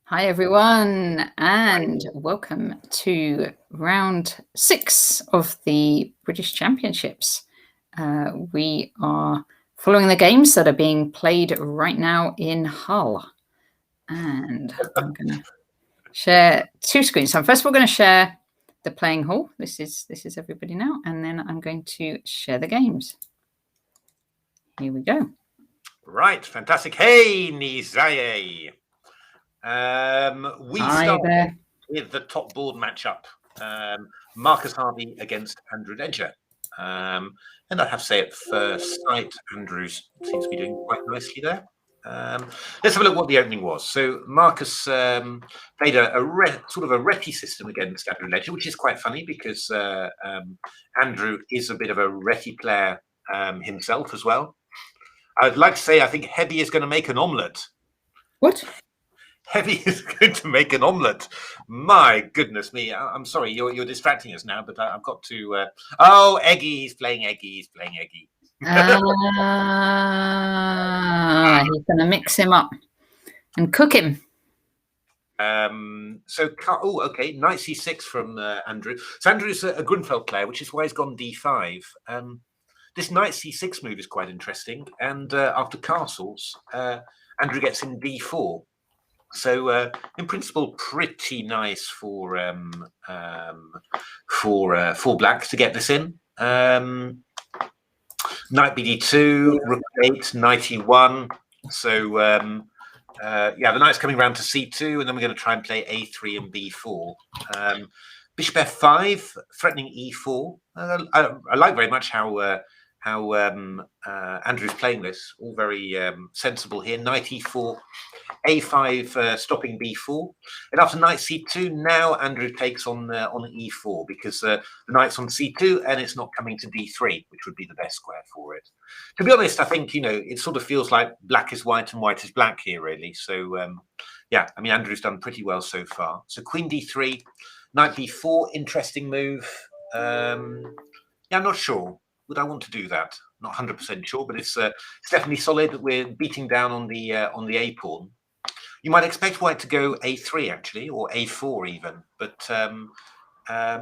Hi everyone, and welcome to round 6 of the British Championships. We are following the games that are being played right now in Hull. And I'm going to share two screens. So first of all, going to share the playing hall. This is everybody now, and then I'm going to share the games. Here we go. Right, fantastic. Hey, Nizaye. We start with the top board matchup. Marcus Harvey against Andrew Ledger. And I have to say at first sight, Andrews seems to be doing quite nicely there. Let's have a look what the opening was. So Marcus played a sort of a reti system against Andrew Ledger, which is quite funny because Andrew is a bit of a reti player himself as well. I'd like to say I think Heavy is going to make an omelette. What? Heavy is going to make an omelette. My goodness me. I'm sorry, you're distracting us now, but I've got to... Oh, Eggy, he's playing Eggy. He's playing Eggy. He's going to mix him up and cook him. Okay, knight c6 from Andrew. So Andrew's a Grunfeld player, which is why he's gone d5. This knight c6 move is quite interesting, and after castles, Andrew gets in d4. So, in principle, pretty nice for black to get this in. Knight bd2, rook 8, knight e1. So, yeah, the knight's coming around to c2, and then we're going to try and play a3 and b4. Bishop f5, threatening e4. I like very much how Andrew's playing this. All very sensible here. Knight e4, a5 stopping b4, and after knight c2, now Andrew takes on e4 because the knight's on c2 and it's not coming to d3, which would be the best square for it. To be honest, I think it sort of feels like black is white and white is black here, really. So yeah, I mean Andrew's done pretty well so far. So queen d3, knight b4, interesting move. Yeah, I'm not sure. Would I want to do that? Not 100% sure, but it's definitely solid. We're beating down on the a pawn. You might expect white to go a3 actually, or a4 even, but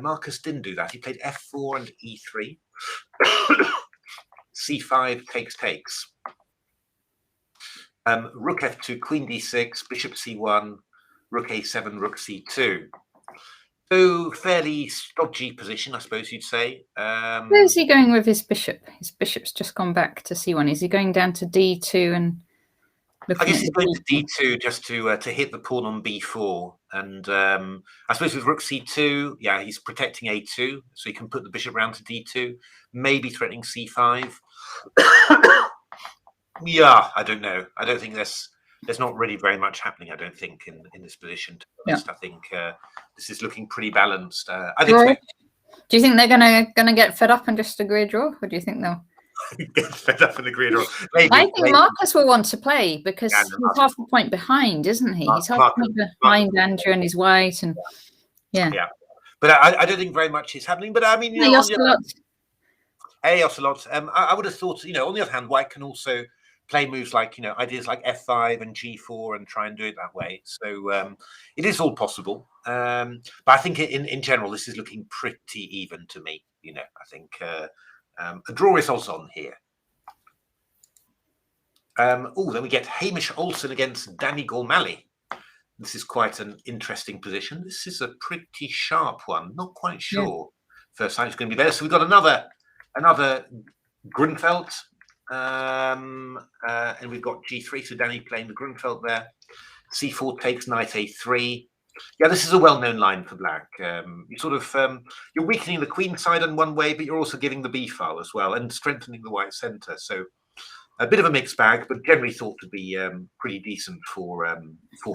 Marcus didn't do that. He played f4 and e3. c5 takes. Rook f2, queen d6, bishop c1, rook a7, rook c2. So fairly stodgy position, I suppose you'd say. Where's he going with his bishop? His bishop's just gone back to c1. Is he going down to d2 and? I guess he's going to d2 just to hit the pawn on b4, and I suppose with rook c2, yeah, he's protecting a2, so he can put the bishop round to d2, maybe threatening c5. Yeah, I don't know. I don't think there's not really very much happening. I don't think in this position. To be honest, I think this is looking pretty balanced. I think. Do you think they're gonna get fed up and just agree a draw, or do you think they'll? Get fed up and agree. I think Marcus will want to play because he's half a point behind, isn't he? He's half a point behind Andrew and his white, and yeah. But I don't think very much is happening. But I mean, Hey, Ocelot. I would have thought, on the other hand, white can also play moves like ideas like f5 and g4 and try and do it that way. So it is all possible. But I think in general, this is looking pretty even to me. I think. A draw results on here. Then we get Hamish Olsen against Danny Gormally. This is quite an interesting position. This is a pretty sharp one. Not quite sure. First time it's going to be better. So we've got another Grunfeld, and we've got g3. So Danny playing the Grunfeld there. c4 takes, knight a3. Yeah, this is a well-known line for black. You sort of you're weakening the queen side in one way, but you're also giving the b file as well and strengthening the white center. So a bit of a mixed bag, but generally thought to be pretty decent for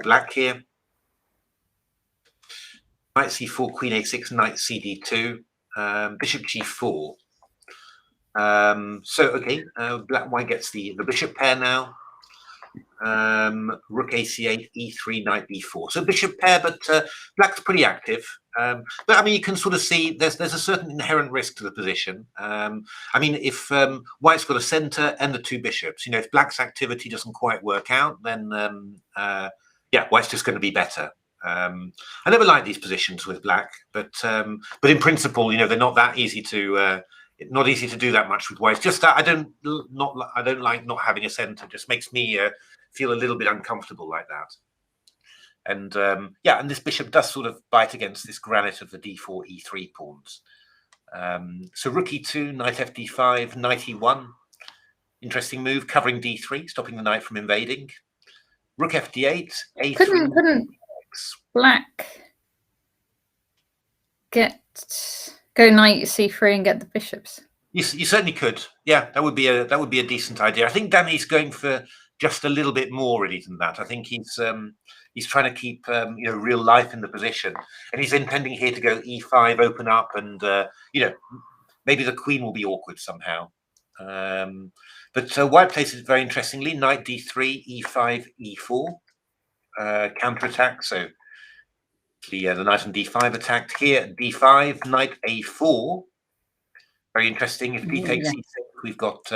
black here. Knight c4, queen a6, knight cd2, bishop g4. So okay, black white gets the bishop pair now. Rook ac8, e3, knight b4. So bishop pair, but black's pretty active. But I mean, you can sort of see there's a certain inherent risk to the position. I mean, if white's got a center and the two bishops, if black's activity doesn't quite work out, then yeah, white's just going to be better. I never like these positions with black, but in principle, they're not that easy to not easy to do that much with white. It's just that I don't like not having a center. It just makes me feel a little bit uncomfortable like that. And yeah, and this bishop does sort of bite against this granite of the d4, e3 pawns. So rook e2, knight fd5, knight e1. Interesting move, covering d3, stopping the knight from invading. Rook fd8, a3. Couldn't black go knight c3 and get the bishops? You certainly could. Yeah, that would be a decent idea. I think Danny's going for just a little bit more really than that. I think he's trying to keep real life in the position, and he's intending here to go e5, open up, and maybe the queen will be awkward somehow. But white plays it very interestingly: knight d3, e5, e4, counterattack. So the knight on d5 attacked here. D5, knight a4. Very interesting. If d takes e6, we've got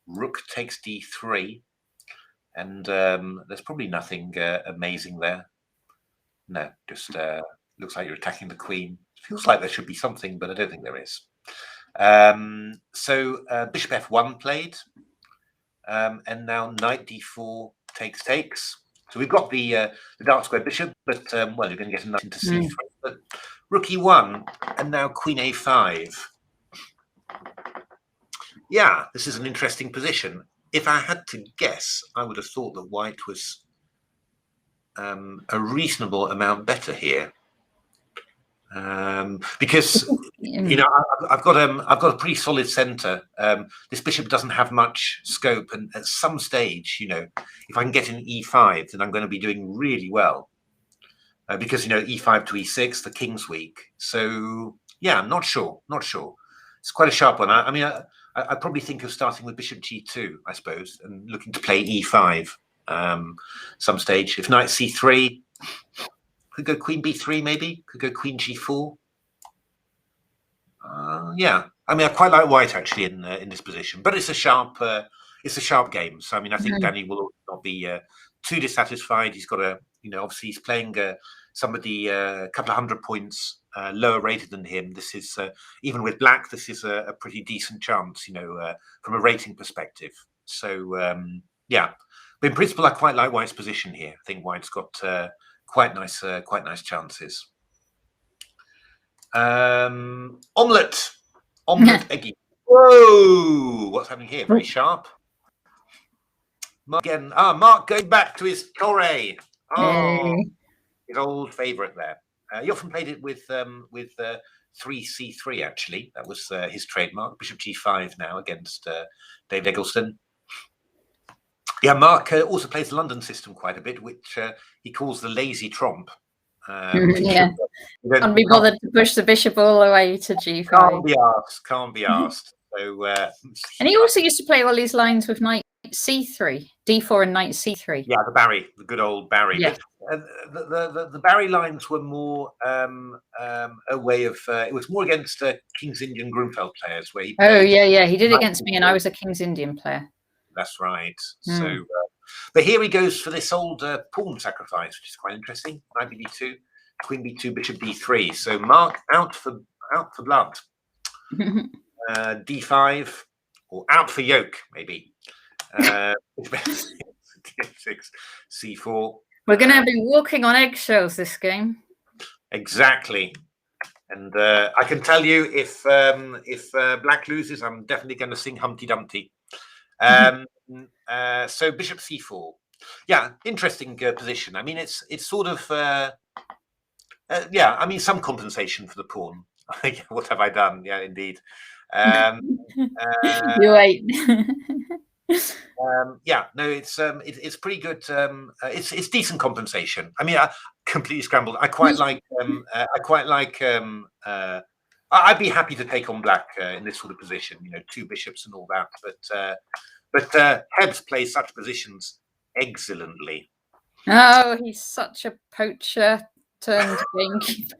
rook takes d3, and there's probably nothing amazing there. No, just looks like you're attacking the queen. Feels like there should be something, but I don't think there is. So bishop f1 played, and now knight d4 takes. So we've got the dark square bishop, but well, you're going to get a knight into c3. But rook e1, and now queen a5. Yeah, this is an interesting position. If I had to guess, I would have thought that white was a reasonable amount better here, because I've got a pretty solid center. This bishop doesn't have much scope, and at some stage, if I can get an e5, then I'm going to be doing really well, because e5 to e6, the king's weak. So yeah, I'm not sure. It's quite a sharp one. I mean, I'd probably think of starting with bishop g2, I suppose, and looking to play e5 some stage. If knight c3, could go queen b3 maybe, could go queen g4. Yeah, I mean, I quite like white actually in this position, but it's a sharp game. So I mean, I think Danny will not be too dissatisfied. He's got obviously he's playing somebody a couple of 100 points lower rated than him. This is even with black, this is a pretty decent chance, from a rating perspective. So yeah, but in principle, I quite like white's position here. I think white's got quite nice chances. Omelette eggy. Whoa, what's happening here? Very sharp. Again, Mark going back to his torre. His old favorite there. He often played it with 3c3 actually. That was his trademark. Bishop g5 now against David Eggleston. Yeah, Mark also plays the London system quite a bit, which he calls the lazy trompe. Yeah, can't be bothered to push the bishop all the way to g5. Can't be asked. So, and he also used to play all these lines with knight c3, d4, and knight c3. Yeah, the good old Barry. Yeah. The Barry lines were more a way of. It was more against King's Indian Grunfeld players, where he. He did against me, and I was a King's Indian player. That's right. So, but here he goes for this old pawn sacrifice, which is quite interesting. Knight b2, queen b2, bishop d3. So Mark out for blood. D5 or out for yoke, maybe. 6, c4. We're going to be walking on eggshells this game. Exactly. And I can tell you, if black loses, I'm definitely going to sing Humpty Dumpty. So bishop c4. Yeah, interesting position. I mean, it's sort of yeah. I mean, some compensation for the pawn. What have I done? Yeah, indeed. You wait. Yeah, no, it's pretty good. It's decent compensation. I mean, I completely scrambled. I quite like. I'd be happy to take on black in this sort of position. 2 bishops and all that. But Hebbs plays such positions excellently. Oh, he's such a poacher turned gamekeeper.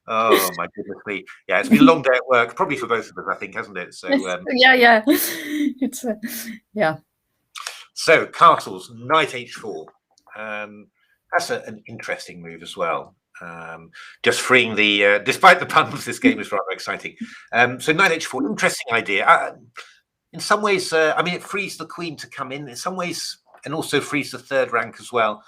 Oh my goodness me! Yeah, it's been a long day at work, probably for both of us, I think, hasn't it? So yeah, it's yeah. So castles, knight h4. That's an interesting move as well. Just freeing the, despite the puns, this game is rather exciting. So knight h4, interesting idea. In some ways, I mean, it frees the queen to come in some ways, and also frees the third rank as well.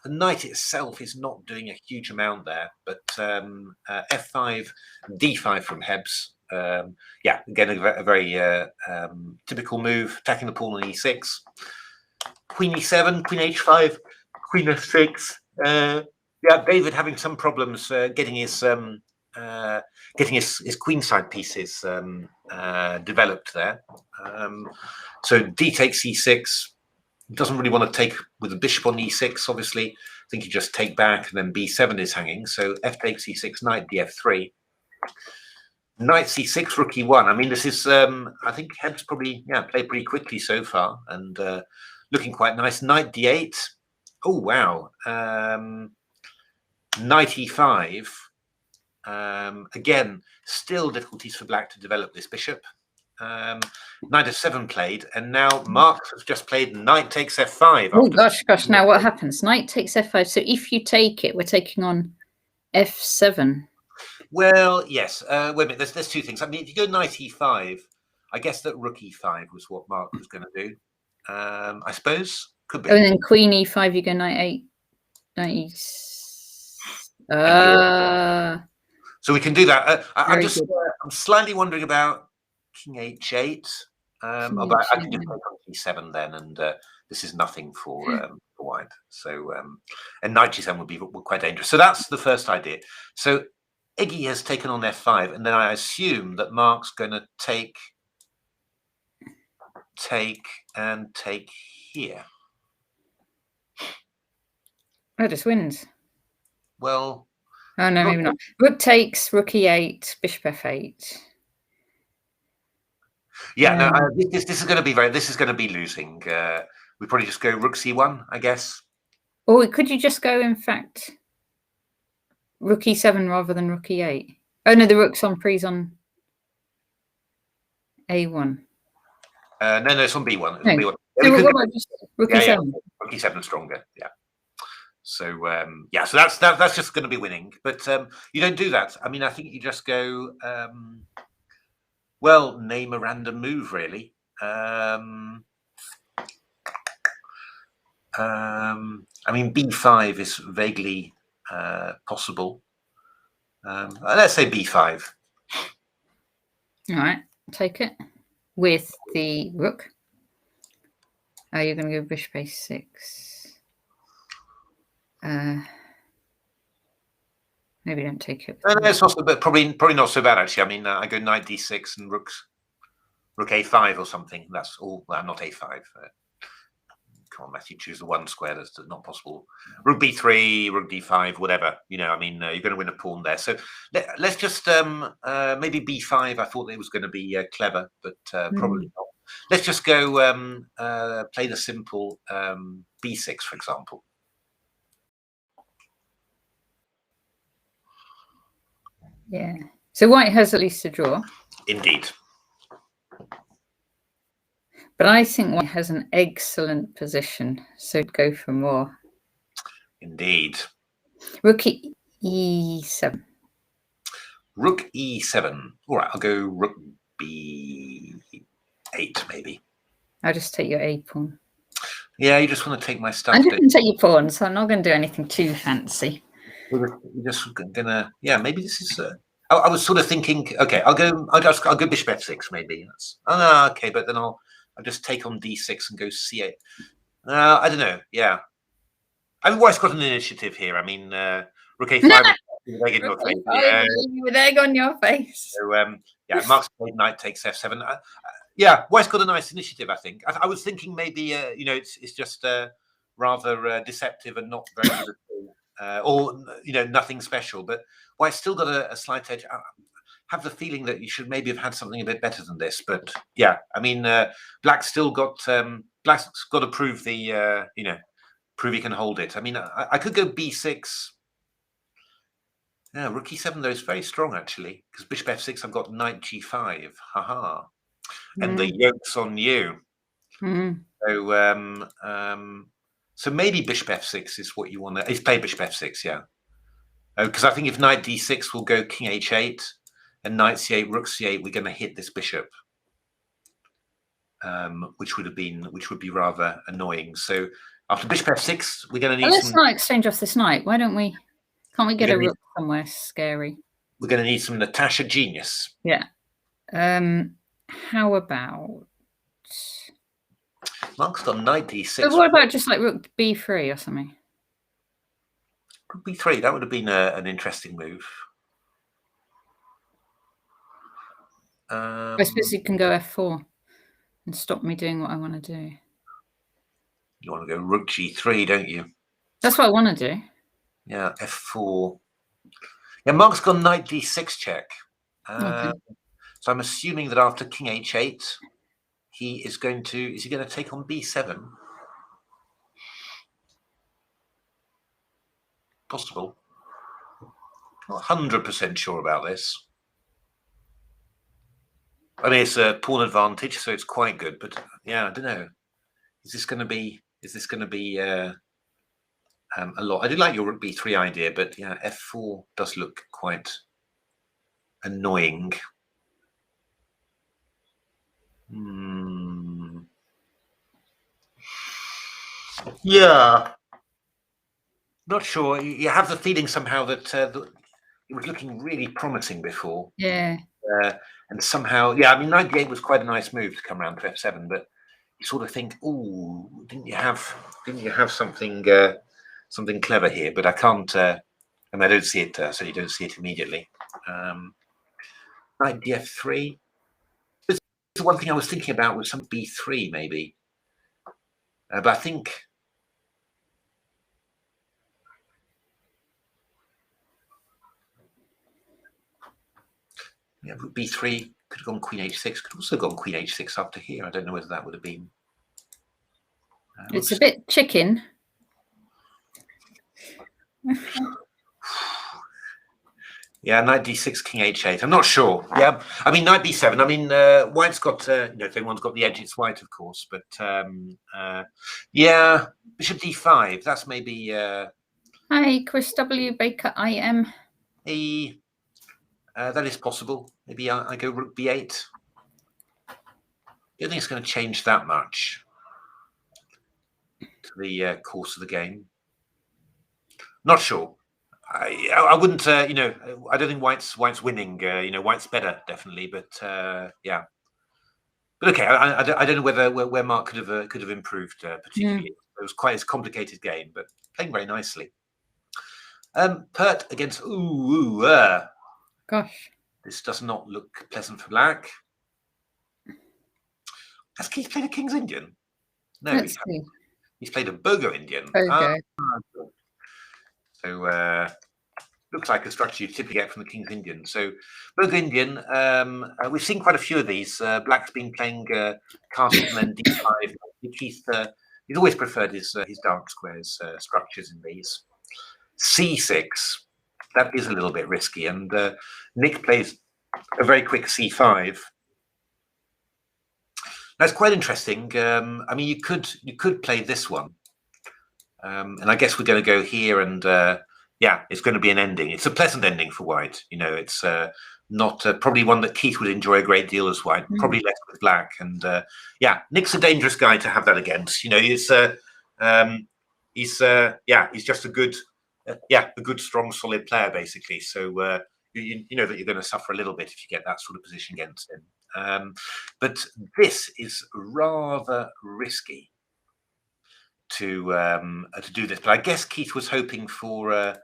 The knight itself is not doing a huge amount there, but f5, d5 from Hebs. Yeah, again, a very typical move, attacking the pawn on e6. Queen e7, queen h5, queen f6. Yeah, David having some problems getting his queenside pieces developed there. So d takes e6. Doesn't really want to take with the bishop on e6, obviously. I think you just take back, and then b7 is hanging. So f takes e6, knight df3. Knight c6, rook e1. I mean, this is, I think Heb's probably, played pretty quickly so far, and looking quite nice. Knight d8. Oh, wow. Knight e5. Again, still difficulties for black to develop this bishop. Knight f7 played, and now Mark has just played knight takes f5. Oh gosh. Now what happens? Knight takes f5. So if you take it, we're taking on f7. Well, yes. Wait a minute. There's two things. I mean, if you go knight e5, I guess that rook e5 was what Mark was going to do. I suppose could be. Oh, and then queen e5, you go knight 8, knight so we can do that. I'm slightly wondering about king h8. But I can just take on e7 then, and this is nothing for white. So and knight g7 would be quite dangerous. So that's the first idea. So Iggy has taken on f5, and then I assume that Mark's going to take here. Oh, just wins. Well, oh no, maybe not. Rook takes, rook e8, bishop f8. Yeah, no. This is going to be This is going to be losing. We probably just go rook c1, I guess. Or could you just go, in fact, rook e7 rather than rook e8? Oh no, the rook's on freeze on a1. No, it's on b1. No. B1. So what about just rook e7? Rook e7 stronger. Yeah. So so that's just going to be winning. But you don't do that. I mean, I think you just go. Well, name a random move, really. I mean, b5 is vaguely possible. Let's say b5. All right, take it with the rook. Oh, you're going to go bishop a6. Maybe don't take it. No, it's also, but probably not so bad actually. I mean, I go knight d6 and rook a5 or something. That's all. Well, not a5. Come on, Matthew, choose the one square. That's not possible. Rook b3, rook d5, whatever. You know, I mean, you're going to win a pawn there. So let's just maybe b5. I thought it was going to be clever, but probably not. Let's just go play the simple b6, for example. Yeah. So white has at least a draw. Indeed. But I think white has an excellent position, so go for more. Indeed. Rook e7. Rook e7. All right, I'll go rook b8 maybe. I'll just take your a pawn. Yeah, you just want to take my stuff. I'm just going to take your pawn, so I'm not going to do anything too fancy. You're just gonna, maybe this is. I was sort of thinking, okay, I'll go bishop f6 maybe. That's okay, but then I'll just take on d6 and go c8. I don't know. Yeah, I mean, white's got an initiative here. I mean, rook a5 with egg in your face. With egg on your face. So Mark's played knight takes f7. Yeah, white's got a nice initiative. I think. I was thinking maybe it's just rather deceptive and not very good at all. Or nothing special, but white's still got a slight edge. I have the feeling that you should maybe have had something a bit better than this, but yeah, I mean, black's still got to prove the prove he can hold it. I mean, I could go b6. Yeah, rook e7 though is very strong actually, because bishop f6 I've got knight g5. Haha, and the yoke's on you. So maybe bishop f6 is what you want to. Is play bishop f6, yeah. Because I think if knight d6 will go king h8 and knight c8, rook c8, we're going to hit this bishop, which would be rather annoying. So after bishop f6, we're going to need. Let's not exchange off this knight. Why don't we? Can't we get a rook somewhere scary? We're going to need some Natasha genius. Yeah. How about? Mark's got knight d6. But what about just like rook b3 or something? Rook b3, that would have been an interesting move. I suppose you can go f4 and stop me doing what I want to do. You want to go rook g3, don't you? That's what I want to do. Yeah, f4. Yeah, Mark's got knight d6 check. Okay. So I'm assuming that after king h8, he is going to. Is he going to take on b7? Possible. Not 100% sure about this. I mean, it's a pawn advantage, so it's quite good. But yeah, I don't know. Is this going to be? A lot? I did like your rook b3 idea, but yeah, f4 does look quite annoying. Yeah, not sure. You have the feeling somehow that it was looking really promising before. Yeah. And somehow, yeah, I mean, knight d8 was quite a nice move to come around to f7, but you sort of think, oh, didn't you have something something clever here? But I can't. I mean, I don't see it. So you don't see it immediately. Knight df3. This is one thing I was thinking about with some b3 maybe, but I think. Yeah, rook b3 could have gone queen h6. Could also have gone queen h6 after here. I don't know whether that would have been. It's a bit chicken. Yeah, knight d6, king h8. I'm not sure. Yeah, I mean knight b7. I mean white's got. If anyone's got the edge, it's white, of course. But yeah, bishop d5. That's maybe. Hi, Chris W. Baker. IM. That is possible. Maybe I go rook b8. I don't think it's going to change that much to the course of the game. Not sure. I wouldn't. I don't think white's winning. White's better definitely, but yeah. But okay, I don't know where Mark could have improved particularly. It was quite a complicated game, but playing very nicely. Pert against Gosh, this does not look pleasant for black. Has Keith played a King's Indian? No, he's played a Bogo Indian. Okay. So looks like a structure you typically get from the King's Indian. So Bogo Indian, we've seen quite a few of these. Black's been playing castles and then d5. Keith, he's always preferred his dark squares structures in these. c6, that is a little bit risky, and Nick plays a very quick c5. That's quite interesting. I mean, you could play this one, and I guess we're going to go here, and yeah, it's going to be an ending. It's a pleasant ending for white. It's not probably one that Keith would enjoy a great deal as white. Probably less with black, and yeah, Nick's a dangerous guy to have that against. He's just a good. A good, strong, solid player, basically. So you know that you're going to suffer a little bit if you get that sort of position against him. But this is rather risky to do this. But I guess Keith was hoping for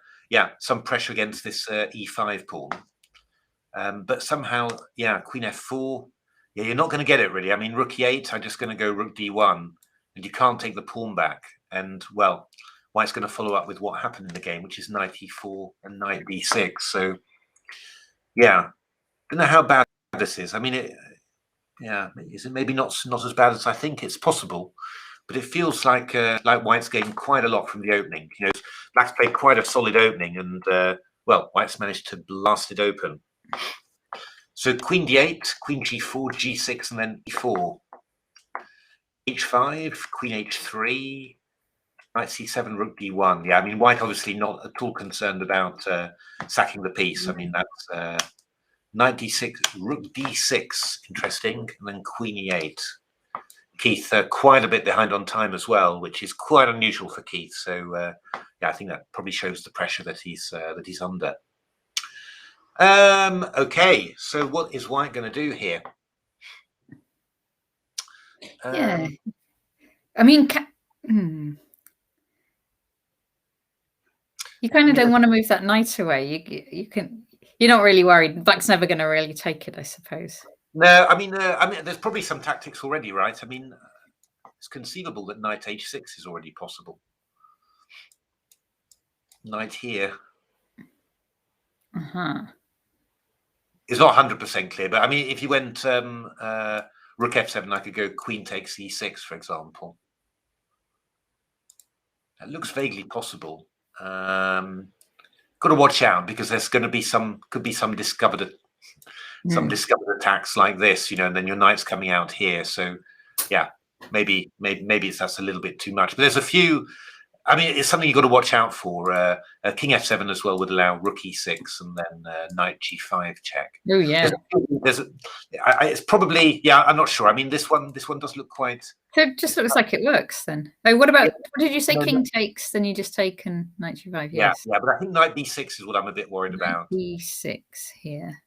some pressure against this e5 pawn. But somehow, queen f4. Yeah, you're not going to get it really. I mean, rook e8. I'm just going to go rook d1, and you can't take the pawn back. And well. White's going to follow up with what happened in the game, which is knight e4 and knight d6. So, yeah, don't know how bad this is. I mean, is it maybe not as bad as I think? It's possible, but it feels like White's gained quite a lot from the opening. Black's played quite a solid opening, and White's managed to blast it open. So queen d8, queen g4, g6, and then e4. h5, queen h3, knight c7, rook d1. Yeah, I mean, white obviously not at all concerned about sacking the piece. I mean, that's knight d6, rook d6, interesting, and then queen e8. Keith quite a bit behind on time as well, which is quite unusual for Keith. So yeah, I think that probably shows the pressure that he's under. Okay, so what is white going to do here? Yeah, I mean, you kind of don't want to move that knight away. You can. You're not really worried. Black's never going to really take it, I suppose. No, I mean, there's probably some tactics already, right? I mean, it's conceivable that knight h6 is already possible. Knight here. It's not 100% clear, but I mean, if you went rook f7, I could go queen takes e6, for example. That looks vaguely possible. Got to watch out because there's going to be could be some discovered attacks like this, you know, and then your knight's coming out here. So yeah, maybe that's a little bit too much. But there's a few. I mean, it's something you've got to watch out for. King f7 as well would allow rook e6 and then knight g5 check. Oh yeah. It's probably, yeah. I'm not sure. I mean, this one does look quite. So it just looks like it works then. Oh, what about? What did you say? King takes, then you just take and knight g5. Yes. Yeah. But I think knight b6 is what I'm a bit worried about. b6 here.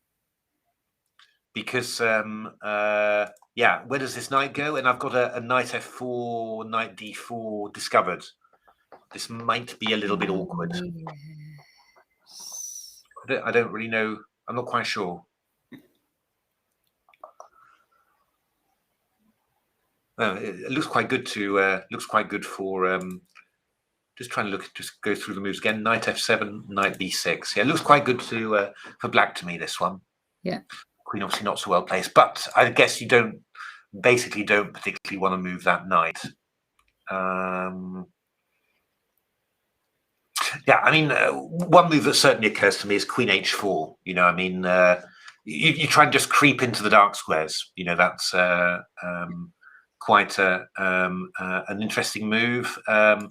Because yeah, where does this knight go? And I've got a knight f4, knight d4 discovered. This might be a little bit awkward. Yes. I don't really know. I'm not quite sure. It looks quite good to. Looks quite good for. Just trying to just go through the moves again. Knight f7, knight b6. Yeah, it looks quite good to for black to me. This one. Yeah. Queen obviously not so well placed, but I guess you don't particularly want to move that knight. Yeah, I mean, one move that certainly occurs to me is queen h4. You know, I mean, you try and just creep into the dark squares. You know, that's quite an interesting move. And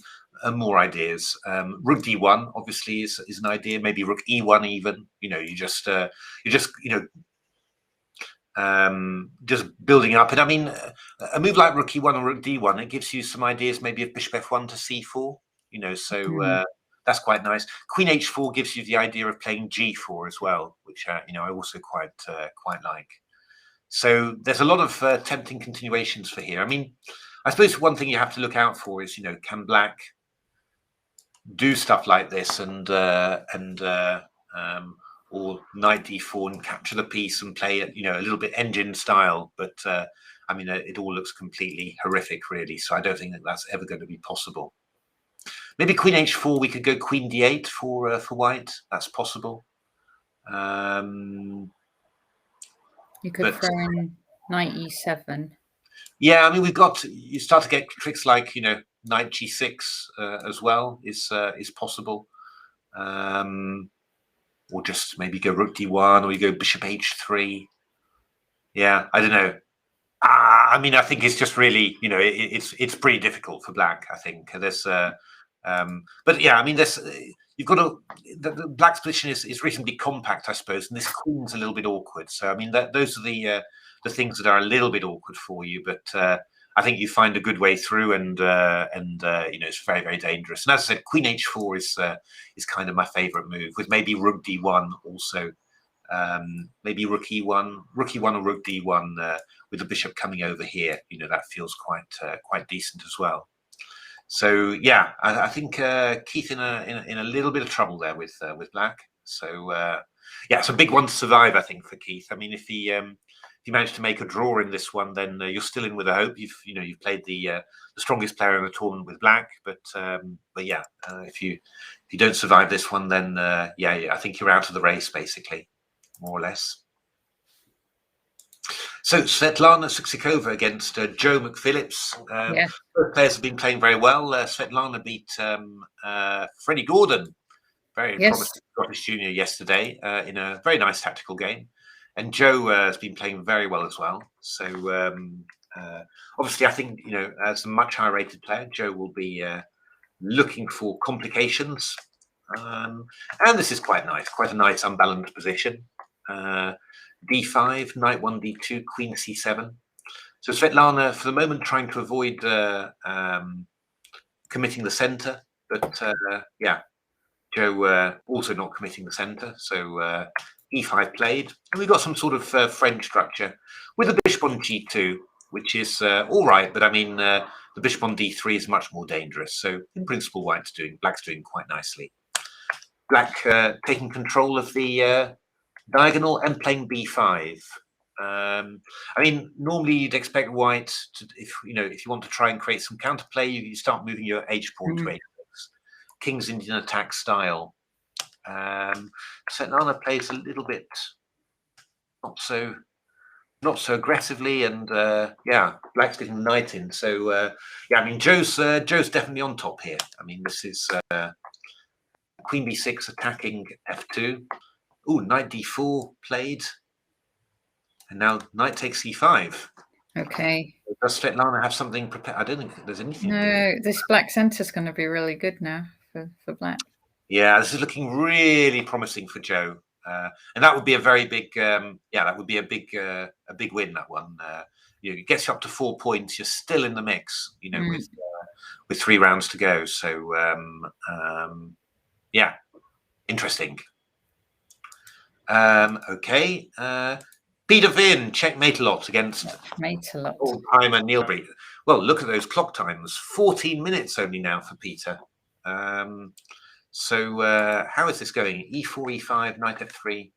more ideas. Rook d1 obviously is an idea. Maybe rook e1 even. You know, you just building up. And I mean, a move like rook e1 or rook d1, it gives you some ideas maybe of bishop f1 to c4. You know, so. That's quite nice. Queen h4 gives you the idea of playing g4 as well, which you know, I also quite like. So there's a lot of tempting continuations for here. I mean, I suppose one thing you have to look out for is, you know, can black do stuff like this and or knight d4 and capture the piece and play it, you know, a little bit engine style. But I mean, it all looks completely horrific, really. So I don't think that that's ever going to be possible. Maybe queen h4, we could go queen d8 for white. That's possible. You could throw in knight e7. Yeah, I mean, you start to get tricks like, you know, knight g6 as well is possible. Or just maybe go rook d1, or you go bishop h3. Yeah, I don't know. I mean, I think it's just really, you know, it's pretty difficult for black. I think there's. But yeah, I mean, you've got to. The black's position is reasonably compact, I suppose, and this queen's a little bit awkward. So I mean, those are the things that are a little bit awkward for you. But I think you find a good way through, and you know, it's very, very dangerous. And as I said, queen h4 is kind of my favourite move, with maybe rook d1 also. Maybe rook e1 or rook d1 with the bishop coming over here. You know, that feels quite decent as well. So yeah, I think Keith in a little bit of trouble there with black. So yeah, it's a big one to survive, I think, for Keith. I mean, if he managed to make a draw in this one, then you're still in with a hope. You've played the strongest player in the tournament with black. But yeah, if you don't survive this one, then yeah, I think you're out of the race basically, more or less. So Svetlana Suksikova against Joe McPhillips. Yeah. Both players have been playing very well. Svetlana beat Freddie Gordon, very promising Scottish junior, yesterday in a very nice tactical game. And Joe has been playing very well as well. So Obviously, I think, as a much higher rated player, Joe will be looking for complications. And this is quite nice, quite a nice unbalanced position. D5, knight 1, D2, queen C7. So Svetlana, for the moment, trying to avoid committing the center. But yeah, Joe also not committing the center. So E5 played. And we've got some sort of French structure with the bishop on G2, which is all right. But I mean, the bishop on D3 is much more dangerous. So in principle, Black's doing quite nicely. Black taking control of the diagonal and playing B5. I mean, normally you'd expect White to, if you want to try and create some counterplay, you start moving your H pawn to H6. King's Indian attack style. Svetlana plays a little bit not so aggressively, and yeah, Black's getting the knight in. So yeah, I mean, Joe's definitely on top here. I mean, this is Queen B6 attacking F2. Oh, knight D4 played, and now knight takes C5. Okay. Does Svetlana have something prepared? I don't think there's anything. No, this black center is going to be really good now for Black. Yeah, this is looking really promising for Joe, and that would be a very big. Yeah, that would be a big win. That one. It gets you up to 4 points. You're still in the mix. With 3 rounds to go. So yeah, interesting. Okay. Peter Vin, checkmate a lot against old-timer Neil Bree. Well, look at those clock times. 14 minutes only now for Peter. So how is this going? E4, E5, knight F3,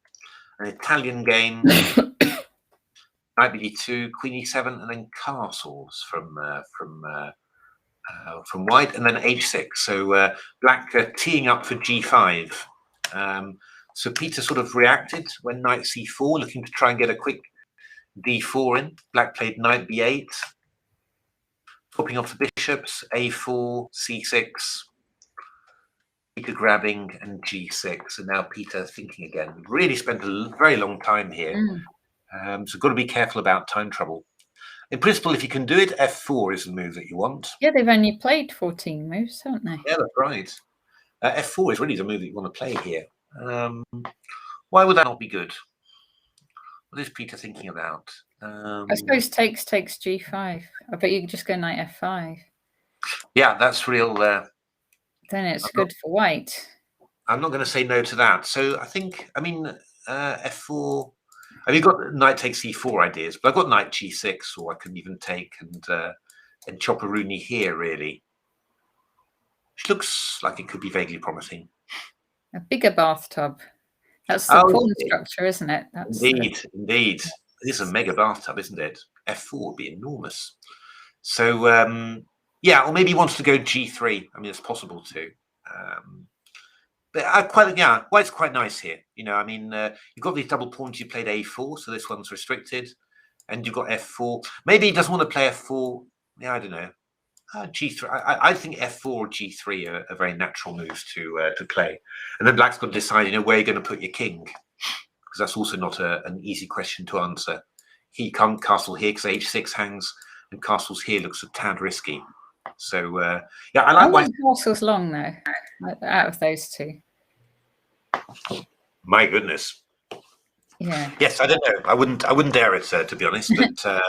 an Italian game. Knight BD2, Queen E7, and then castles from White, and then H6. So Black teeing up for G5. So Peter sort of reacted when knight C4, looking to try and get a quick D4 in. Black played knight B8, swapping off the bishops, A4, C6, Peter grabbing, and G6. And now Peter thinking again. Really spent a very long time here. So got to be careful about time trouble. In principle, if you can do it, F4 is the move that you want. Yeah, they've only played 14 moves, haven't they? Yeah, that's right. F4 is really the move that you want to play here. Why would that not be good? What is Peter thinking about? I suppose takes G5. I bet you could just go knight F5. Yeah, that's real. Then it's good for White. I'm not going to say no to that. So I think, I mean, F4. I mean, you've got knight takes C4 ideas, but I've got knight G6, or I can even take and chop a Rooney here, really. Which looks like it could be vaguely promising. A bigger bathtub. That's the pawn structure, isn't it? That's indeed. It is a mega bathtub, isn't it? F4 would be enormous. So, yeah, or maybe he wants to go G3. I mean, it's possible too. But White's quite nice here. I mean, you've got these double pawns. You played A4, so this one's restricted. And you've got F4. Maybe he doesn't want to play F4. Yeah, I don't know. G3. I think F4 or G3 are very natural moves to play. And then Black's got to decide, where you're going to put your king, because that's also not an easy question to answer. He can't castle here because H6 hangs, and castles here looks a tad risky. So yeah, I like White. Castle's long though, out of those two. My goodness. Yeah. Yes, I don't know. I wouldn't dare it, to be honest. But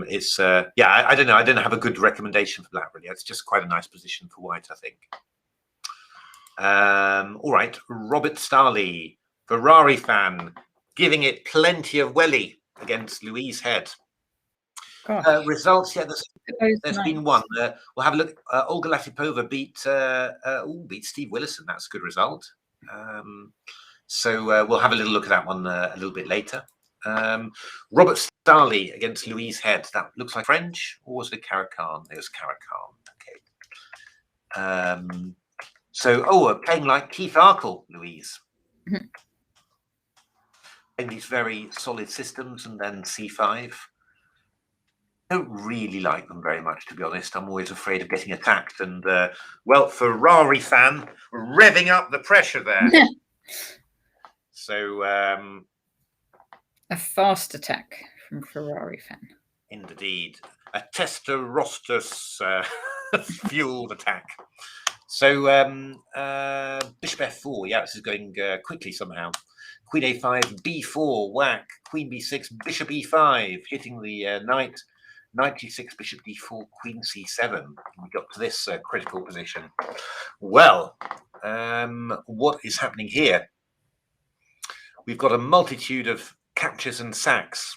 it's yeah. I don't know. I don't have a good recommendation for Black really. It's just quite a nice position for White, I think. All right, Robert Starley, Ferrari fan, giving it plenty of welly against Louise Head. Results, yeah, there's been one. We'll have a look. Olga Latipova beat Steve Willison. That's a good result. So we'll have a little look at that one a little bit later. Robert Starley against Louise Head. That looks like French, or was it Caracan? It was Caracan. Okay. So, playing like Keith Arkle, Louise. Playing these very solid systems, and then C5. I don't really like them very much, to be honest. I'm always afraid of getting attacked. And, well, Ferrari fan, revving up the pressure there. So... a fast attack from Ferrari fan. Indeed. A testosterone fueled attack. So bishop f4. Yeah, this is going quickly somehow. Queen a5, b4, whack. Queen b6, bishop e5, hitting the knight. Knight g6, bishop d4, queen c7. We got to this critical position. Well, what is happening here? We've got a multitude of captures and sacks.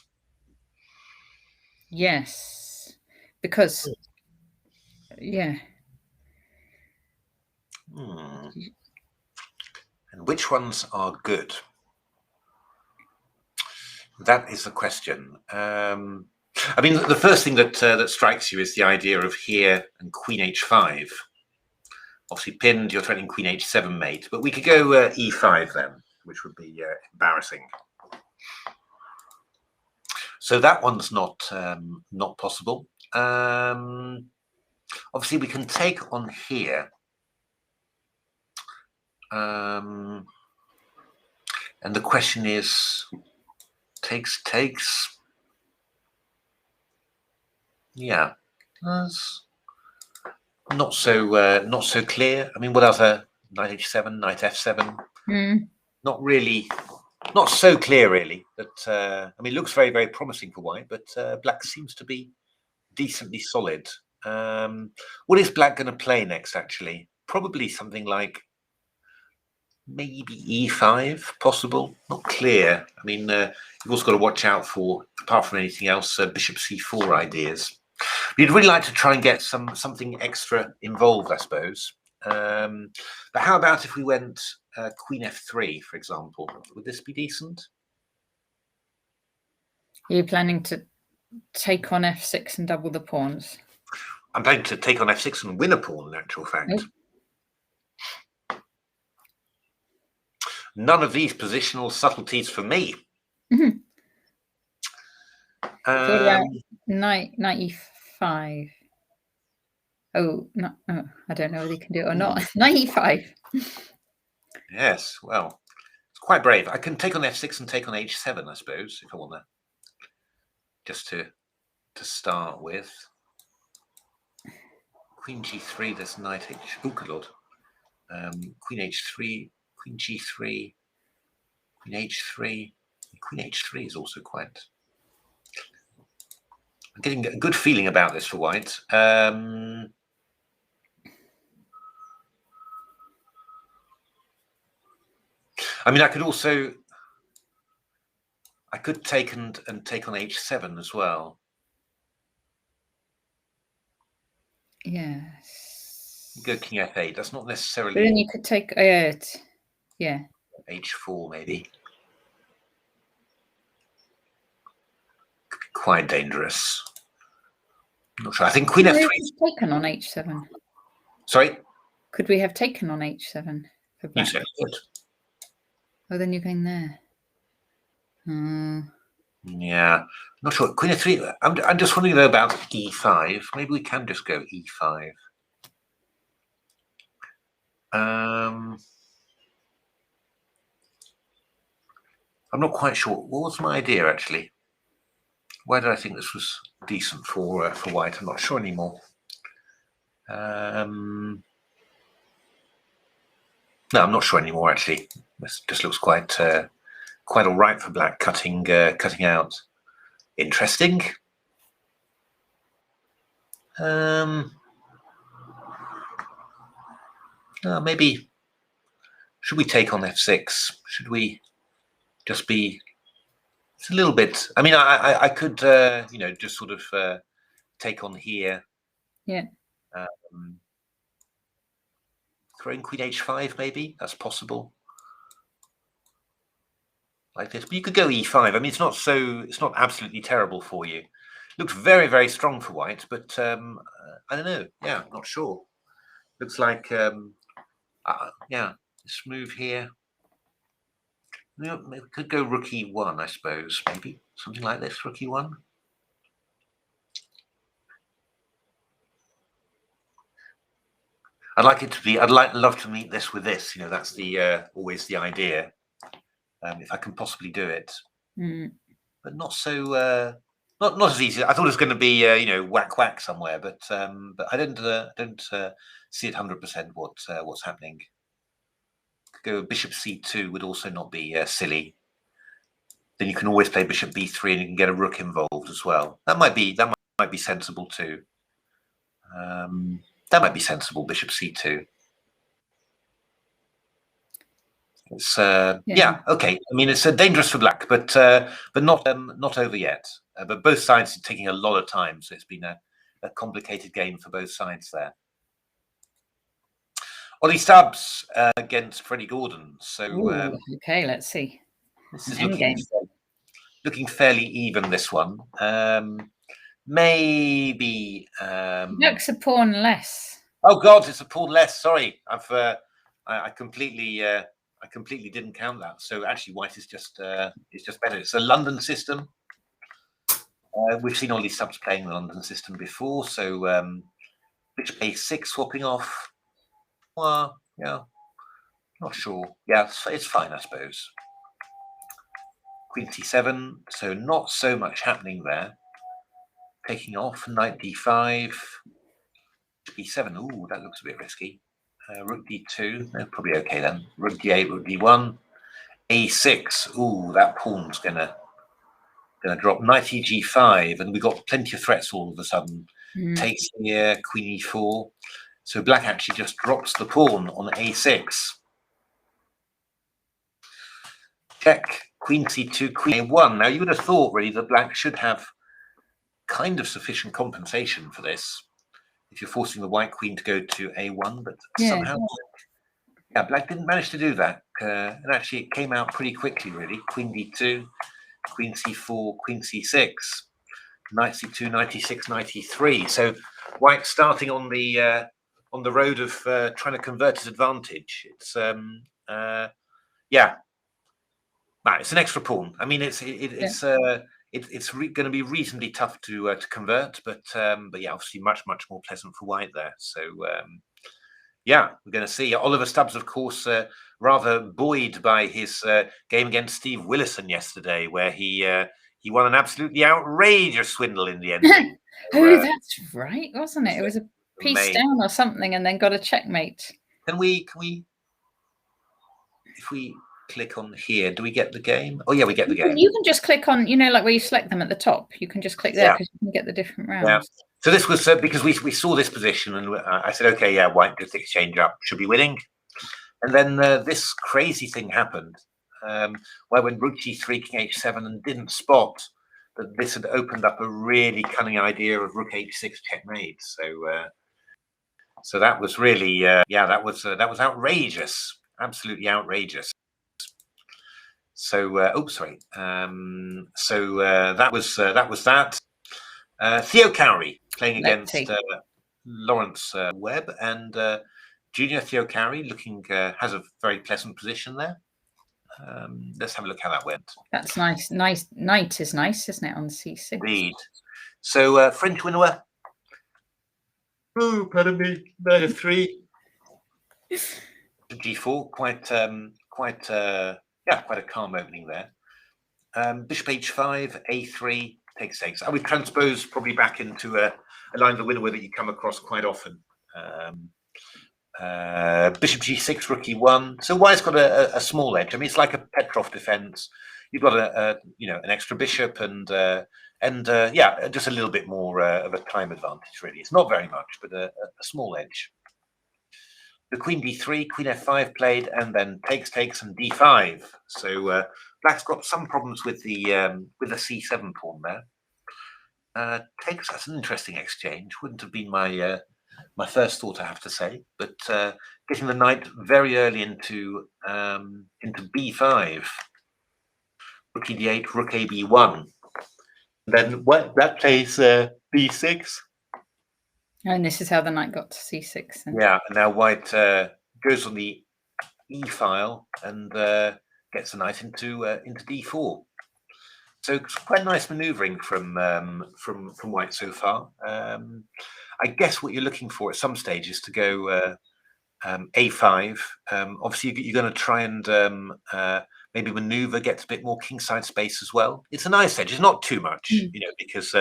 Yes, because yeah. And which ones are good? That is the question. I mean, the first thing that that strikes you is the idea of here and queen h5. Obviously pinned, you're threatening queen h7 mate, but we could go e5 then, which would be embarrassing. So that one's not possible. Obviously, we can take on here. And the question is, takes. Yeah, that's not so clear. I mean, what other knight h7, knight f7? Not really. Not so clear, really. But I mean, it looks very, very promising for white, but black seems to be decently solid. What is black going to play next, actually? Probably something like maybe e5, possible. Not clear. I mean, you've also got to watch out for, apart from anything else, bishop c4 ideas. We'd really like to try and get something extra involved, I suppose. But how about if we went queen f3, for example? Would this be decent? Are you planning to take on f6 and double the pawns? I'm planning to take on f6 and win a pawn, in actual fact. Oh. None of these positional subtleties for me. Knight e5. Oh, no, I don't know whether you can do it or not. Knight e5. Yes, well, it's quite brave. I can take on f6 and take on h7, I suppose, if I want to. Just to start with. Queen g3, there's knight h. Oh, good lord. Queen h3, queen g3, queen h3. Queen h3 is also quite. I'm getting a good feeling about this for white. I mean, I could take and take on h7 as well. Yes. Go king f8. That's not necessarily. But then you could take it. Yeah. h4 maybe. Could be quite dangerous. I'm not sure. I think queen f3 is taken on h7. Sorry. Could we have taken on h7 for black? You said good. Oh, then you're going there. Yeah, I'm not sure. Queen f3. I'm just wondering though about e5. Maybe we can just go e5. I'm not quite sure. What was my idea actually? Why did I think this was decent for white? I'm not sure anymore. No, I'm not sure anymore actually. This just looks quite all right for black, cutting out. Interesting. Maybe should we take on f6? Should we just be? It's a little bit. I mean, I could just sort of take on here. Yeah. Throwing queen h5 maybe. That's possible. Like this, but you could go e5. I mean, it's not absolutely terrible for you. Looks very, very strong for white, but I don't know. Yeah, I'm not sure. Looks like yeah, this move here. We could go rook e1, I suppose. Maybe something like this, rook e1. I'd like it to be. Love to meet this with this. You know, that's the always the idea. If I can possibly do it, Mm. but not so not as easy. I thought it was going to be whack whack somewhere, but I don't see it 100% what's happening. Go bishop c2 would also not be silly. Then you can always play bishop b3, and you can get a rook involved as well. That might be sensible too. That might be sensible. Bishop c2. It's yeah, okay. I mean, it's dangerous for black, but not over yet. But both sides are taking a lot of time, so it's been a complicated game for both sides there. Ollie Stubbs against Freddie Gordon. So okay, let's see. This is looking fairly even. This one, maybe. Looks a pawn less. Oh God, it's a pawn less. Sorry, I completely didn't count that. So actually, white is just better. It's a London system. We've seen Ollie Stubbs playing the London system before. So bishop a6 swapping off. Well, yeah, not sure. Yeah, it's fine, I suppose. Queen c7, so not so much happening there. Taking off, knight d5, b7. Ooh, that looks a bit risky. Rook d2, no, probably okay then. Rook d8, rook d1, a6. Ooh, that pawn's gonna drop. Knight eg5, and we've got plenty of threats all of a sudden. Takes here, queen e4. So black actually just drops the pawn on a6. Check, queen c2, queen a1. Now you would have thought really that black should have kind of sufficient compensation for this if you're forcing the white queen to go to a1, but somehow black didn't manage to do that. And actually it came out pretty quickly really. Queen d2, queen c4, queen c6, knight c2, knight e6, knight e3. So white starting on the road of trying to convert his advantage. It's it's an extra pawn. I mean, it's going to be reasonably tough to convert, but yeah, obviously much more pleasant for white there. So yeah, we're going to see. Oliver Stubbs, of course, rather buoyed by his game against Steve Willison yesterday, where he won an absolutely outrageous swindle in the ending. That's right, wasn't it? It was a piece down or something, and then got a checkmate. Can we, if we click on here, do we get the game? Oh yeah, we get the game. You can just click on, like where you select them at the top. You can just click there because you can get the different rounds. Yeah. So this was because we saw this position, and I said, okay, yeah, white just exchange up, should be winning. And then this crazy thing happened, where when rook g3, king h7, and didn't spot that this had opened up a really cunning idea of rook h6 checkmate. So that was really, that was outrageous, absolutely outrageous. So, sorry. So that was that. Theo Cowrie playing against Lawrence Webb, and junior Theo Cowrie looking has a very pleasant position there. Let's have a look how that went. That's nice. Knight is nice, isn't it, on c6? Indeed. So French winner. Oh, pardon me. Knight of 3. G4, quite a calm opening there. Bishop h5, a3, takes. I would transpose probably back into a line of the winner that you come across quite often. Bishop g6, rook e1. So white's got a small edge. I mean, it's like a Petrov defense. You've got an extra bishop and just a little bit more of a time advantage. Really, it's not very much, but a small edge. The queen d3, queen f5 played, and then takes and d5. So black's got some problems with the c7 pawn there. Takes, that's an interesting exchange. Wouldn't have been my first thought, I have to say. But getting the knight very early into b5. Rook d8, rook a b1. Then that plays b6. And this is how the knight got to c6. Yeah, and now white goes on the e file and gets the knight into d4. So it's quite nice manoeuvring from white so far. I guess what you're looking for at some stage is to go a5. Obviously, you're going to try and maybe maneuver, gets a bit more kingside space as well. It's a nice edge. It's not too much, because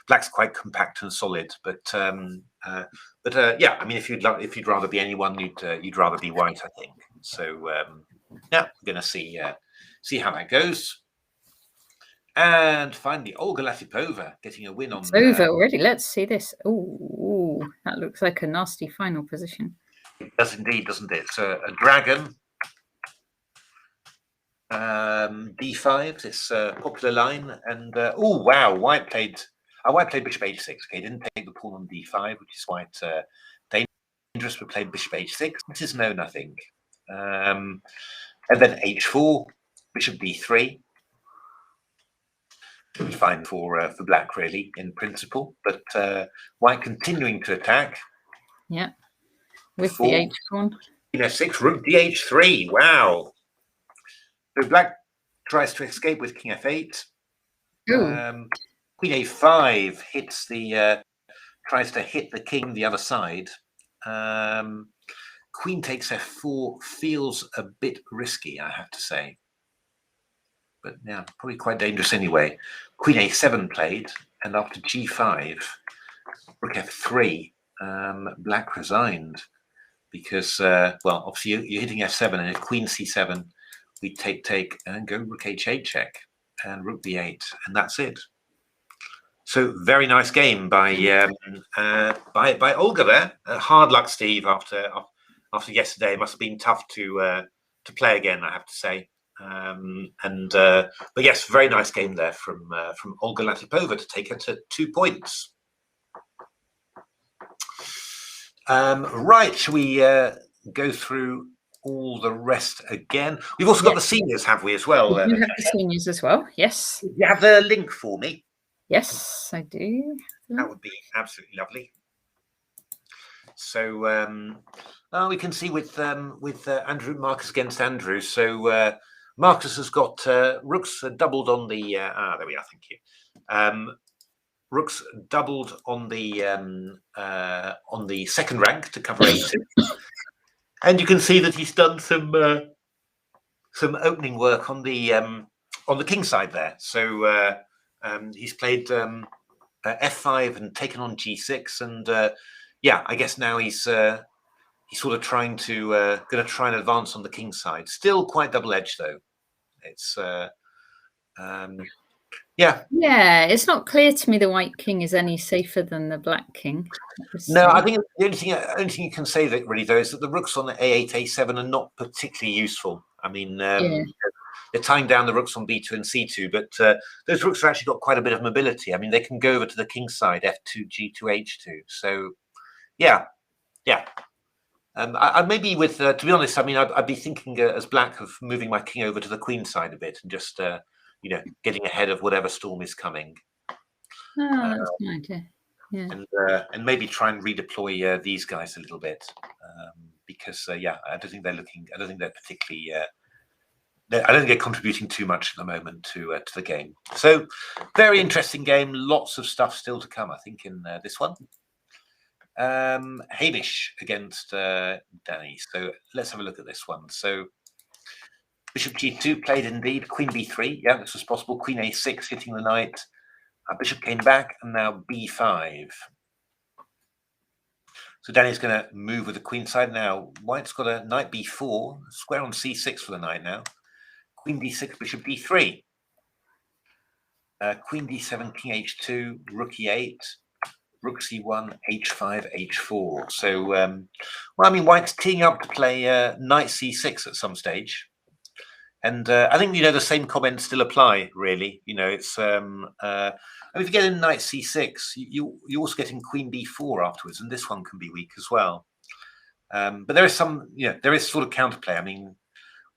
black's quite compact and solid. But yeah, I mean, if you'd rather be anyone, you'd rather be white, I think. So yeah, we're going to see how that goes. And finally, Olga Latipova getting a win on. It's over already. Let's see this. Oh, that looks like a nasty final position. It does indeed, doesn't it? So a dragon. D5, this popular line, and oh wow, white played bishop h6. Okay, didn't take the pawn on d5, which is quite dangerous, but played bishop h6. This is no nothing, and then h4, bishop d3. Should be fine for black, really, in principle, but white continuing to attack. Yeah, with the h pawn. f6, rook dh3. Wow. So black tries to escape with king f8. Queen a5 hits tries to hit the king the other side. Queen takes f4 feels a bit risky, I have to say. But yeah, probably quite dangerous anyway. Queen a7 played, and after g5, rook f3, black resigned because, well, obviously you're hitting f7, and if queen c7, we take and go rook h8 check and rook b8, and that's it. So very nice game by Olga there. Hard luck, Steve. After yesterday, it must have been tough to play again, I have to say. But yes, very nice game there from Olga Latipova to take her to 2 points. Right, shall we go through all the rest again? We've also got the seniors, have we, as well? We have the seniors as well, yes. You have the link for me? Yes, I do. That would be absolutely lovely. So we can see with Andrew Marcus against Andrew. So Marcus has got rooks doubled on the there we are, thank you. Rooks doubled on the second rank to cover 8. And you can see that he's done some opening work on the king side there. So he's played f5 and taken on g6, and yeah, I guess now he's sort of trying to going to try and advance on the king side. Still quite double edged though. It's yeah. Yeah, it's not clear to me the white king is any safer than the black king. No, I think the only thing you can say that really though is that the rooks on the a8, a7 are not particularly useful. I mean, they're tying down the rooks on b2 and c2, but those rooks have actually got quite a bit of mobility. I mean, they can go over to the king side, f2, g2, h2. So, yeah. I maybe with, to be honest, I mean, I'd be thinking as black of moving my king over to the queen side a bit and just, getting ahead of whatever storm is coming. Oh, that's an idea. Yeah. And maybe try and redeploy these guys a little bit because, yeah, I don't think they're particularly. I don't think they're contributing too much at the moment to the game. So, very interesting game. Lots of stuff still to come, I think, in this one. Hamish against Danny. So let's have a look at this one. So bishop g2 played indeed. Queen b3. Yeah, this was possible. Queen a6 hitting the knight. Bishop came back, and now b5. So Danny's going to move with the queen side now. White's got a knight b4, square on c6 for the knight now. Queen d6, bishop d3. Queen d7, king h2, rook e8, rook c1, h5, h4. So, well, I mean, White's teeing up to play knight c6 at some stage. And I think, the same comments still apply, really. It's, I mean, if you get in knight c6, you're also getting queen b4 afterwards, and this one can be weak as well. But there is some, there is sort of counterplay. I mean,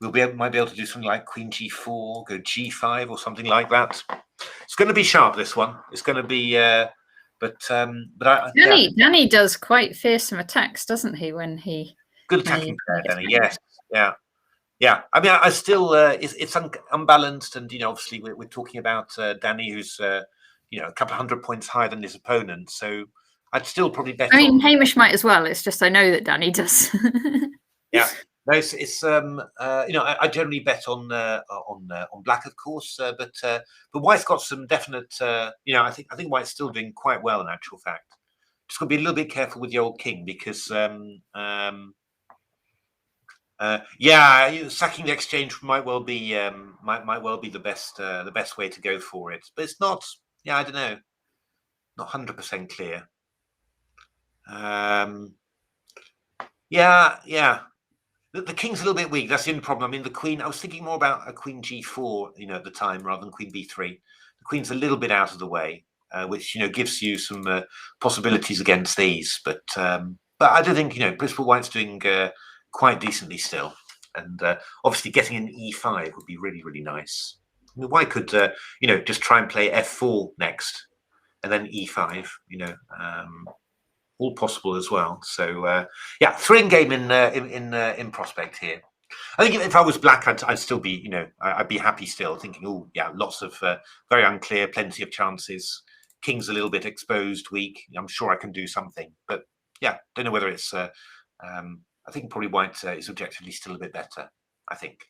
might be able to do something like queen g4, go g5 or something like that. It's going to be sharp, this one. It's going to be, Danny does quite fearsome attacks, doesn't he? When he good attacking player, Danny. Yes, yeah. I mean, I still it's unbalanced, and obviously we're talking about Danny, who's a couple of 100 points higher than his opponent. So I'd still probably bet. I mean, Hamish might as well. It's just I know that Danny does. Yeah. No, it's I generally bet on black, of course, but White's got some definite. I think White's still doing quite well in actual fact. Just got to be a little bit careful with the old king because sacking the exchange might well be the best way to go for it, but it's not. Yeah, I don't know, not 100% clear. Yeah. The king's a little bit weak. That's the only problem. I mean, the queen. I was thinking more about a queen g4, at the time rather than queen b3. The queen's a little bit out of the way, which gives you some possibilities against these. But I do think Principal White's doing quite decently still, and obviously getting an e5 would be really, really nice. I mean, White could just try and play f4 next, and then e5. All possible as well. So thrilling game in prospect here. I think if I was black, I'd still be, I'd be happy still, thinking, oh yeah, lots of very unclear, plenty of chances. King's a little bit exposed, weak. I'm sure I can do something, but yeah, don't know whether it's. I think probably White is objectively still a bit better. I think.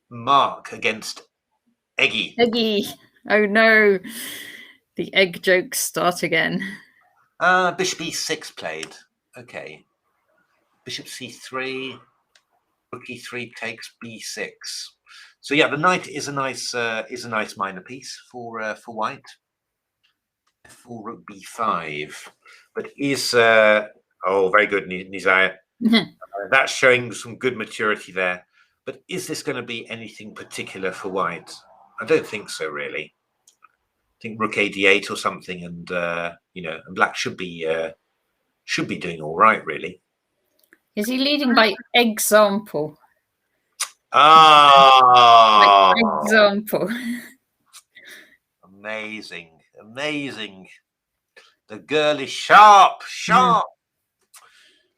Mark against Eggy. Eggy. Oh no. The egg jokes start again. Bishop e6 played. Okay. Bishop c3. Rook e3 takes b6. So yeah, the knight is a nice minor piece for White. For rook b5, but is very good, Nizaya. That's showing some good maturity there. But is this going to be anything particular for White? I don't think so, really. I think rook ad8 or something, and and Black should be doing all right, really. Is he leading by example? Ah, like example. Amazing. The girl is sharp.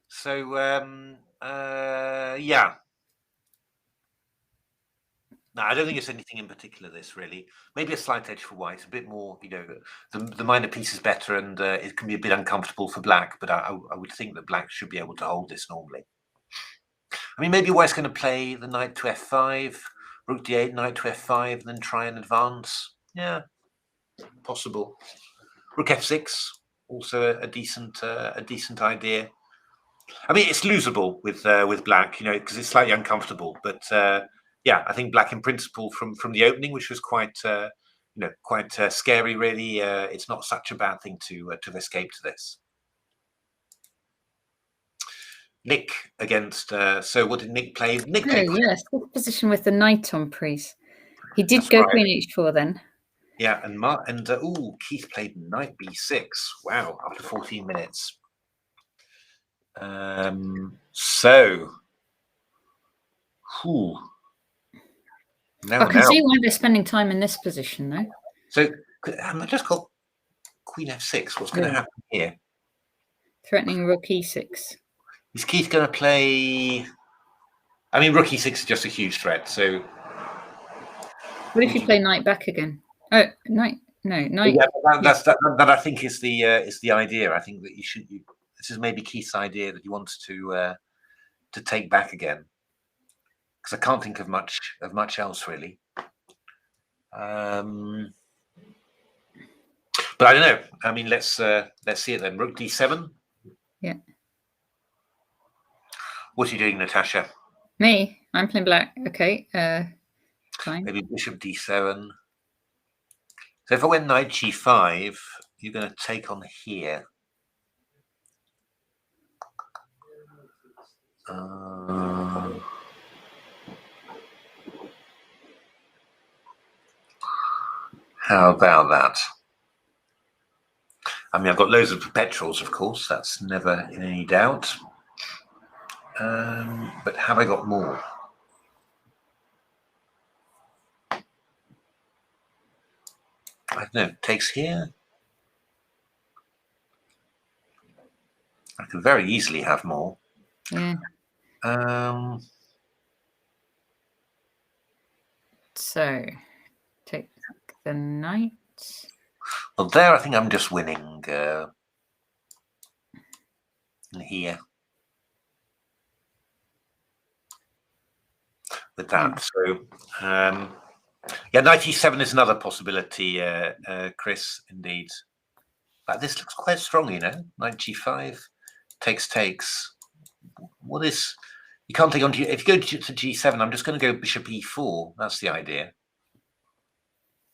So yeah. No, I don't think it's anything in particular. This really, maybe a slight edge for White, a bit more. The minor piece is better, and it can be a bit uncomfortable for Black. But I would think that Black should be able to hold this normally. I mean, maybe White's going to play the knight to f5, rook d8, knight to f5, and then try and advance. Yeah, possible. Rook f6, also a decent idea. I mean, it's losable with Black, because it's slightly uncomfortable. But I think Black in principle from the opening, which was quite scary. Really, it's not such a bad thing to escape to this. Nick against. So what did Nick play? Nick played. Yes, position with the knight on, please. He did go queen h4 then. Yeah, and Keith played knight b6. Wow, after 14 minutes. So, I can see why they're spending time in this position, though. So, I just got queen f6. What's going to happen here? Threatening rook e6. Is Keith going to play? I mean, rook e6 is just a huge threat. So, what if you play knight back again? Oh, knight. No, knight. Yeah, that I think is the idea. I think that you should. This is maybe Keith's idea that he wants to take back again, because I can't think of much else really. But I don't know. I mean, let's see it then. Rook d7. Yeah. What are you doing, Natasha? Me? I'm playing black. Okay. Fine. Maybe bishop d7. So if I went knight g5, you're going to take on here. How about that? I mean, I've got loads of perpetuals, of course. That's never in any doubt. But have I got more? I don't know. Takes here. I could very easily have more. Yeah. So, take the knight. Well, there I think I'm just winning. Here. with that. So yeah, knight e7 is another possibility, Chris, indeed. But this looks quite strong, you know. Knight g5, takes. What is... You can't take on G... If you go to g7, I'm just going to go bishop e4. That's the idea.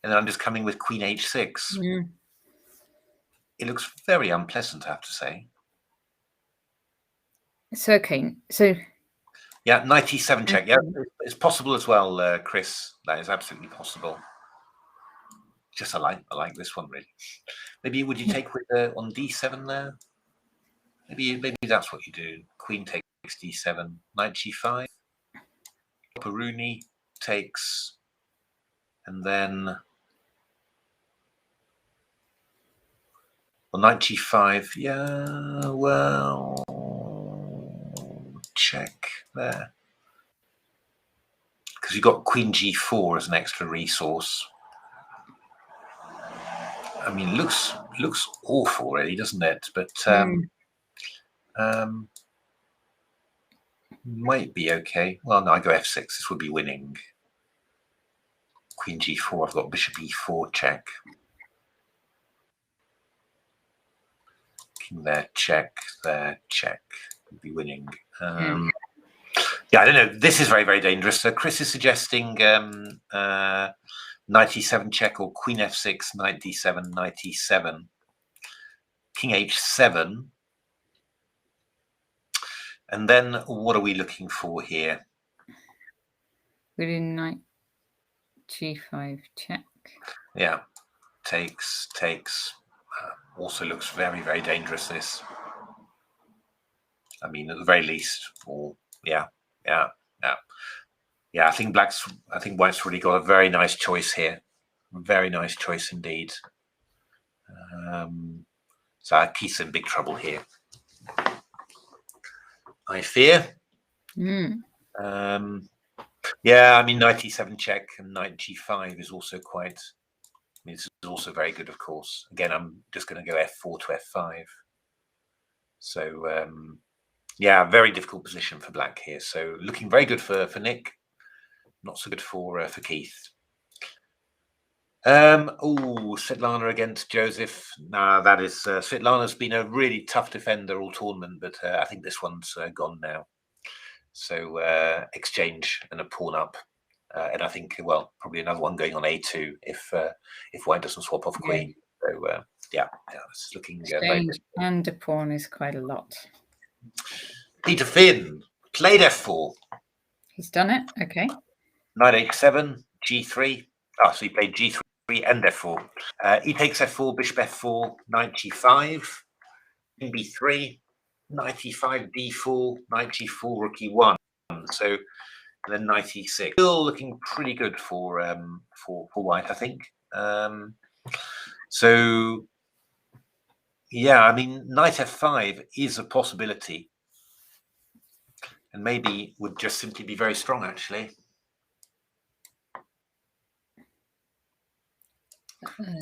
And then I'm just coming with queen h6. Mm. It looks very unpleasant, I have to say. It's okay. So yeah, knight e7 check. Yeah, it's possible as well, Chris. That is absolutely possible. Just I like this one really. Maybe would you take with on d7 there? Maybe that's what you do. Queen takes d7, knight g5. Rooney takes, and then well, knight g5. Yeah, well, check there because you've got queen g4 as an extra resource. I mean, looks awful, really, doesn't it? But might be okay. Well, no, I go f6. This would be winning. Queen g4. I've got bishop e4 check. King there, check. There, check. Would be winning. Yeah, I don't know. This is very, very dangerous. So Chris is suggesting knight e7 check or queen f6, knight d7, knight e7, king h7. And then what are we looking for here? we do knight g5 check. Yeah, takes. Also looks very, very dangerous, this. I mean, at the very least, or yeah. I think White's really got a very nice choice here. Very nice choice indeed. So he's in big trouble here, I fear. Yeah, I mean, knight e7 check and knight g5 is also quite... I mean, this is also very good, of course. Again, I'm just going to go f4 to f5. So, yeah, very difficult position for black here. So looking very good for Nick. Not so good for Keith. Svetlana against Joseph. Nah, that is... Svetlana's been a really tough defender all tournament, but I think this one's gone now. So exchange and a pawn up. And I think, well, probably another one going on a2 if White doesn't swap off queen. So yeah, it's looking Exchange and a pawn is quite a lot. Peter Finn played f4. He's done it. Okay. Knight h7, g3. Oh, so he played g3 and f4. He takes f4, bishop f4, knight g5, king b3, knight e5, d4, knight g4, rook e1. So and then knight e6. Still looking pretty good for White, I think. So yeah, I mean, knight f5 is a possibility, and maybe would just simply be very strong, actually.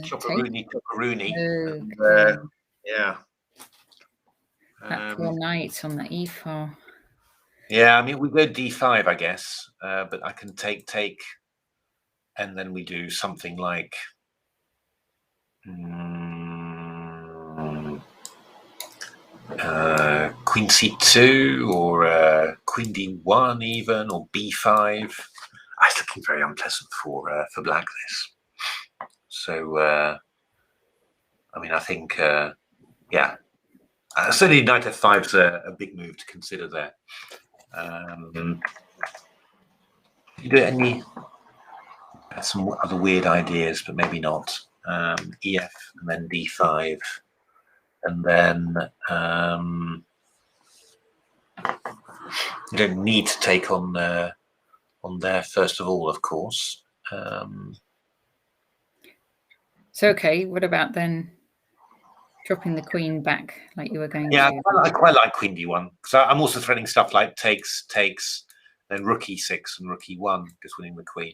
Chopperoonie. Okay. Yeah. That poor knight on the e4. Yeah, I mean, we go d5, I guess, but I can take, and then we do something like queen c2 or queen d1 even, or b5. It's looking very unpleasant for black, this. So, I mean, I think, yeah, certainly knight f5 is a big move to consider there. You do any some other weird ideas, but maybe not. EF and then d5, and then you don't need to take on there first of all, of course. So okay, what about then dropping the queen back like you were going to? Yeah, I quite like queen d1 because I'm also threatening stuff like takes, then rook e6 and rook e1, just winning the queen.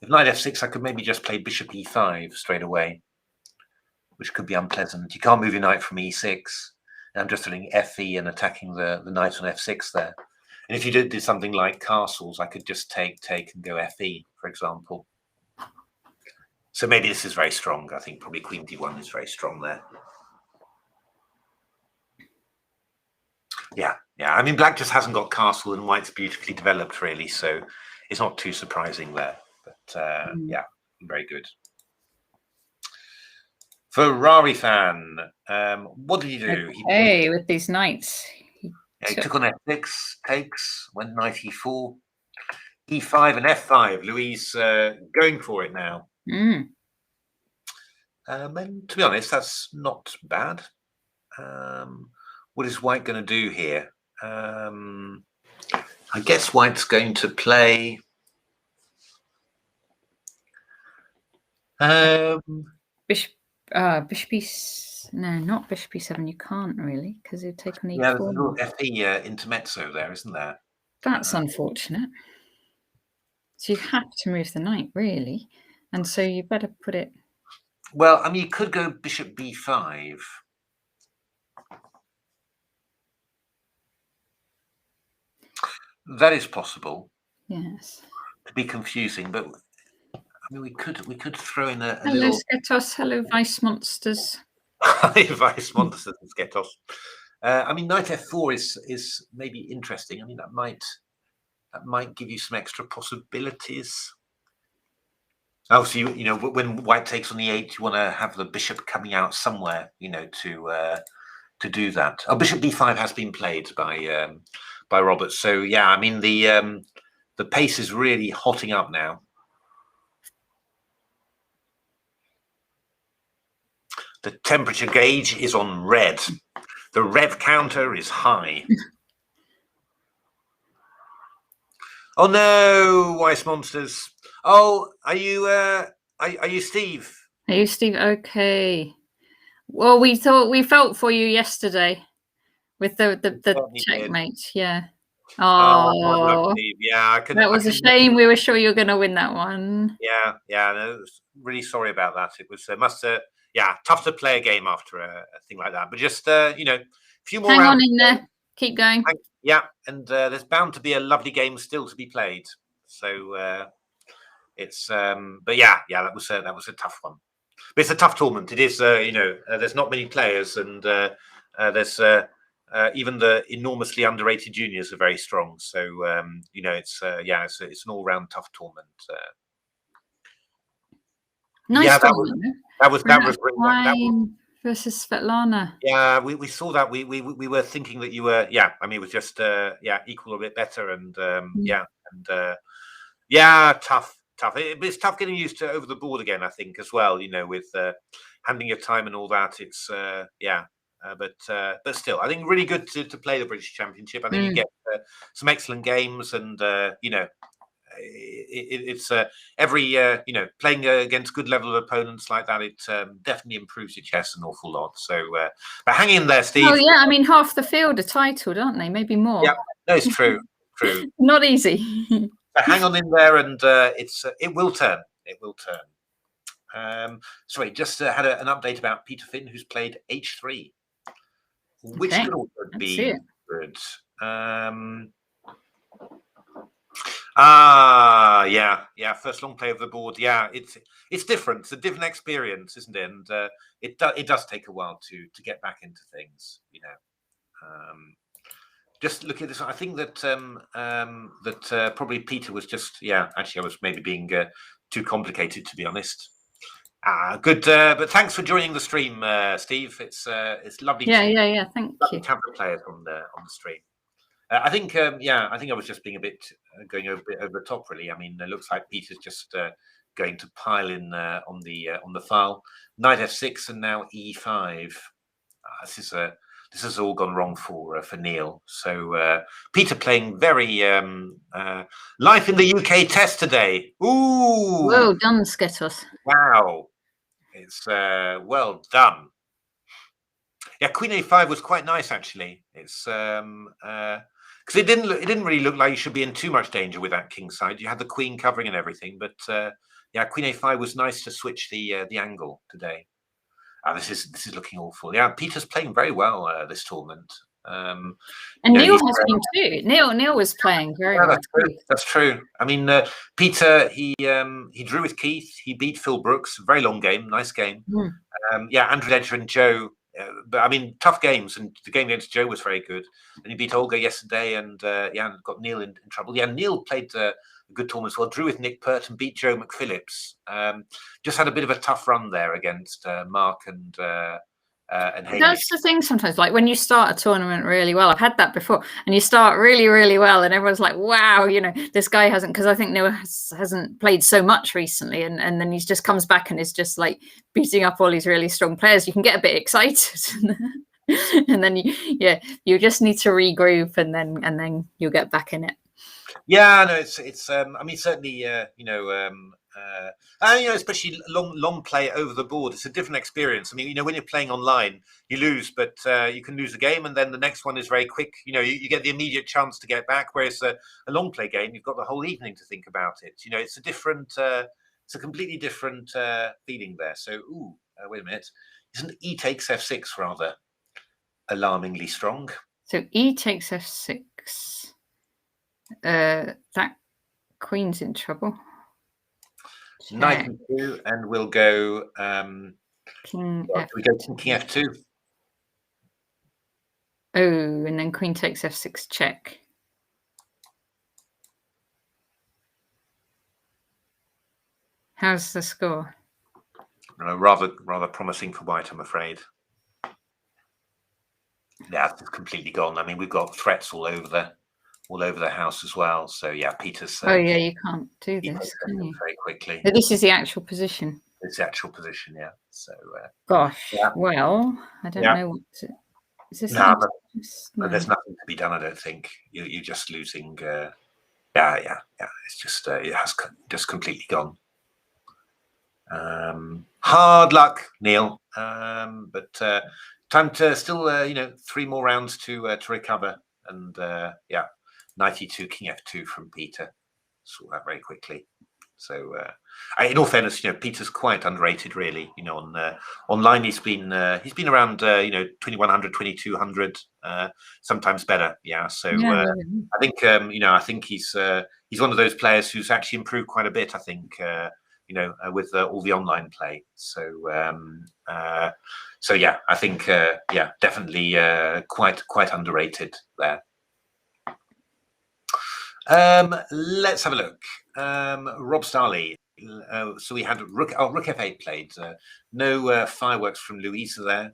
If knight f6, I could maybe just play bishop e5 straight away, which could be unpleasant. You can't move your knight from e6. And I'm just doing fe and attacking the knight on f6 there. And if you did something like castles, I could just take and go FE, for example. So maybe this is very strong. I think probably Queen D1 is very strong there. Yeah. I mean, black just hasn't got castle, and white's beautifully developed, really. So it's not too surprising there. But yeah, very good. Ferrari fan, what did he do? Okay, with these knights. He took on F6, takes, went knight E4, E5 and F5. Louise going for it now. And to be honest, that's not bad. What is white going to do here? I guess white's going to play bishop E. No, not bishop E7. You can't really, because you'd take on E4. Yeah, there's a little FE intermezzo there, isn't there? That's unfortunate. So you have to move the knight, really, and so you better put it. Well, I mean, you could go bishop B5. That is possible. Yes. To be confusing, but I mean, we could throw in a Hello, little. Sketos. Hello, Vice Monsters. Hi, Vice Monsters and Sketos. I mean, knight F4 is maybe interesting. I mean, that might give you some extra possibilities. Obviously, you know, when white takes on E8, you want to have the bishop coming out somewhere, you know, to do that. Oh, bishop B5 has been played by Roberts. So yeah, I mean the pace is really hotting up now. The temperature gauge is on red. The rev counter is high. Oh no, Vice Monsters. Oh, are you Steve? Are you Steve? Okay. Well, we felt for you yesterday with the checkmate. Did. Yeah. Oh, yeah. That was a shame. We were sure you were going to win that one. Yeah. No, really sorry about that. It was tough to play a game after a thing like that. But just you know, a few more. Hang on in there. Keep going. Yeah, and there's bound to be a lovely game still to be played. So it's but yeah, that was a tough one. But it's a tough tournament. It is you know, there's not many players, and there's even the enormously underrated juniors are very strong. So you know, it's an all-round tough tournament. Nice tournament. That was versus Svetlana. Yeah, we saw that. We were thinking that you were. Yeah, I mean, it was just equal a bit better, and tough. It's tough getting used to over the board again, I think, as well. You know, with handling your time and all that. It's but still, I think really good to play the British Championship. I think you get some excellent games, and you know, it's every you know, playing against good level of opponents like that, it definitely improves your chess an awful lot. So but hang in there, Steve. Oh yeah, I mean, half the field are titled, aren't they? Maybe more. Yeah, that's true. Not easy. So hang on in there, and it will turn. Sorry, just had an update about Peter Finn, who's played H3, which could also be good. First long play of the board. Yeah, it's different. It's a different experience, isn't it? And it does take a while to get back into things, you know. Just look at this. I think that probably Peter was just actually I was maybe being too complicated, to be honest. Good, but thanks for joining the stream, Steve. It's lovely. Yeah. Thank you. To have the players on the stream. I think I think I was just being a bit going a bit over the top, really. I mean, it looks like Peter's just going to pile in on the file. Knight F6 and now E5. This has all gone wrong for Neil. So Peter playing very life in the UK test today. Ooh! Well done, Sketos. Wow, it's well done. Yeah, Queen A5 was quite nice, actually. It's because it didn't really look like you should be in too much danger with that king side. You had the queen covering and everything, but Queen A5 was nice to switch the angle today. This is looking awful. Yeah, Peter's playing very well this tournament. And Neil has been too. Neil was playing very well. That's true. I mean, Peter, he drew with Keith. He beat Phil Brooks. Very long game, nice game. Andrew Ledger and Joe. But I mean, tough games, and the game against Joe was very good. And he beat Olga yesterday, and got Neil in trouble. Yeah, Neil played a good tournament as well. Drew with Nick Pert and beat Joe McPhillips. Just had a bit of a tough run there against Mark and Hamish. That's the thing sometimes, like when you start a tournament really well, I've had that before, and you start really, really well, and everyone's like, wow, this guy hasn't, because I think Neil hasn't played so much recently, and then he just comes back and is just like beating up all these really strong players. You can get a bit excited. And then you just need to regroup, and then you'll get back in it. Yeah, no, it's I mean, certainly, especially long play over the board. It's a different experience. I mean, when you're playing online, you lose, but you can lose a game, and then the next one is very quick. You get the immediate chance to get back. Whereas a long play game, you've got the whole evening to think about it. It's a completely different feeling there. So, wait a minute, isn't E takes F6 rather alarmingly strong? So E takes F6. That queen's in trouble. Knight E2, and we'll go King F. We go to King F2. Oh, and then Queen takes F6 check. How's the score? Rather promising for White, I'm afraid. Yeah, it's completely gone. I mean, we've got threats all over the house as well. So yeah, Peter's. You can't do this, can you? Very quickly. So this is the actual position. It's the actual position, yeah. So. Gosh. Yeah. Well, I don't know what to. Is this? No, there's nothing to be done. I don't think you're just losing. Yeah. It's just it has just completely gone. Hard luck, Neil. But time to still 3 more rounds to recover, and Knight E2, King F2 from Peter. Saw that very quickly. So, in all fairness, Peter's quite underrated, really. Online he's been around 2100, 2200, sometimes better. Yeah. So I think he's one of those players who's actually improved quite a bit. I think with all the online play. So yeah, I think definitely quite underrated there. Let's have a look. Rob Starley. So we had Rook F8 played. No fireworks from Louise there.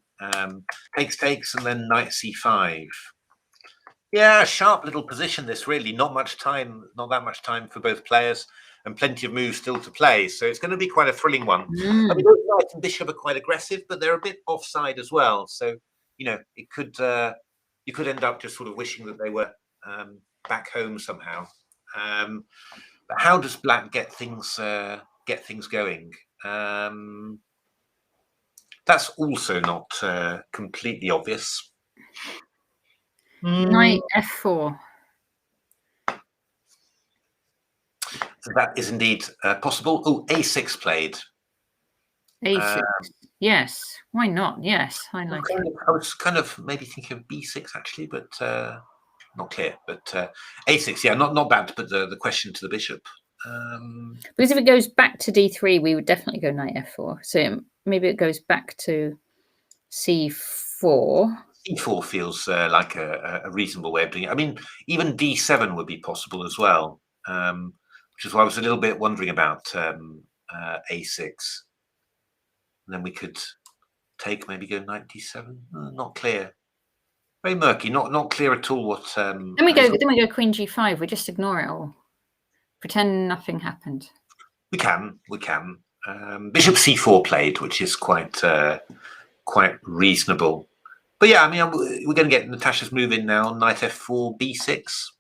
Takes, and then Knight C5. Yeah, sharp little position. This really not that much time for both players, and plenty of moves still to play. So it's going to be quite a thrilling one. I mean, both Knight and Bishop are quite aggressive, but they're a bit offside as well. So it could you could end up just sort of wishing that they were back home somehow. But how does Black get things going? That's also not completely obvious. Knight F4. So that is indeed possible. Oh, A6 played. A6. Yes. Why not? Yes. I like it. I was kind of maybe thinking of B6 actually, but not clear. But A6, yeah, not bad to put the question to the bishop. Because if it goes back to D3, we would definitely go Knight F4. So maybe it goes back to C4. C4 feels like a reasonable way of doing it. I mean, even D7 would be possible as well, which is why I was a little bit wondering about A6. And then we could take, maybe go Knight D7. Not clear. Very murky. Not clear at all what. Then we go Queen G5. We just ignore it all. Pretend nothing happened. We can. Bishop C4 played, which is quite reasonable. But yeah, I mean, we're going to get Natasha's move in now. Knight F4, B6.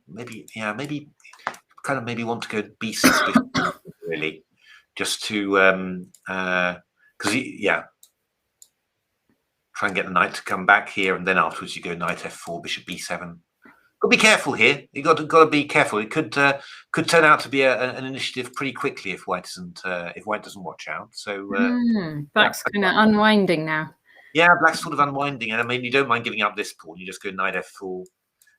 Maybe want to go B6 really, just to try and get the knight to come back here, and then afterwards you go Knight F4, Bishop B7. Got to be careful here. You got to be careful. It could turn out to be an initiative pretty quickly if White doesn't watch out. So Black's kind of unwinding now. Yeah, black's sort of unwinding, and I mean, you don't mind giving up this pawn. You just go knight f4,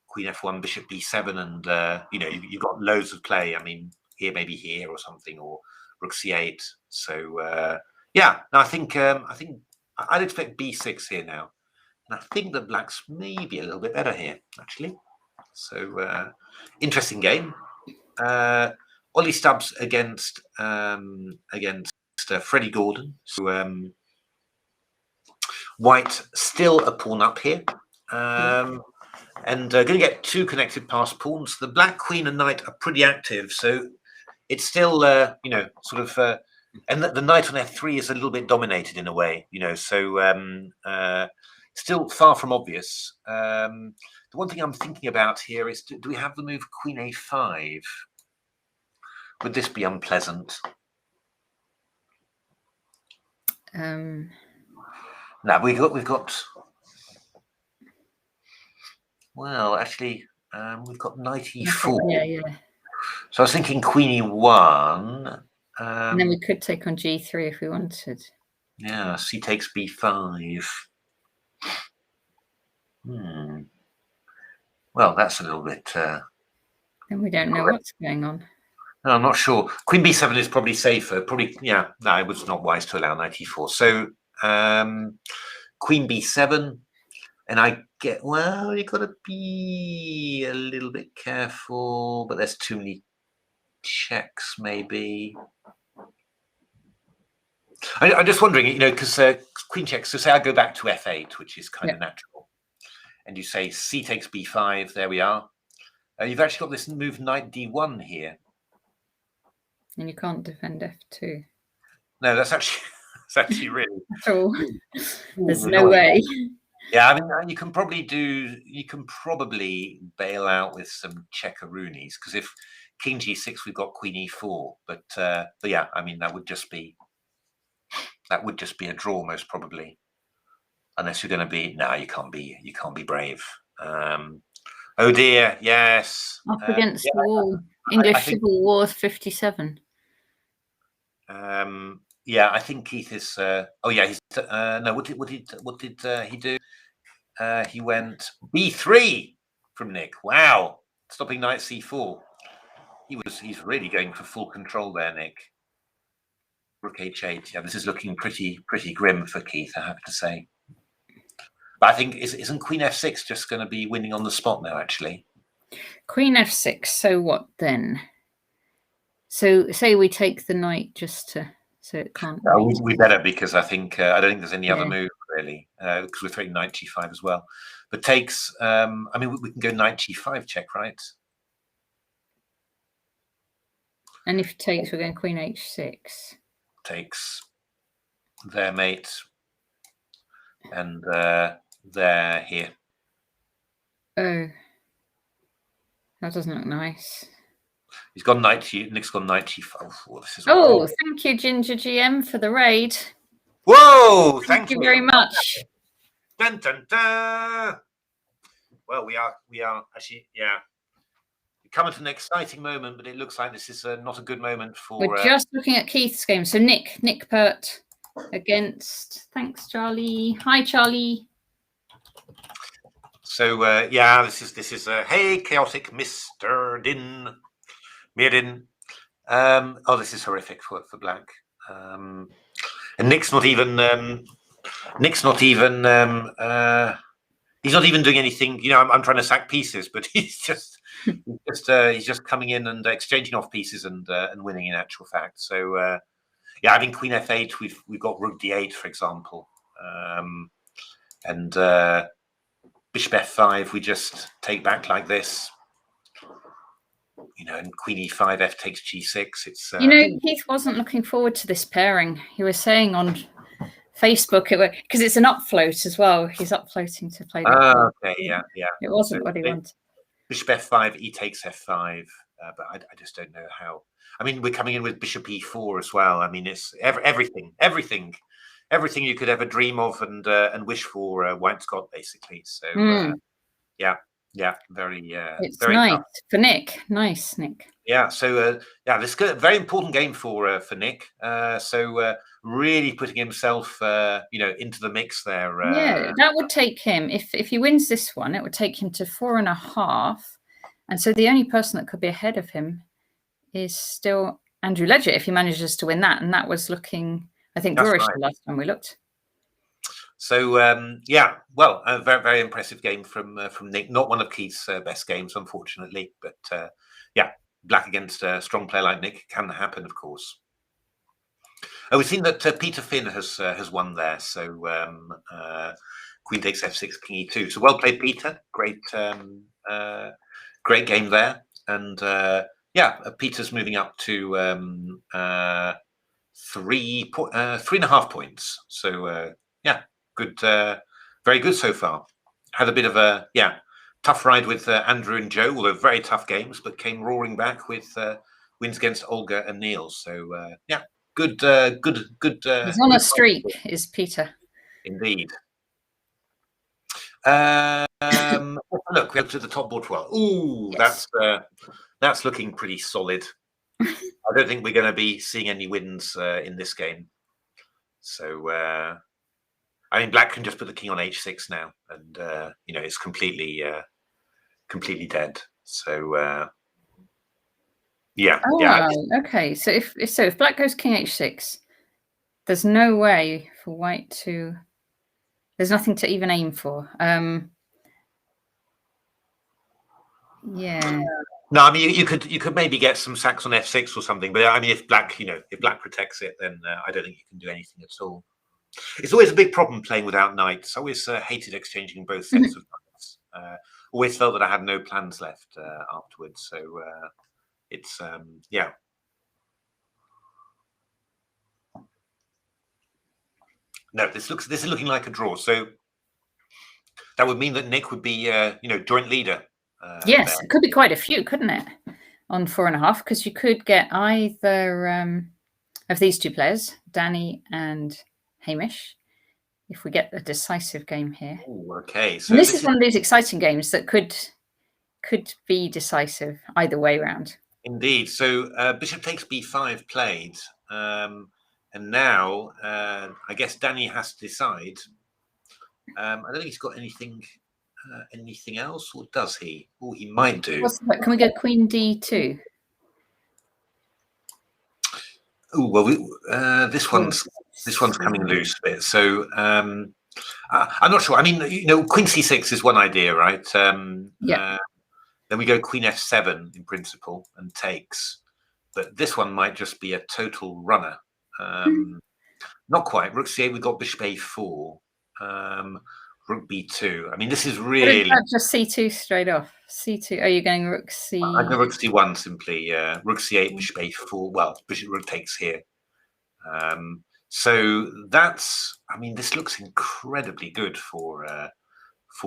queen f1, bishop b7, and you know, you've got loads of play. I mean, here, maybe here or something, or rook c8. So yeah, no, I think I'd expect b6 here now, and I think that black's maybe a little bit better here actually. So interesting game. Ollie Stubbs against Freddie Gordon. So white still a pawn up here. And going to get two connected passed pawns. The black queen and knight are pretty active, so it's still, you know, sort of, and the knight on f3 is a little bit dominated in a way, you know, so still far from obvious. The one thing I'm thinking about here is, do we have the move queen a5? Would this be unpleasant? No, we've got. Well, actually, we've got knight e4. Yeah. So I was thinking queen e1. And then we could take on g3 if we wanted. Yeah, c takes b5. Well, that's a little bit. Then we don't know what's going on. No, I'm not sure. Queen b7 is probably safer. Probably, yeah. No, it was not wise to allow knight e4. So queen b7. And I get, well, you've got to be a little bit careful, but there's too many checks, maybe. I'm just wondering, you know, because queen checks, so say I go back to f8, which is kind of natural. And you say c takes b5, there we are. You've actually got this move knight d1 here. And you can't defend f2. No, that's actually really. At all. There's no way. Yeah, I mean, you can probably bail out with some checkeroonies, because if king g6, we've got queen e4, but yeah, I mean, that would just be a draw most probably, unless you're going to be. No, you can't be brave. Oh dear, yes. Up against the wall. English Civil War 57. Yeah, I think Keith is. Oh yeah, he's. No, what did he do? He went b3 from Nick. Wow, stopping knight c4. He's really going for full control there, Nick. Rook h8. Yeah, this is looking pretty grim for Keith, I have to say. But I think isn't queen f6 just going to be winning on the spot now? Actually, queen f6. So what then? So say we take the knight just to. So it can't. We better, because I think I don't think there's any other move really, because we're threatening knight g5 as well. But takes. I mean, we can go knight g5 check, right? And if it takes, we're going queen h6. Takes. There, mate. And there, here. Oh, that doesn't look nice. He's gone knight. Nick's gone knight g5. Oh, this is. Oh, thank you, Ginger GM, for the raid. Whoa! Thank you very much. Dun, dun, dun. Well, we are actually, yeah. We're coming to an exciting moment, but it looks like this is not a good moment for. We're just looking at Keith's game. So Nick Pert against. Thanks, Charlie. Hi, Charlie. So yeah, this is hey, chaotic Mr. Mirdin. Oh, this is horrific for black. And Nick's not even. He's not even doing anything. You know, I'm trying to sack pieces, but he's just coming in and exchanging off pieces and winning in actual fact. So yeah, I mean, queen f8. We've got rook d8, for example, and bishop f5. We just take back like this. You know, and queen e5, f takes g6. It's you know, Keith wasn't looking forward to this pairing. He was saying on Facebook, because it's an upfloat as well. He's upfloating to play. Okay, yeah. It wasn't what he wanted. Bishop f5, e takes f5, but I just don't know how. I mean, we're coming in with bishop e4 as well. I mean, it's everything you could ever dream of and wish for. White's got basically. So yeah, Yeah, very, It's very nice tough. for Nick. Nice, Nick. Yeah, so this is a very important game for Nick. Really putting himself, into the mix there. Yeah, that would take him, if he wins this one, it would take him to 4.5. And so the only person that could be ahead of him is still Andrew Ledger if he manages to win that. And that was looking, I think, That's drawish right. the last time we looked. So well, a very, very impressive game from Nick. Not one of Keith's best games, unfortunately, but black against a strong player like Nick can happen, of course. We've seen that Peter Finn has won there. So Queen takes f6, King e2. So well played, Peter. Great game there. And Peter's moving up to 3.5 points. So good, very good so far. Had a bit of a tough ride with Andrew and Joe, although very tough games, but came roaring back with wins against Olga and Neil. So good. He's on a streak, is Peter. Indeed. Look, we go to the top board 12. Ooh, yes. That's looking pretty solid. I don't think we're going to be seeing any wins in this game. So I mean, black can just put the king on h6 now, and it's completely dead. So okay. So if black goes king h6, there's no way for white to. There's nothing to even aim for. Yeah. No, I mean you could maybe get some sacks on f6 or something, but I mean if black protects it, then I don't think you can do anything at all. It's always a big problem playing without knights. I always hated exchanging both sets of knights. Always felt that I had no plans left afterwards. So it's No, this is looking like a draw. So that would mean that Nick would be joint leader. Yes, there. It could be quite a few, couldn't it? On 4.5, because you could get either of these two players, Danny and Hamish, if we get a decisive game here. Ooh, okay, so this is one of these exciting games that could be decisive either way round. Indeed. So bishop takes b5 played, and now I guess Danny has to decide. I don't think he's got anything else, or does he? Oh, he might do. Can we go queen d2? Oh well, this one's coming loose a bit. So I'm not sure. I mean, queen c6 is one idea, right? Then we go queen f7 in principle and takes, but this one might just be a total runner. Not quite. Rook c8. We've got bishop a4. Rook b2. I mean, this is really just c2 straight off. C2. Are you going rook c? I go rook c1 simply. Rook c8, bishop a4. Well, bishop rook takes here. So that's. I mean, this looks incredibly good for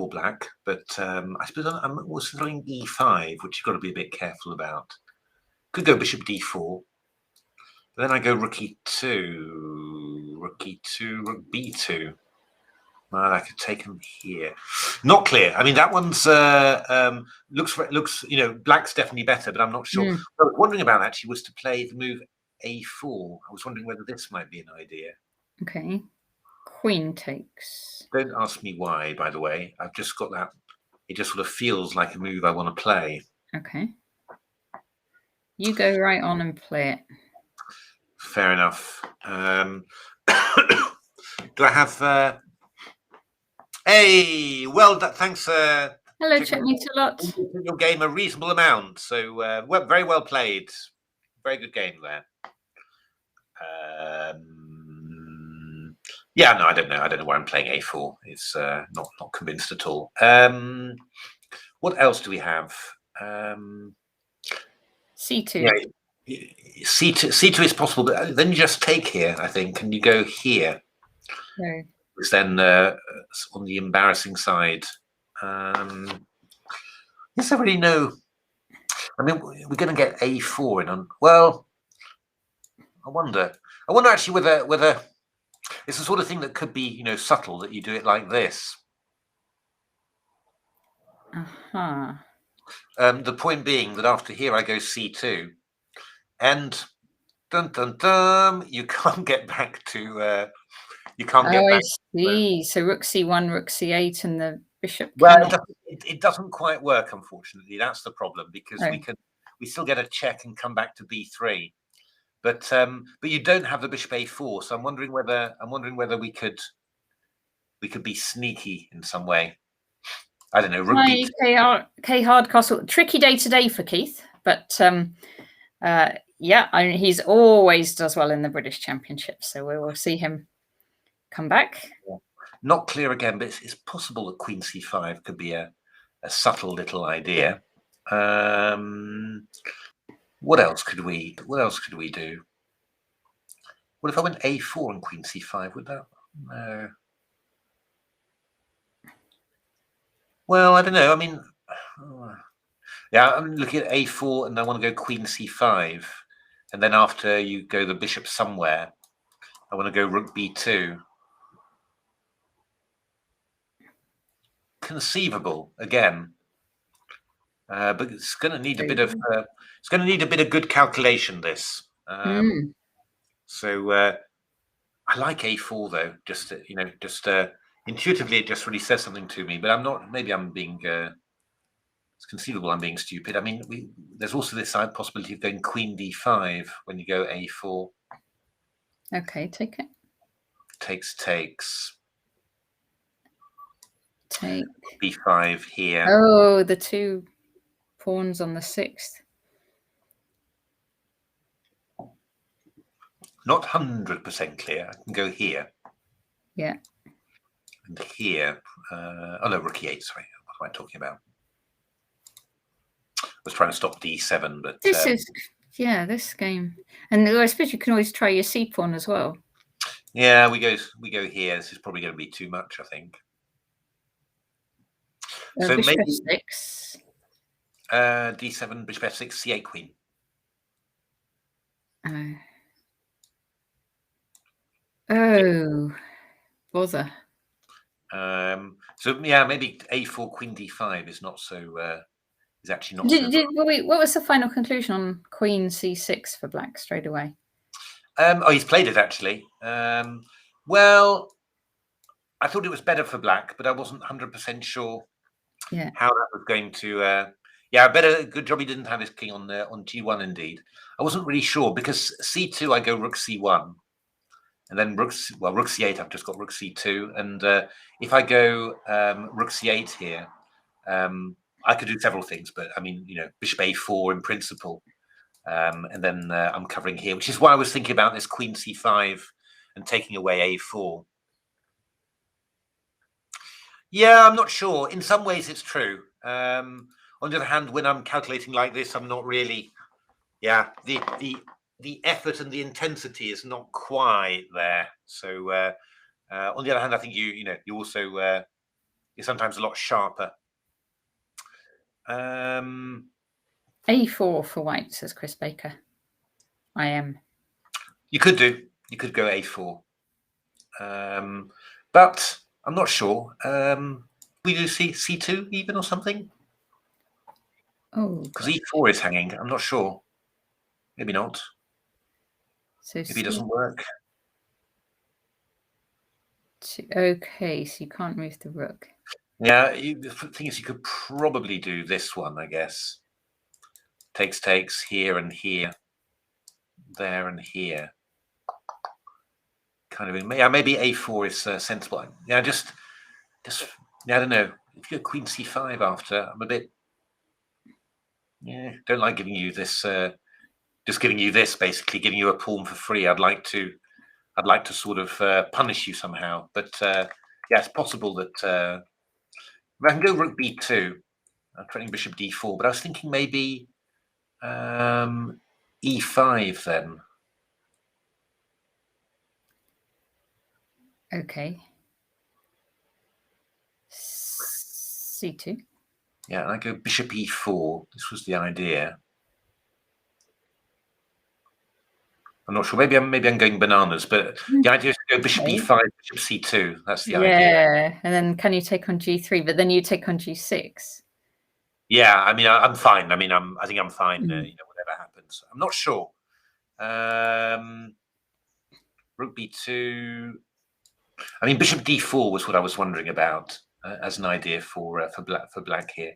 black, but I suppose I'm also throwing e5, which you've got to be a bit careful about. Could go bishop d4. But then I go rook e2, rook e2, rook b2. Well, I could take him here. Not clear. I mean, that one's looks. Black's definitely better, but I'm not sure. What I was wondering about actually was to play the move a4. I was wondering whether this might be an idea. Okay. Queen takes. Don't ask me why, by the way. I've just got that. It just sort of feels like a move I want to play. Okay. You go right on and play it. Fair enough. Do I have? Hey, well, thanks. Hello, Checkmate a lot. Your game a reasonable amount, so very well played. Very good game there. Yeah, no, I don't know why I'm playing a4. It's not convinced at all. What else do we have? c2. Yeah, c2 is possible, but then you just take here, I think, and you go here. Okay. Which then on the embarrassing side. Yes, I really know. I mean, we're going to get a4 in on. Well, I wonder actually whether it's the sort of thing that could be subtle, that you do it like this. The point being that after here I go c2, and dun dun dun, you can't get back to. You can't get back. I see. So rook c1, rook c8, and the bishop. Well, it doesn't quite work, unfortunately. That's the problem, because we still get a check and come back to b3, but you don't have the bishop a4. So I'm wondering whether we could be sneaky in some way. I don't know. Rook b3. K Hardcastle. Tricky day today for Keith, but yeah, he's always does well in the British Championship, so we will see him come back. Yeah. Not clear again, but it's possible that Queen c5 could be a subtle little idea. What else could we do? What if I went a4 and Queen c5? Would that? No. Well, I don't know. I mean, yeah, I'm looking at a4, and I want to go Queen c5, and then after you go the bishop somewhere, I want to go rook b2. Conceivable again, but it's going to need a bit of good calculation. This, so I like a4 though. Just intuitively, it just really says something to me. But I'm not. Maybe I'm being. It's conceivable I'm being stupid. I mean, there's also this side possibility of going Queen d5 when you go a4. Okay, take it. Takes. Take b5 here. Oh, the two pawns on the 6th. Not 100% clear. I can go here. Yeah. And here. Oh no, rook e8. Sorry, what am I talking about? I was trying to stop d7, but this is this game. And I suppose you can always try your c pawn as well. Yeah, we go here. This is probably going to be too much, I think. So bishop maybe f6. d7, bishop f6, c8, queen. Oh, bother. So yeah, maybe a4, queen d5 is not so. Is actually not. What was the final conclusion on queen c6 for black straight away? Oh, he's played it actually. Well, I thought it was better for black, but I wasn't 100% sure. Yeah. How that was going to. Yeah, good job he didn't have his king on g1. Indeed, I wasn't really sure because c2 I go rook c1, and then rook c8. I've just got rook c2, and if I go rook c8 here, I could do several things. But I mean, bishop a4 in principle, and then I'm covering here, which is why I was thinking about this queen c5 and taking away a4. Yeah, I'm not sure. In some ways, it's true. On the other hand, when I'm calculating like this, I'm not really. Yeah, the effort and the intensity is not quite there. So on the other hand, I think you also you're sometimes a lot sharper. A4 for white, says Chris Baker. I am. You could go a4, but I'm not sure. We do c2 even or something. Oh, because e4 is hanging. I'm not sure. Maybe not. So maybe it doesn't work. Okay, so you can't move the rook. Yeah, the thing is, you could probably do this one, I guess. Takes here and here, there and here. Kind of, yeah, maybe a4 is sensible. Yeah, just I don't know. If you go queen c5 after, I'm a bit. Yeah, don't like giving you this. Just giving you this, basically giving you a pawn for free. I'd like to sort of punish you somehow. But yeah, it's possible that I can go rook b2. I'm threatening bishop d4, but I was thinking maybe e5 then. Okay. c2. Yeah, and I go bishop e4. This was the idea. I'm not sure. Maybe I'm going bananas, but the idea is to go bishop e5, bishop c2. That's the idea. Yeah, and then can you take on g3? But then you take on g6. Yeah, I mean, I'm fine. I mean, I think I'm fine. Mm. Whatever happens, I'm not sure. Rook b2. I mean, bishop d4 was what I was wondering about as an idea for black here.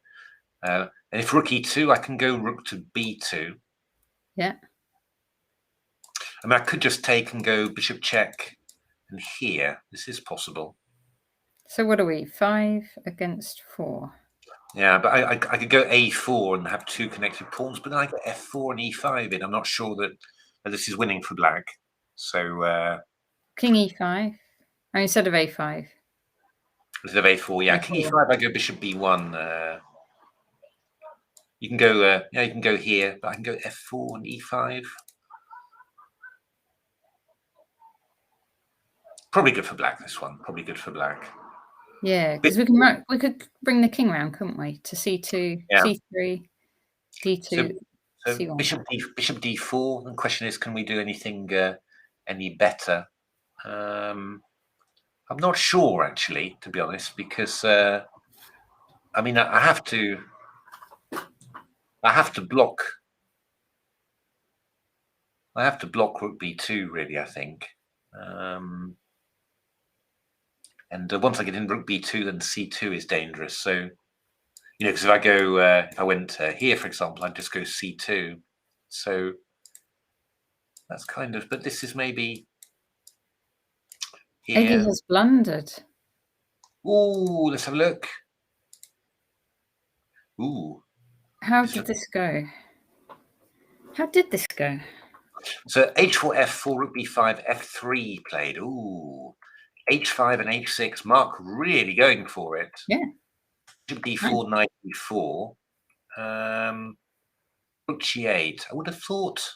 And if rook e2, I can go rook to b2. Yeah. I mean, I could just take and go bishop check, and here this is possible. So what are we? 5 against 4. Yeah, but I could go a4 and have 2 connected pawns, but then I get f4 and e5 in. I'm not sure that this is winning for black. So King e5. Oh, instead of a5. instead of a4, yeah, A4. king e5. I go bishop b1. You can go, you can go here, but I can go f4 and e5. Probably good for black. This one, probably good for black. Yeah, because we could bring the king round, couldn't we? To c2, Yeah. c3, d2, so c1. bishop d4. The question is, can we do anything any better? I'm not sure, actually, to be honest, because I mean, I have to block. I have to block rook b2, really, I think. And once I get in rook b2, then c2 is dangerous. So, because if I go, if I went here, for example, I'd just go c2. So that's kind of, but this is maybe here. Eggy has blundered. Ooh, let's have a look. Ooh. How did this go? How did this go? So h4, f4, rook b5, f3 played. Ooh. h5 and h6. Mark really going for it. Yeah. d4, knight e4. Rook g8. I would have thought.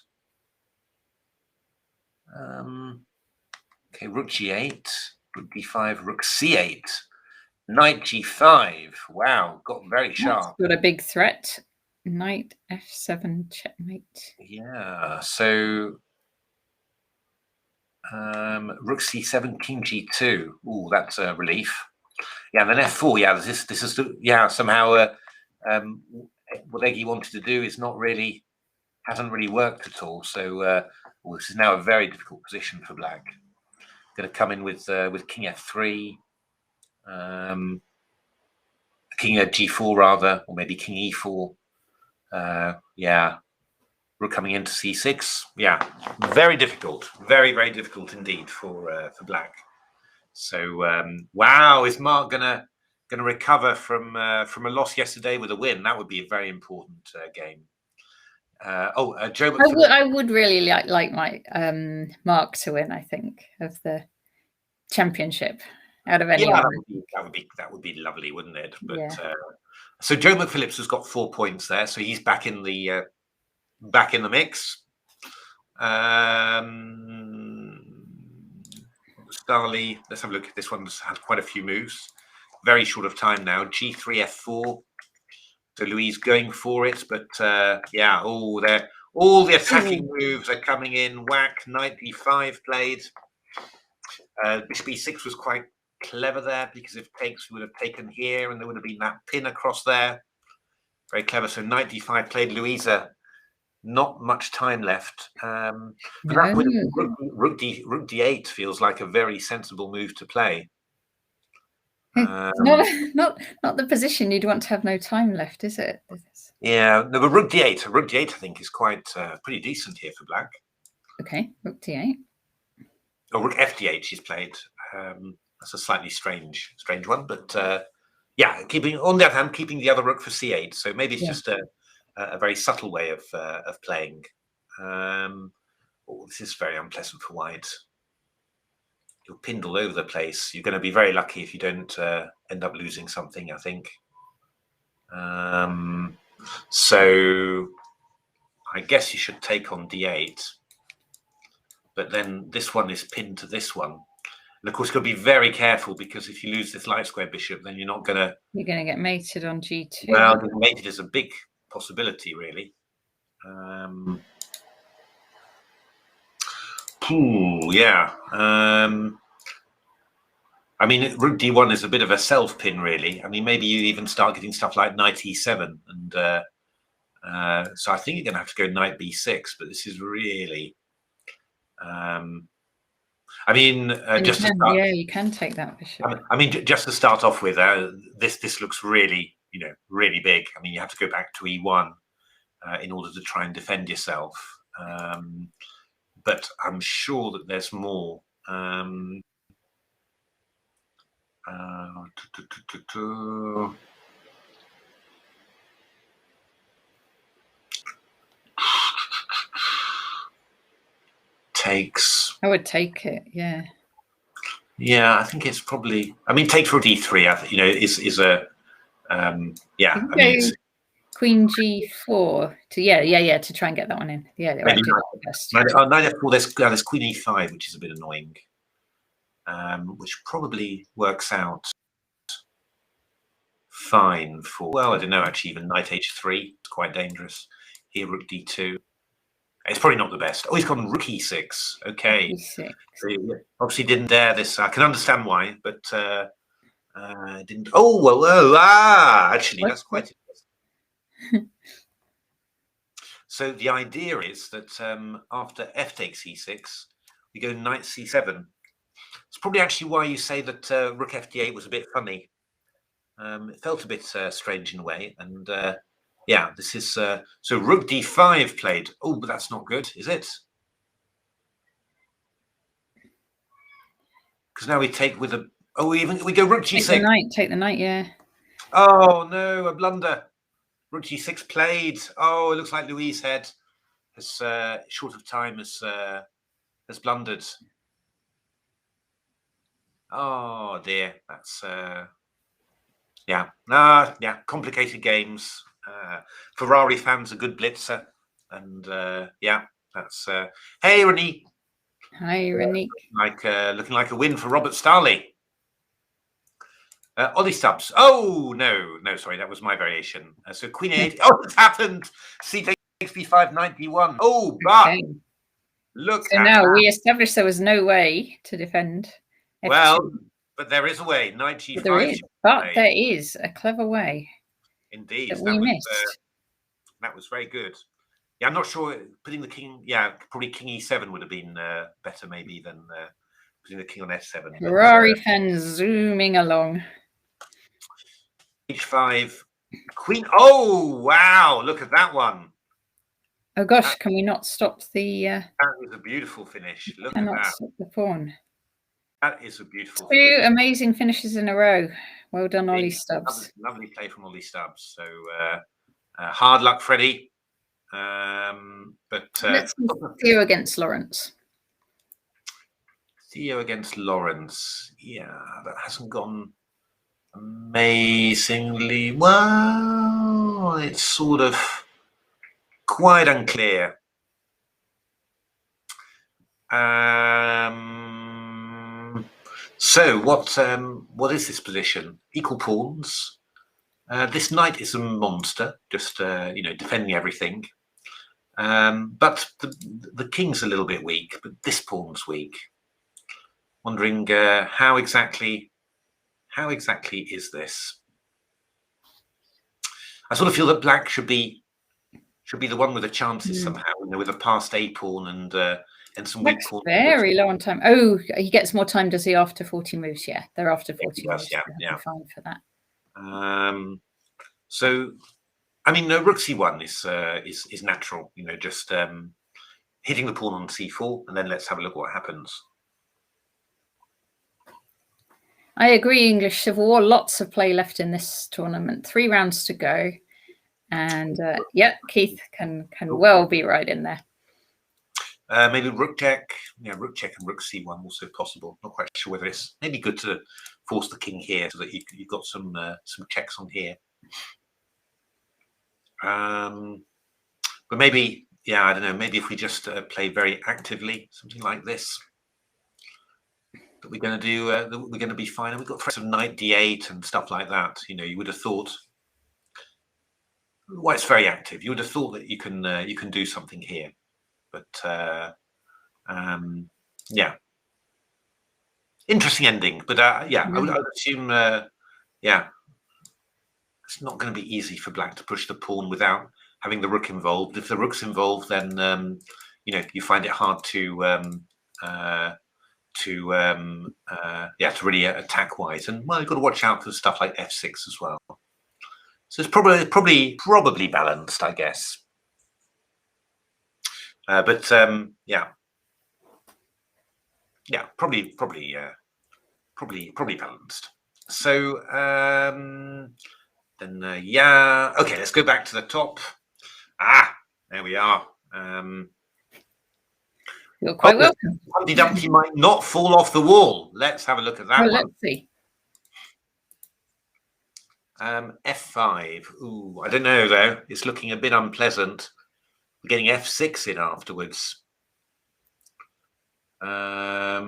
Okay, rook g8, rook d5, rook c8, knight g5. Wow, got very sharp. Got a big threat. Knight f7 checkmate. Yeah, so rook c7, king g2. Ooh, that's a relief. Yeah, and then f4. Yeah, this is somehow what Eggy wanted to do is hasn't really worked at all. So this is now a very difficult position for black. Going to come in with king f3, king g4 rather, or maybe king e4. Yeah, rook coming into c6. Yeah, very difficult, very difficult indeed for black. So wow, is Mark gonna recover from a loss yesterday with a win? That would be a very important game. Joe. I would really like my Mark to win. I think of the championship out of anyone. Yeah, that would be lovely, wouldn't it? But yeah. So Joe McPhillips has got 4 points there, so he's back in the mix. Starley, let's have a look at this one's had quite a few moves. Very short of time now. G3, F4. So Louise going for it, but yeah, all the attacking moves are coming in. Whack, knight d5 played. Bishop e6 was quite clever there, because if takes, we would have taken here and there would have been that pin across there. Very clever. So knight d5 played. Louisa, not much time left. But that point, rook d8 feels like a very sensible move to play. Not the position you'd want to have no time left, is it? Yeah, no, but rook d8 I think is quite pretty decent here for black. Okay, rook d8. Oh, rook fd8 she's played. That's a slightly strange one, but yeah, on the other hand, keeping the other rook for c8. So maybe it's just a very subtle way of playing. This is very unpleasant for white. You're pinned all over the place. You're going to be very lucky if you don't end up losing something, I think. So I guess you should take on d8. But then this one is pinned to this one. And of course, you've got to be very careful, because if you lose this light square bishop, then you're not going to... You're going to get mated on g2. Well, getting mated is a big possibility, really. Yeah. I mean, rook d1 is a bit of a self pin, really. I mean, maybe you even start getting stuff like knight e7, and so I think you're going to have to go knight b6. But this is really, I mean, just to start, yeah, you can take that bishop. I mean, just to start off with, this looks really, really big. I mean, you have to go back to e1 in order to try and defend yourself. But I'm sure that there's more. Takes. I would take it. Yeah. Yeah, I think it's probably. I mean, take for d3. Is a. Yeah, I mean, it's, Queen g4 to to try and get that one in. Yeah, maybe right, there's Queen e5, which is a bit annoying. Which probably works out fine for. Well, I don't know. Actually, even knight h3 is quite dangerous. Here, rook d2. It's probably not the best. Oh, he's gone rook e6. Okay. E6. So obviously didn't dare this. I can understand why, but didn't. Oh, well, actually, that's quite interesting. So the idea is that after f takes e6, we go knight c7. It's probably actually why you say that rook fd8 was a bit funny. It felt a bit strange in a way, and yeah, this is so rook d5 played. Oh, but that's not good, is it? Because now we take with a. Oh, we go rook g6. Take the knight, yeah. Oh no, a blunder. Rook g6 played. Oh, it looks like Louise' head has short of time has blundered. Oh dear, that's yeah, complicated games. Ferrari fans a good blitzer, and yeah, that's hey Renee. Hi Renee. Looking like a win for Robert Starley. Ollie Stubbs. Oh no, sorry, that was my variation. So Queen a8. Oh, it's happened. C takes b5, knight d1. Oh, but okay. Look. So now we established there was no way to defend. F2. Well, but there is a way. Knight g5. There is a clever way. Indeed, that was very good. Yeah, I'm not sure putting the king. Yeah, probably king e7 would have been better maybe than putting the king on f7. Ferrari fans zooming along. h5, queen. Oh wow! Look at that one. Oh gosh, can we not stop the? That was a beautiful finish. Look at that. Stop the pawn. That is a beautiful. Two amazing finishes in a row. Well done, Ollie Stubbs. Lovely play from Ollie Stubbs. So hard luck, Freddie. But let's see Theo against Lawrence. Theo against Lawrence. Yeah, that hasn't gone amazingly well. It's sort of quite unclear. So what is this position? Equal pawns. This knight is a monster, just defending everything. But the king's a little bit weak, but this pawn's weak. Wondering how exactly is this? I sort of feel that black should be the one with the chances somehow, with a passed a pawn and some weak pawns. Very low on time. Oh, he gets more time, does he? After 40 moves, yeah, they're after 40 moves. Yeah, fine for that. So, I mean, rook c1 is natural. Just hitting the pawn on c4, and then let's have a look what happens. I agree, English Civil War. Lots of play left in this tournament. 3 rounds to go, and yeah, Keith can well be right in there. Maybe rook check. Yeah, rook check and rook c1 also possible. Not quite sure whether it's maybe good to force the king here so that you've got some checks on here. But maybe, yeah, I don't know. Maybe if we just play very actively, something like this. That we're going to do, we're going to be fine. And we've got threats of knight d8 and stuff like that. You would have thought. Well, it's very active. You would have thought that you can do something here, but yeah, interesting ending. But yeah, I would assume, yeah, it's not going to be easy for black to push the pawn without having the rook involved. If the rook's involved, then you know, you find it hard to really attack wise. And well, you've got to watch out for stuff like f6 as well. So it's probably balanced, I guess. But yeah, probably balanced. So then yeah, okay, let's go back to the top. There we are. You're quite welcome. Humpty Dumpty might not fall off the wall. Let's have a look at that one. Let's see. F5. Ooh, I don't know though. It's looking a bit unpleasant. We're getting F6 in afterwards. I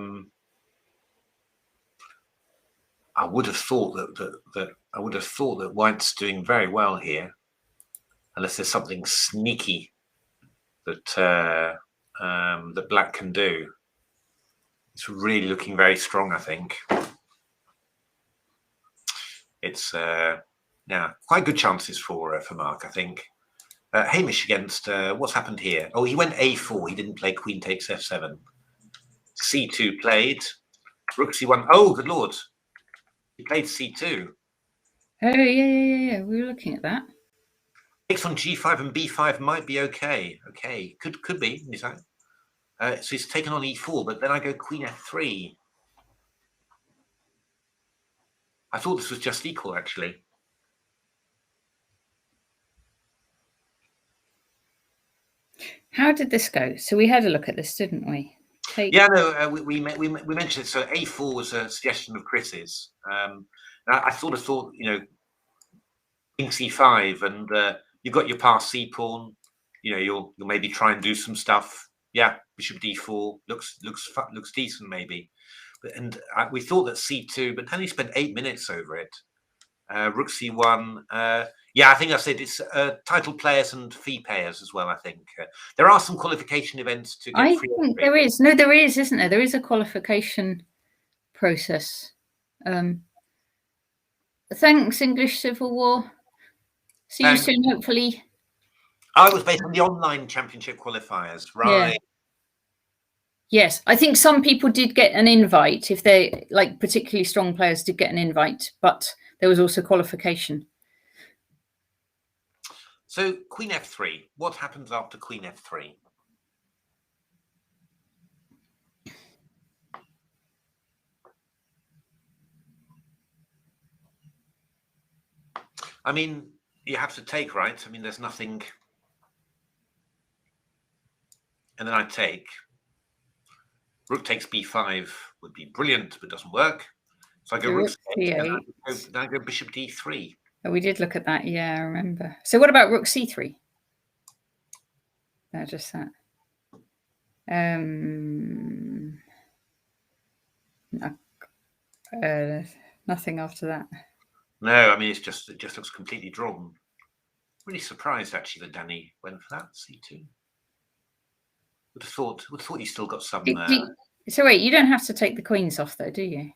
would have thought that White's doing very well here, unless there's something sneaky that that Black can do. It's really looking very strong, I think. It's yeah, quite good chances for Mark, I think. Hamish against what's happened here? Oh, he went A4. He didn't play Queen takes F7. C2 played. Rook C1. Oh, good lord! He played C2. Oh yeah. We were looking at that. Takes on G5 and B5 might be okay. Okay, could be. So he's taken on E4, but then I go Queen F3. I thought this was just equal, actually. How did this go? So we had a look at this, didn't we? Yeah, no, we mentioned it. So A4 was a suggestion of Chris's. I sort of thought, you know, King C5, and you've got your pass C pawn. You know, you'll maybe try and do some stuff. Yeah, Bishop D4 looks decent, maybe. And we thought that C2, but then he spent 8 minutes over it. Rook C1. Yeah, I think I said it's title players and fee payers as well. I think there are some qualification events to get free. I think there is. No, there is, isn't there? There is a qualification process. Thanks, English Civil War. See you soon, hopefully. I was based on the online championship qualifiers, right? Yeah. Yes, I think some people did get an invite. If they like particularly strong players did get an invite, but there was also qualification. So Queen F3. What happens after Queen F3? I mean, you have to take, right? I mean, there's nothing. And then I take. Rook takes B5 would be brilliant, but doesn't work. So I go Rook C8, and I go Bishop D3. Oh, we did look at that. Yeah, I remember. So what about Rook C3? No, just that. Nothing after that. No, I mean, it just looks completely drawn. Really surprised actually that Danny went for that C2. Would have thought you still got some. So wait, you don't have to take the queens off though, do you?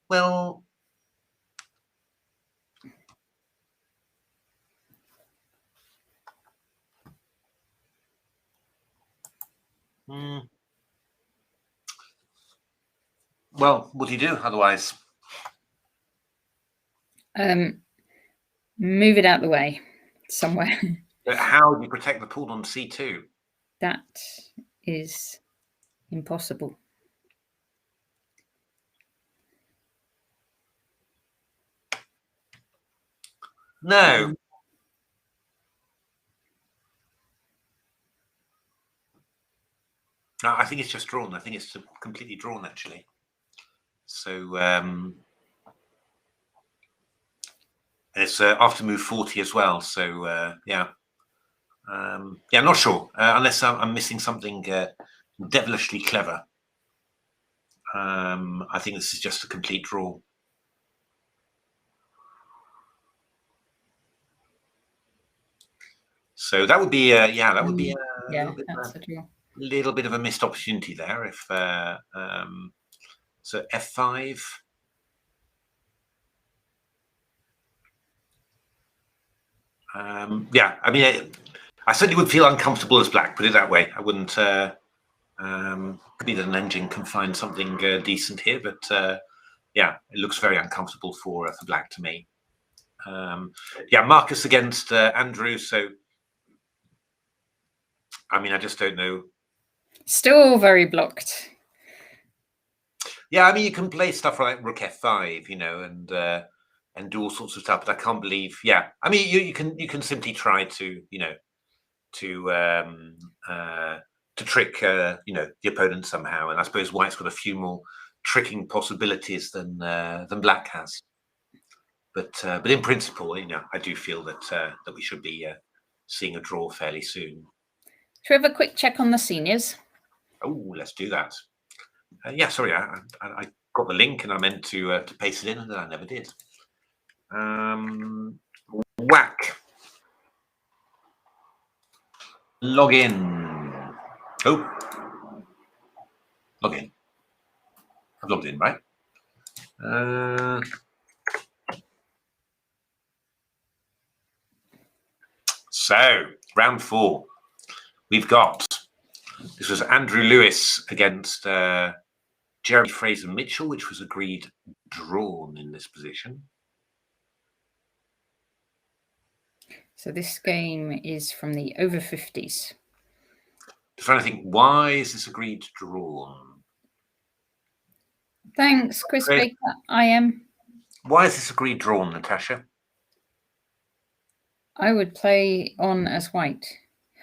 Well, well, what do you do otherwise? Move it out the way somewhere. But how do you protect the pawn on C2? That is impossible. No. No, I think it's just drawn. I think it's completely drawn, actually. So, and it's after move 40 as well. So, yeah. Yeah, I'm not sure. Unless I'm missing something devilishly clever. I think this is just a complete draw. So that would be, yeah, that would be yeah, that's a draw. Little bit of a missed opportunity there. If So f5. Yeah, I mean, I certainly would feel uncomfortable as black, put it that way. I wouldn't, could be that an engine can find something decent here, but yeah, it looks very uncomfortable for black to me. Yeah, Marcus against Andrew, so I mean, I just don't know. Still very blocked. Yeah, I mean, you can play stuff like Rook f5, you know, and do all sorts of stuff, but I can't believe. Yeah, I mean, you can simply try to, you know, to trick you know, the opponent somehow, and I suppose White's got a few more tricking possibilities than black has. But in principle, you know, I do feel that that we should be seeing a draw fairly soon. Should we have a quick check on the seniors? Oh, let's do that. Yeah, sorry, I got the link and I meant to paste it in, and then I never did. Whack. Log in. Oh, log in. I've logged in, right? So, round 4. We've got, this was Andrew Lewis against Jeremy Fraser Mitchell, which was agreed drawn in this position. So this game is from the over 50s. Just trying to think, why is this agreed drawn? Thanks, Chris Baker. I am. Why is this agreed drawn, Natasha? I would play on as white.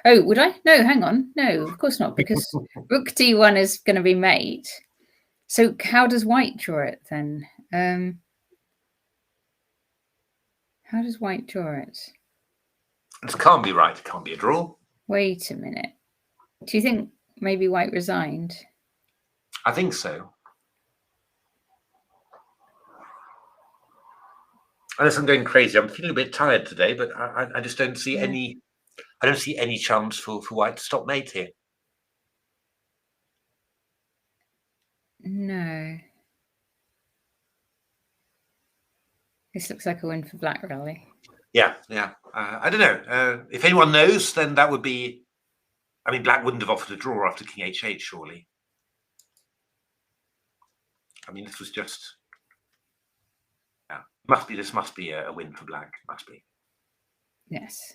Oh, would I? No, hang on. No, of course not, because Rook D1 is going to be mate. So how does white draw it then? How does white draw it? This can't be right. It can't be a draw. Wait a minute. Do you think maybe white resigned? I think so. Unless I'm going crazy. I'm feeling a bit tired today, but I just don't see any. I don't see any chance for white to stop mate here. No. This looks like a win for black, really. Yeah, yeah. I don't know. If anyone knows, then that would be. I mean, black wouldn't have offered a draw after King H8, surely. I mean, this was just. Yeah, must be. This must be a win for black. Must be. Yes.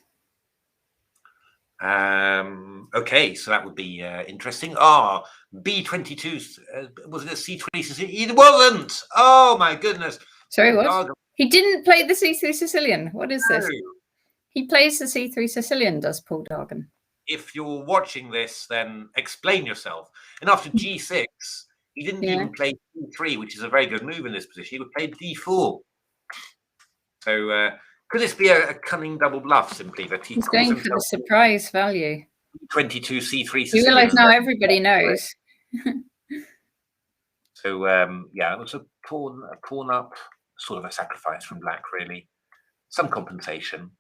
Okay, so that would be interesting. Ah, B22. Was it a C3 Sicilian? It wasn't. Oh my goodness. Sorry, what? He didn't play the C3 Sicilian. What is this? No. He plays the C3 Sicilian, does Paul Dargan. If you're watching this, then explain yourself. And after G6, he didn't even play D3, which is a very good move in this position. He would play D4. So could this be a cunning double bluff, simply, that he's going for the surprise value? 22 C3 Sicilian. You realise now everybody knows. So yeah, it was a pawn up, sort of a sacrifice from black, really. Some compensation.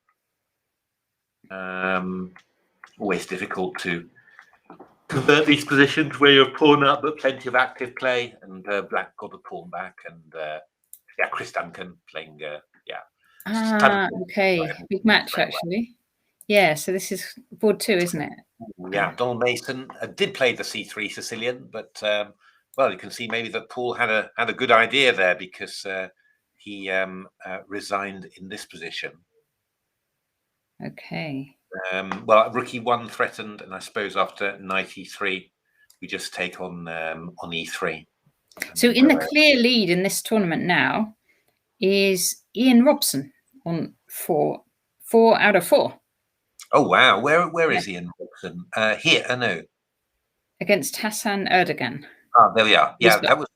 Always difficult to convert these positions where you're pawn up, but plenty of active play, and black got the pawn back, and yeah, Chris Duncan playing, yeah. Okay, big match actually. Yeah, so this is board 2, isn't it? Yeah, Donald Mason did play the C3 Sicilian, but well, you can see maybe that Paul had a good idea there, because he resigned in this position. Okay. Well, Rook E1 threatened, and I suppose after knight E3, we just take on E3. So in the clear lead in this tournament now is Ian Robson on 4 out of 4. Oh wow, where is Ian Robson? Here, no. Against Hassan Erdogan. Ah, there we are. Yeah, that was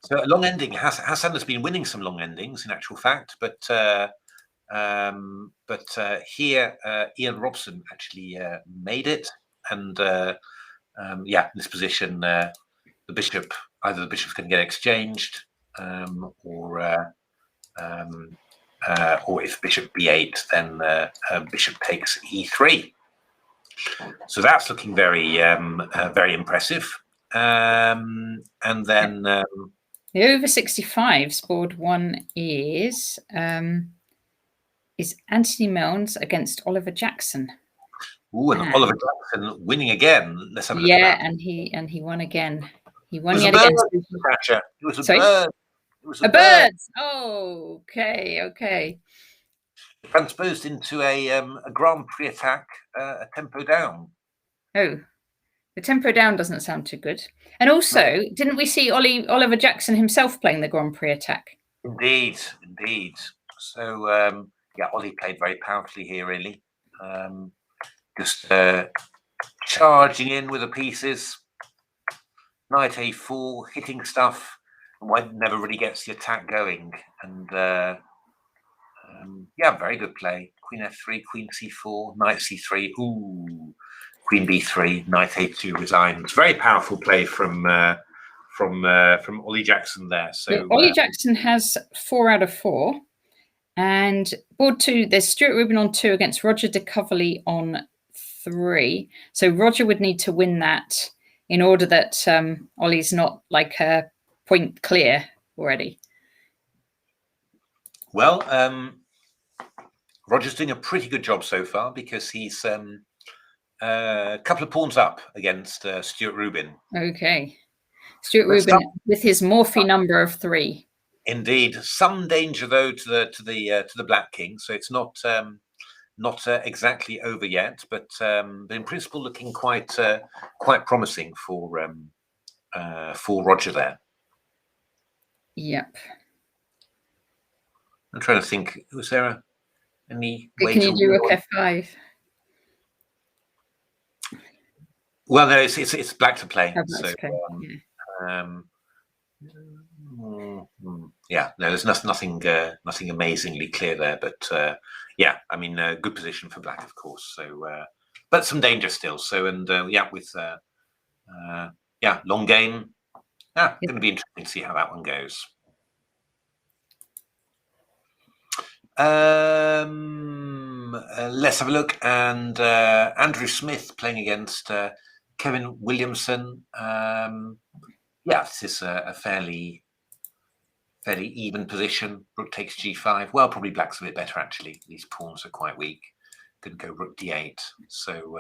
so a long ending. Hassan has been winning some long endings in actual fact, but here Ian Robson actually made it, and yeah, in this position, the bishop, either the bishop's going to get exchanged, or if bishop b8, then bishop takes e3. So that's looking very very impressive. And then The over 65s board one is Anthony Milnes against Oliver Jackson. Ooh, and Oliver Jackson winning again. Let's have a look at that. and he won again. He won It was yet a bird, again. Natasha. It was a Sorry? bird. It was A bird. Oh, okay. Transposed into a Grand Prix attack, a tempo down. Oh, the tempo down doesn't sound too good. And also, didn't we see Oliver Jackson himself playing the Grand Prix attack? Indeed. So, yeah, Ollie played very powerfully here, really. Just charging in with the pieces. Knight A4, hitting stuff, and never really gets the attack going. And yeah, very good play. Queen F3, Queen C4, Knight C3. Ooh, Queen B3, Knight A2 resigns. Very powerful play from Ollie Jackson there. So Ollie Jackson has 4 out of 4. And board 2, there's Stuart Rubin on 2 against Roger de Coverley on 3. So Roger would need to win that in order that Ollie's not like a point clear already. Well, Roger's doing a pretty good job so far because he's a couple of pawns up against Stuart Rubin. Okay. Stuart Rubin with his Morphy number of 3. Indeed, some danger though to the Black King, so it's not exactly over yet, but in principle looking quite promising for Roger there. Yep. I'm trying to think. Was there any way Can you do Rook F5? Well, no, it's black to play. So, yeah, no, there's nothing amazingly clear there, but yeah, I mean, good position for black, of course. So, but some danger still. So, and yeah, with yeah, long game. Going to be interesting to see how that one goes. Let's have a look. And Andrew Smith playing against Kevin Williamson. Yeah, this is a fairly even position. Rook takes G5. Well, probably black's a bit better, actually. These pawns are quite weak. Could go Rook D8. So,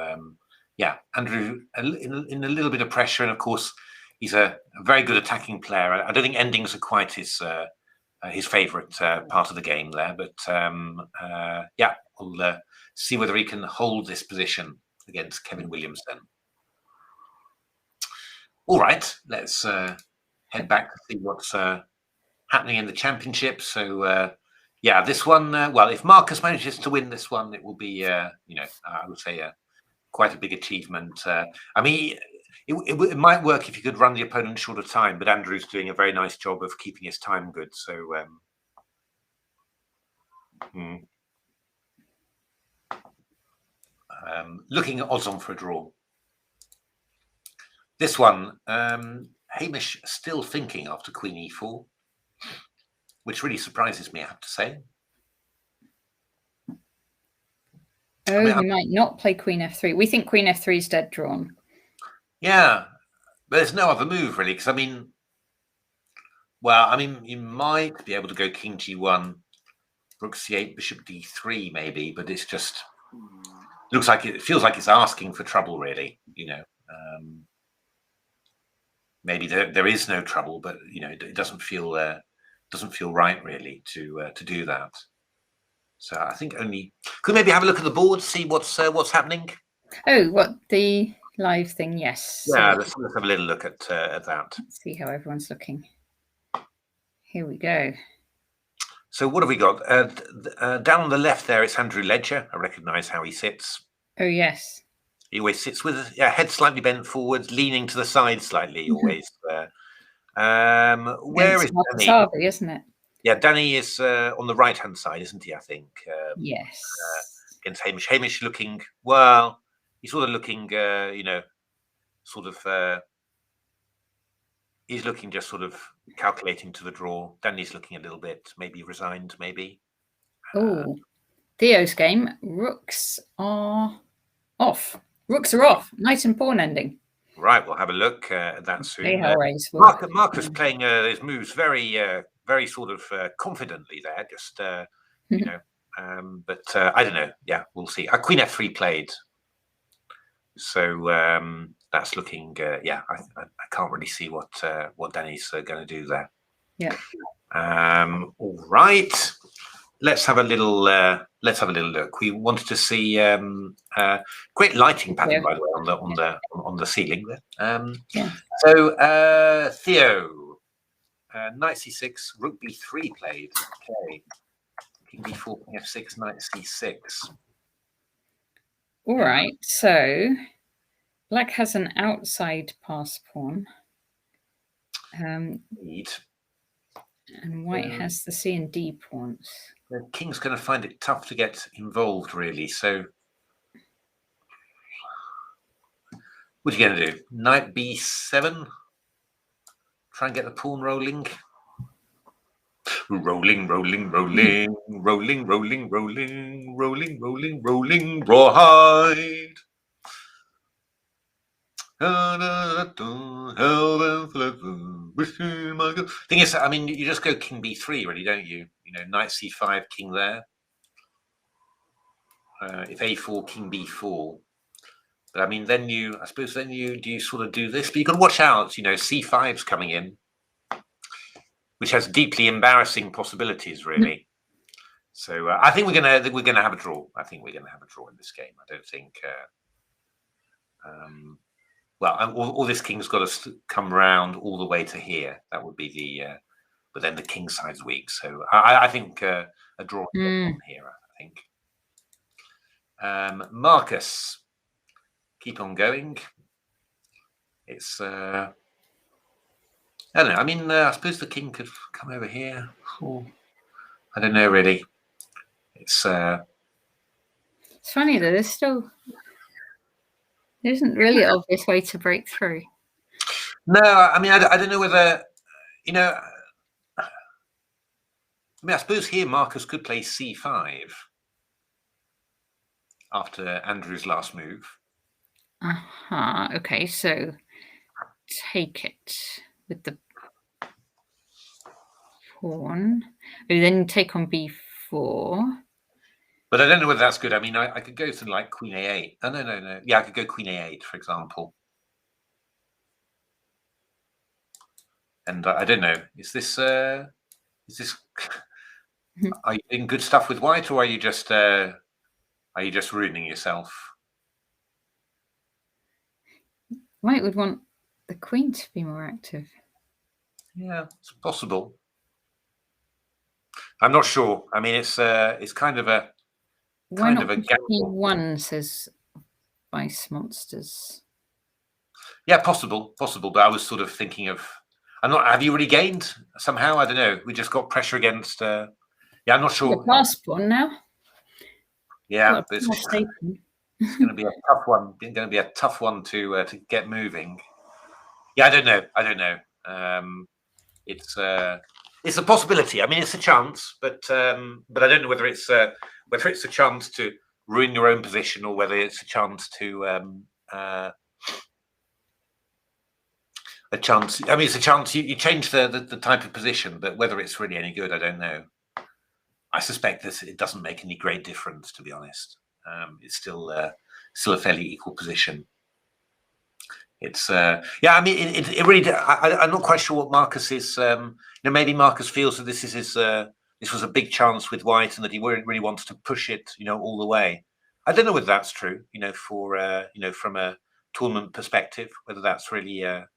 yeah, Andrew in a little bit of pressure. And, of course, he's a very good attacking player. I don't think endings are quite his favourite part of the game there. But, yeah, we'll see whether he can hold this position against Kevin Williamson. All right, let's head back to see what's happening in the championship. So, yeah, this one, well, if Marcus manages to win this one, it will be, you know, I would say quite a big achievement. I mean, it might work if you could run the opponent short of time, but Andrew's doing a very nice job of keeping his time good. So, looking at odds on for a draw. This one, Hamish still thinking after Queen E4, which really surprises me, I have to say. Oh, he might not play Queen F3. We think Queen F3 is dead drawn. Yeah, but there's no other move, really, because, I mean, well, I mean, you might be able to go King G1, Rook C8, Bishop D3, maybe, but it's just, looks like it feels like it's asking for trouble, really, you know. Maybe there is no trouble, but you know it doesn't feel right really to do that. So I think only could maybe have a look at the board, see what's happening. Oh, what the live thing? Yes. Yeah, let's have a little look at that. Let's see how everyone's looking. Here we go. So what have we got? Down on the left there, it's Andrew Ledger. I recognise how he sits. Oh yes. He always sits with his head slightly bent forwards, leaning to the side slightly, always. Where is Danny? Harvey, isn't it? Yeah, Danny is on the right-hand side, isn't he, I think? Yes. Against Hamish. Hamish looking, well, he's sort of looking, you know, sort of, he's looking just sort of calculating to the draw. Danny's looking a little bit, maybe resigned, maybe. Oh, Theo's game, rooks are off. Rooks are off. Knight and pawn ending. Right, we'll have a look at that soon. Marcus playing his moves very sort of confidently there, just you know. But I don't know. Yeah, we'll see. Queen F3 played, so that's looking. Yeah, I can't really see what Danny's going to do there. Yeah. All right. Let's have a little look. We wanted to see great lighting pattern, by the way, on the ceiling there. Yeah. So Theo, knight c6, rook b3 played. Okay, king b4, king f6, knight c6. All right. So black has an outside pass pawn. And white has the C and D pawns. The king's going to find it tough to get involved, really. So, what are you going to do? Knight b7? Try and get the pawn rolling? Rolling, rolling, rolling, rolling, rolling, rolling, rolling, rolling, rolling, rawhide. Thing is, I mean, you just go king b3, really, don't you? You know, knight c5, king there. If a4, king b4. But I mean, then I suppose do you sort of do this? But you got to watch out. You know, c5's coming in, which has deeply embarrassing possibilities, really. So I think we're gonna have a draw. I think we're gonna have a draw in this game. I don't think. Well, all this king's got to come round all the way to here. That would be the. But then the king side's weak, so I think a draw here. I think. Marcus, keep on going. It's. I don't know. I mean, I suppose the king could come over here. I don't know, really. It's funny though. There isn't really an obvious way to break through. No, I mean, I don't know whether, you know. I mean, I suppose here Marcus could play c5 after Andrew's last move. Okay, so take it with the pawn. Then take on b4. But I don't know whether that's good. I mean, I could go to like queen a8. Oh, no. Yeah, I could go queen a8, for example. And I don't know. Is this? Are you doing good stuff with white, or are you just ruining yourself? White would want the queen to be more active. Yeah, it's possible. I'm not sure. I mean, it's kind of a gamble. E1 says Vice Monsters. Yeah, possible. But I was sort of thinking of. Have you really gained somehow? I don't know. We just got pressure against. Yeah, I'm not sure. The pass pawn now. Yeah, it's going to be a tough one. It's going to be a tough one to get moving. Yeah, I don't know. It's a possibility. I mean, it's a chance, but I don't know whether it's a chance to ruin your own position or whether it's a chance to a chance. I mean, it's a chance you change the type of position, but whether it's really any good, I don't know. I suspect that it doesn't make any great difference, to be honest. It's still a fairly equal position. It's yeah. I mean, it really. I'm not quite sure what Marcus is. Maybe Marcus feels that this is his. This was a big chance with white, and that he really wants to push it, all the way. I don't know whether that's true. For from a tournament perspective, whether that's really a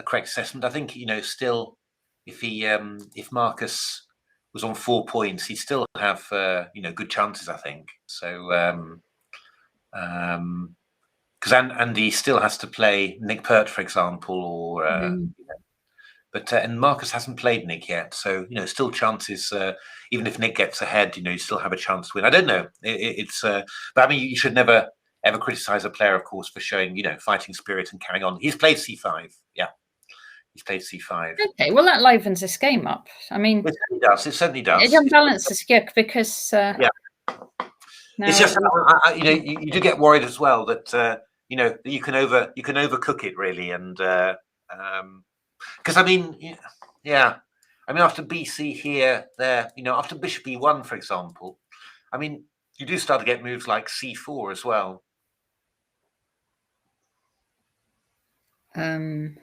correct assessment. I think still, if Marcus was on 4 points, he'd still have good chances. I think so. Because Andy still has to play Nick Pert, for example, or but and Marcus hasn't played Nick yet, so still chances. Even if Nick gets ahead, you still have a chance to win. I don't know. It's but I mean, you should never ever criticize a player, of course, for showing fighting spirit and carrying on. He's played c5. Yeah, he's played c5. Okay, well that livens this game up. I mean, it certainly does. It certainly does. It unbalances because yeah. It's just you do get worried as well that you know, you can overcook it really, and because I mean, yeah, I mean after BC here, there, you know, after bishop e1, for example, I mean you do start to get moves like c4 as well. You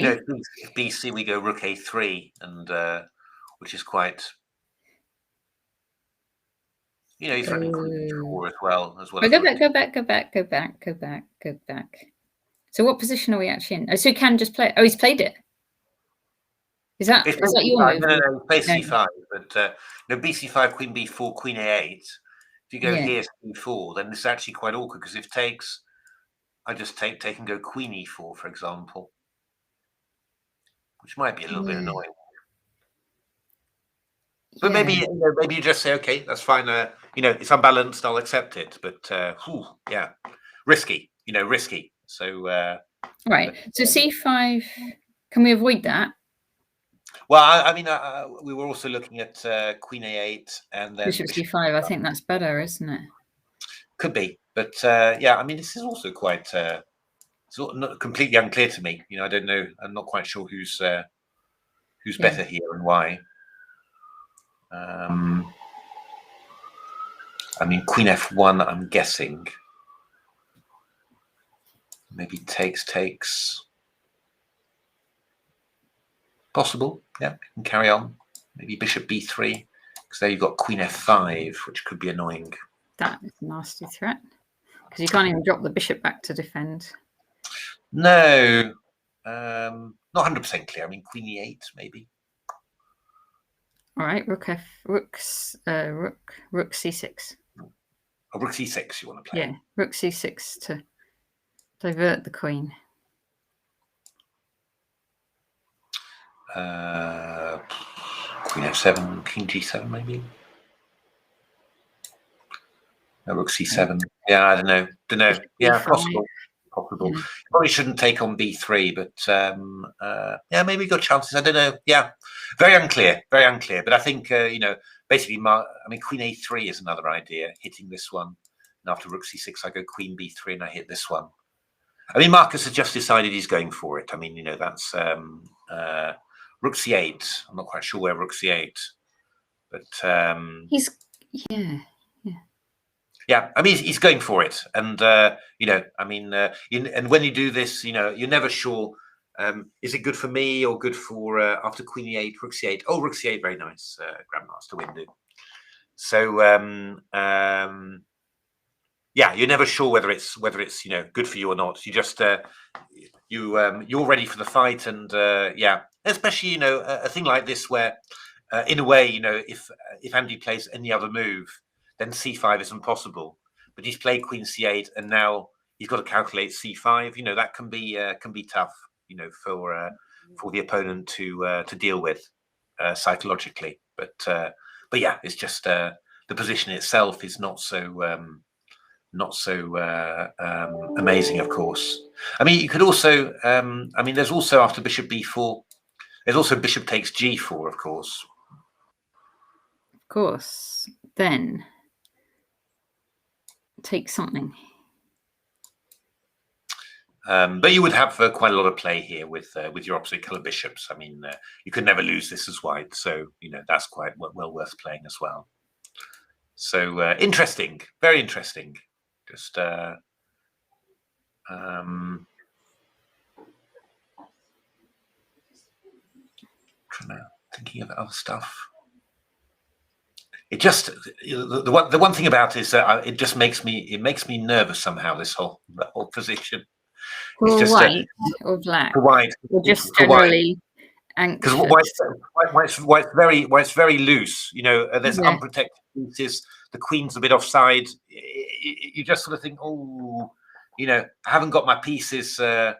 know, if BC we go rook a3, and which is quite, you know, you threaten queen e4 as well. Go back. So what position are we actually in? Oh, so he can just play. Oh, he's played it. Is that your move? No, play c5, but no, bc5, queen b4, queen a8. If you go here c4, then this is actually quite awkward, because if takes, I just take and go queen e4, for example, which might be a little bit annoying. But maybe, you know, maybe you just say, okay, that's fine. You know, it's unbalanced, I'll accept it. But yeah, risky. You know, risky. So right. So c5. Can we avoid that? Well, I mean, we were also looking at queen a8 and then bishop c5. I think that's better, isn't it? Could be, but yeah, I mean, this is also quite it's not completely unclear to me. You know, I don't know. I'm not quite sure who's better here and why. I mean, queen f1, I'm guessing. Maybe takes. Possible, yeah, can carry on. Maybe bishop b3, because there you've got queen f5, which could be annoying. That is a nasty threat, because you can't even drop the bishop back to defend. No, not 100% clear. I mean, queen e8, maybe. All right, rook c6. Oh, rook c6 you want to play? Yeah, rook c6 to divert the queen. Queen f7, king g7, maybe. No, rook c7. Yeah, I don't know. Yeah, possible. Yeah. Probably shouldn't take on b3, but yeah, maybe got chances. I don't know. Yeah, very unclear. But I think you know, basically, I mean, queen a3 is another idea, hitting this one. And after rook c6, I go queen b3 and I hit this one. I mean, Marcus has just decided he's going for it. I mean, you know, that's rook c8. I'm not quite sure where rook c8, but he's yeah, I mean, he's going for it, and you know, I mean, and when you do this, you know, you're never sure. Is it good for me or good for after queen e8, rook c8? Oh, rook c8, very nice, Grandmaster window. So yeah, you're never sure whether it's you know, good for you or not. You just you're ready for the fight, and yeah, especially, you know, a thing like this where in a way, you know, if Andy plays any other move, then c5 isn't possible. But he's played queen c8, and now he's got to calculate c5. You know, that can be tough, you know, for the opponent to deal with psychologically. But yeah, it's just the position itself is not so amazing, of course. I mean, you could also I mean, there's also, after bishop b4, there's also bishop takes g4, of course. Of course. Then take something. But you would have quite a lot of play here with your opposite color bishops. I mean, you could never lose this as white, so you know, that's quite well worth playing as well. So interesting, very interesting. Just thinking of other stuff. It just, the one thing about it is that it just makes me nervous somehow, the whole position. For just, white or black? For white. Or just generally anxious? Because white's very loose. You know, there's unprotected pieces. The queen's a bit offside. You just sort of think, oh, you know, I haven't got my pieces where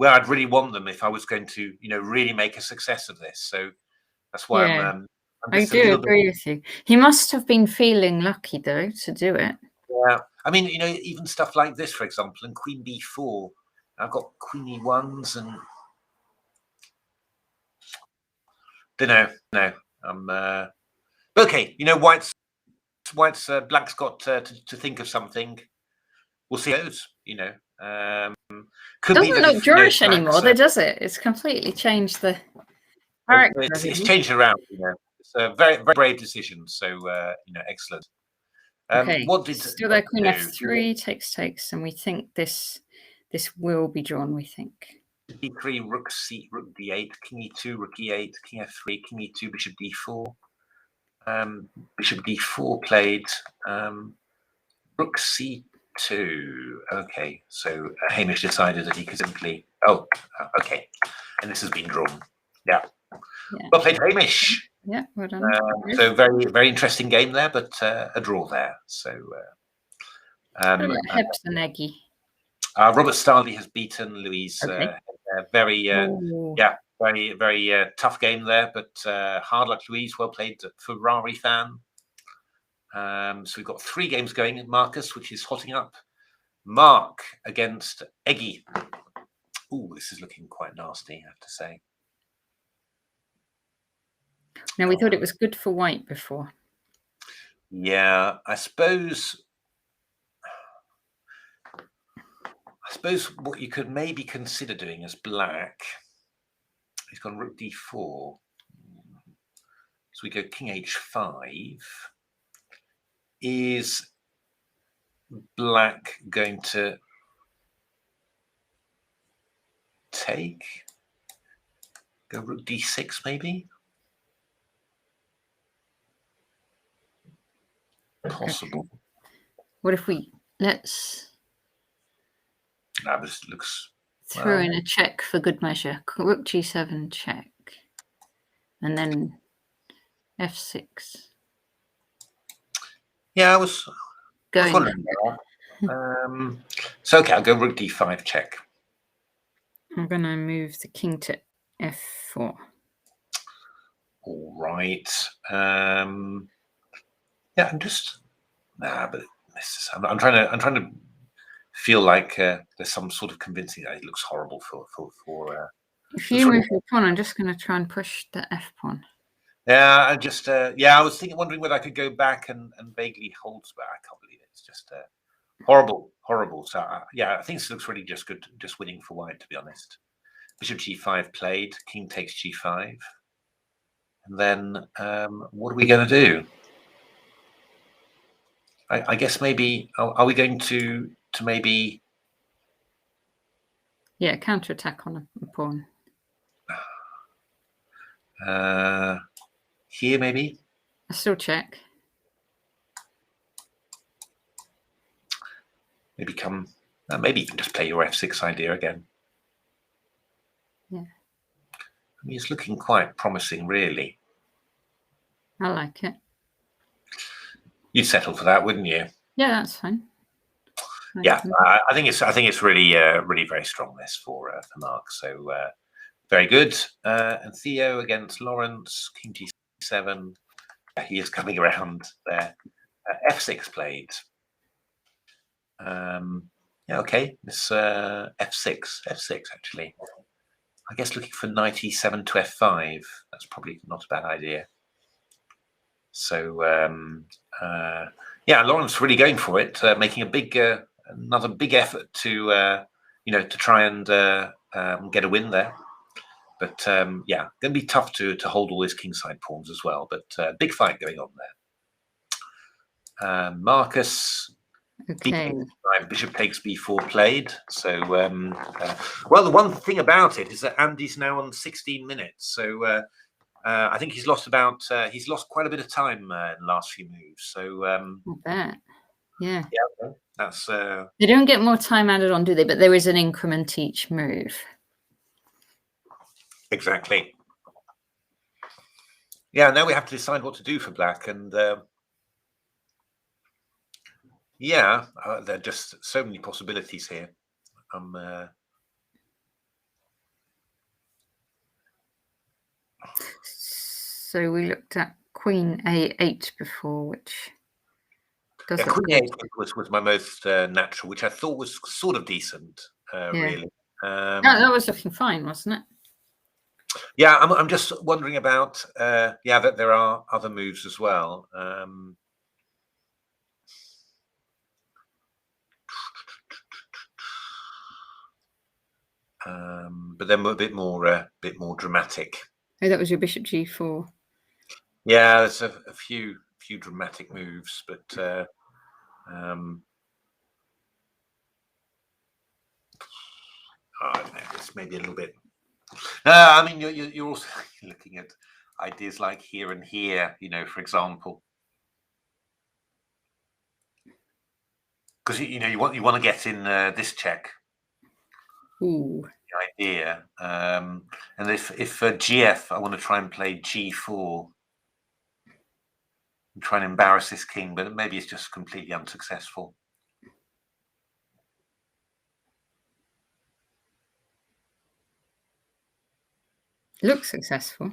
I'd really want them if I was going to, you know, really make a success of this. So that's why I'm I do agree with you. He must have been feeling lucky, though, to do it. Yeah, I mean, you know, even stuff like this, for example, and queen b4. I've got queen e1s and don't know. Okay, you know, black's got to think of something. we'll see how it goes. You know, could Doesn't be that look Jewish anymore, Black's, does it? It's completely changed the character. it's changed around. You know, it's a very very brave decision. So you know, excellent. Okay, What did still there? Queen f3 takes, and we think this will be drawn. We think d3, rook d8, king e2, rook e8, king f3, king e2, bishop d4. Bishop d4 played. Rook c2. Okay, so Hamish decided that he could simply. Oh, okay, and this has been drawn. Yeah. Well played, Hamish. Yeah, well done. So very very interesting game there, but a draw there. So. Hebs and Eggy. Robert Starley has beaten Louise. Okay. Very very tough game there, but hard luck, Louise. Well played, Ferrari fan. So we've got 3 games going. Marcus, which is hotting up. Mark against Eggy. Ooh, this is looking quite nasty, I have to say. Now, we thought it was good for white before. Yeah, I suppose what you could maybe consider doing as black, he's gone rook d4. So we go king h5. Is black going to take? Go rook d6 maybe? Possible. What if we let's This looks throw in a check for good measure. Rook g7 check, and then f6. Yeah, I was wondering so okay, I'll go rook d5 check. I'm going to move the king to f4. All right. Yeah, I'm just but this is, I'm trying to feel like there's some sort of convincing that it looks horrible for. If you move your pawn, I'm just going to try and push the f pawn. Yeah, I just I was wondering whether I could go back and vaguely hold, but I can't believe it. It's just horrible. So yeah, I think this looks really just good, just winning for white, to be honest. Bishop g5 played, king takes g5, and then what are we going to do? I guess maybe are we going to maybe counterattack on a pawn. Here maybe? I still check. Maybe maybe you can just play your f6 idea again. Yeah. I mean, it's looking quite promising, really. I like it. You'd settle for that, wouldn't you? Yeah, that's fine. Yeah, I think it's really really very strong, this for Mark. So very good. And Theo against Lawrence, king g7. He is coming around there. f6 played. Yeah, okay. This f6 actually. I guess looking for knight e7 to f5. That's probably not a bad idea. So yeah, Lawrence really going for it, making a another big effort to to try and get a win there. But yeah, going to be tough to hold all his kingside pawns as well. But big fight going on there. Marcus. Okay. Bishop takes b4 played. So well, the one thing about it is that Andy's now on 16 minutes. So I think he's lost quite a bit of time in the last few moves. So not bad. Yeah. Yeah, that's they don't get more time added on, do they? But there is an increment each move. Exactly. Yeah, now we have to decide what to do for black, and yeah, there are just so many possibilities here. So we looked at Queen A8 before, which doesn't. Queen A8 was my most natural, which I thought was sort of decent, really. No, that was looking fine, wasn't it? Yeah, I'm just wondering about yeah, that there are other moves as well. but then a bit more dramatic. Oh, that was your bishop g4. Yeah, there's a few dramatic moves, but I don't know. It's maybe a little bit. I mean, you're also looking at ideas like here and here. For example, because you want to get in this check. Ooh. The idea, and if GF, I want to try and play G4 and try and embarrass this king, but maybe it's just completely unsuccessful. Looks successful.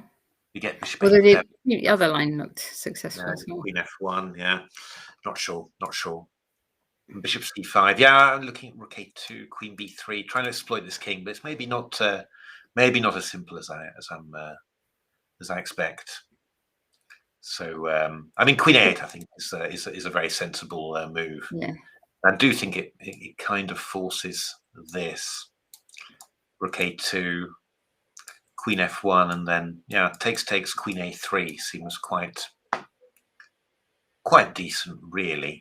You get bishop Although H7. the other line looked successful as well. Queen F1, yeah. Not sure. And bishop C5, yeah. I'm looking at rook A2, Queen B3, trying to exploit this king, but it's maybe not as simple as I expect. So I mean, Queen A8, I think is a very sensible move. Yeah. I do think it kind of forces this rook A2. Queen F1, and then takes Queen A3 seems quite decent, really.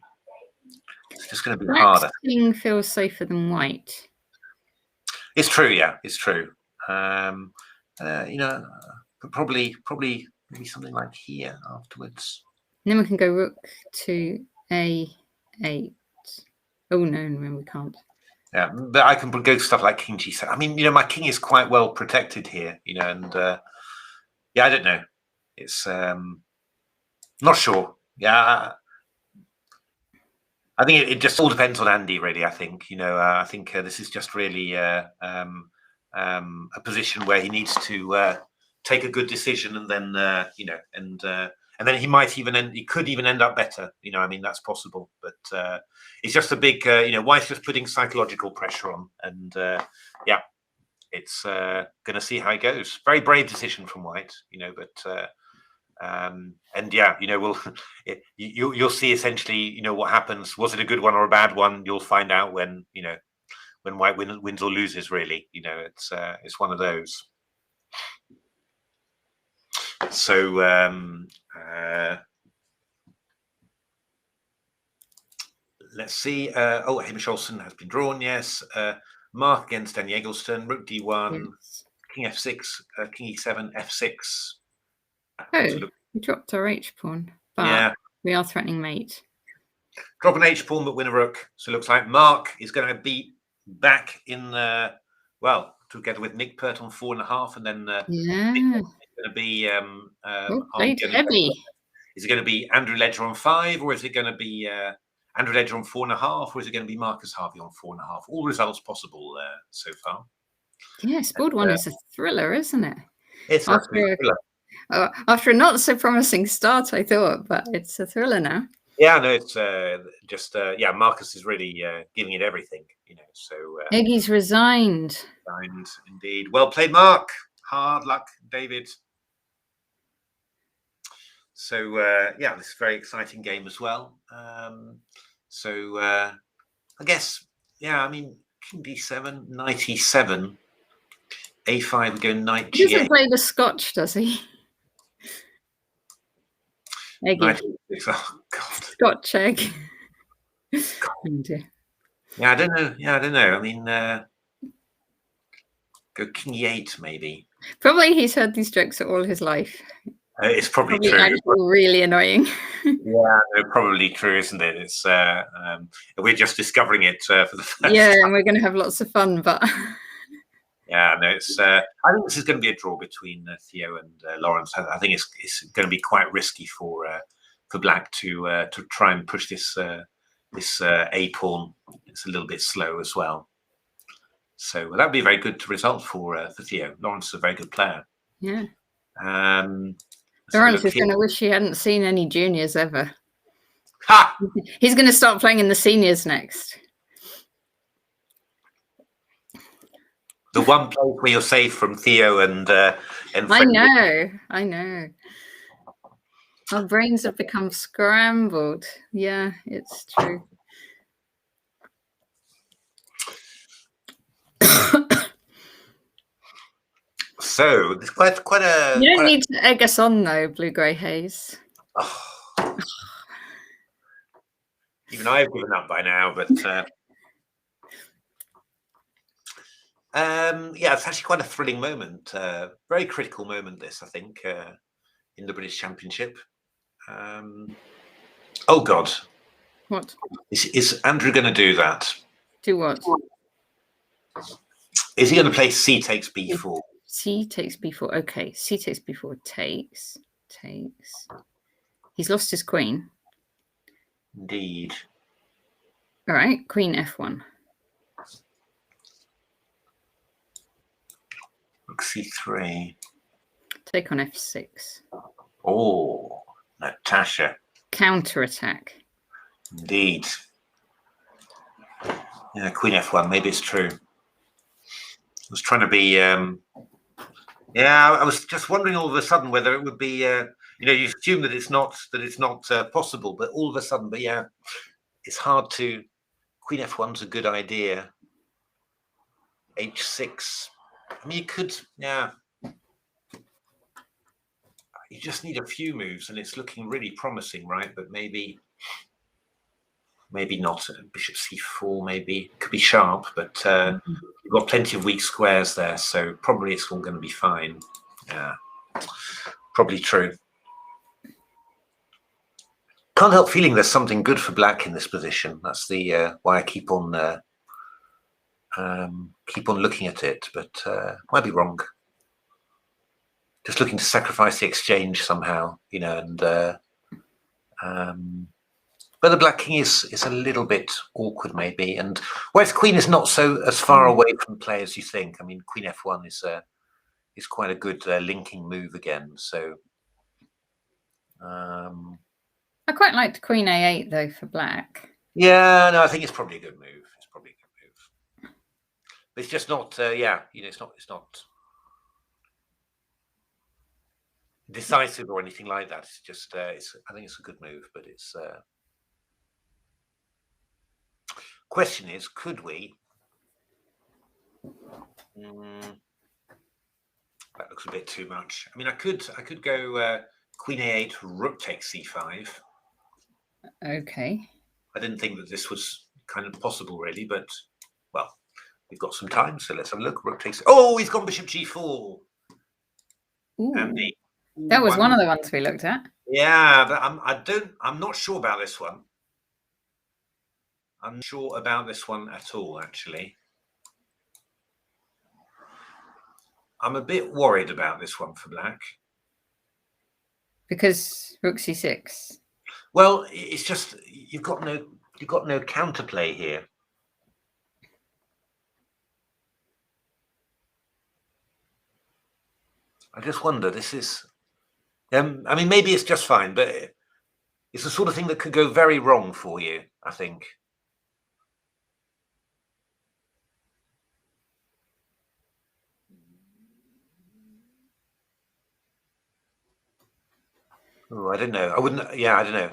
It's just going to be harder. King feels safer than white. It's true, yeah, it's true. Probably maybe something like here afterwards. And then we can go rook to A8. Oh no, we can't. Yeah, but I can go stuff like King G7. I mean, my king is quite well protected here, and I don't know. It's not sure. Yeah, I think it just all depends on Andy, really. I think I think this is just really a position where he needs to take a good decision, and then and then he could even end up better. I mean, that's possible, but it's just a big, White's just putting psychological pressure on, and it's going to see how it goes. Very brave decision from White, but you'll see essentially, what happens. Was it a good one or a bad one? You'll find out when White wins or loses. Really, it's one of those. So let's see. Hamish Olsen has been drawn. Yes. Mark against Danny Eggleston. Rook D1. Yes. King F6. King E7. F6. Oh, we dropped our H pawn, but we are threatening mate. Drop an H pawn, but win a rook. So it looks like Mark is going to be back in together with Nick Pert on 4.5, and then it's going to be heavy. Is it going to be Andrew Ledger on 5, or is it going to be Andrew Ledger on 4.5, or is it going to be Marcus Harvey on 4.5? All results possible so far. Yes, board one is a thriller, isn't it? It's a thriller. After a not so promising start, I thought, but it's a thriller now. Yeah, no, it's just Marcus is really giving it everything, So Eggy's resigned. Resigned, indeed. Well played, Mark. Hard luck, David. So this is a very exciting game as well. I guess I mean, King D7, Knight E7, A5 would go Knight G8. He doesn't play the Scotch, does he? Eggy. Oh God. Scotch egg. Yeah, I don't know. I mean, go King E8 maybe. Probably he's heard these jokes all his life. It's probably true. Actually really annoying. Yeah, probably true, isn't it? It's we're just discovering it for the first time. And we're going to have lots of fun, but yeah, no, it's. I think this is going to be a draw between Theo and Lawrence. I think it's going to be quite risky for Black to try and push this A pawn. It's a little bit slow as well. So that would be a very good result for Theo. Lawrence is a very good player. Yeah. Lawrence is going to wish he hadn't seen any juniors ever. Ha! He's going to start playing in the seniors next. The one place where you're safe from Theo and I know. Our brains have become scrambled. Yeah, it's true. So there's quite a. You don't need to egg us on though, Blue Grey Haze. Oh, even I've given up by now, but yeah, it's actually quite a thrilling moment. Very critical moment, this, I think, in the British Championship. Oh God, What? Is Andrew going to do that? Do what? Is he going to play C takes B4? C takes B4. Okay, C takes B4. Takes. He's lost his queen. Indeed. All right, Queen F1. Rook C3. Take on F6. Oh, Natasha. Counterattack. Indeed. Yeah, Queen F1. Maybe it's true. I was trying to be. Yeah, I was just wondering all of a sudden whether it would be. You assume that it's not possible, but all of a sudden, but yeah, it's hard to. Queen F1's a good idea. H6. I mean, you could. Yeah. You just need a few moves, and it's looking really promising, right? But maybe not. Bishop C4, maybe could be sharp, but you've got plenty of weak squares there, so probably it's all going to be fine. Yeah, probably true. Can't help feeling there's something good for black in this position. That's the why I keep on looking at it, but might be wrong. Just looking to sacrifice the exchange somehow, and but the black king is a little bit awkward, maybe, and white's queen is not as far away from play as you think. I mean, Queen F1 is quite a good linking move again. So, I quite liked Queen A8 though for black. Yeah, no, I think it's probably a good move. It's probably a good move, but it's just not. It's not decisive or anything like that. It's just. I think it's a good move, but it's. Question is, could we? That looks a bit too much. I mean, I could go Queen A8, Rook takes C5. Okay. I didn't think that this was kind of possible, really, but well, we've got some time, so let's have a look. Rook takes. Oh, he's gone Bishop G4. That was one of the ones we looked at. Yeah, but I'm not sure about this one. I'm not sure about this one at all, actually. I'm a bit worried about this one for black. Because Rook C6. Well, it's just you've got no counterplay here. I just wonder. This is. I mean, maybe it's just fine, but it's the sort of thing that could go very wrong for you, I think. Oh, I don't know. I wouldn't. Yeah, I don't know.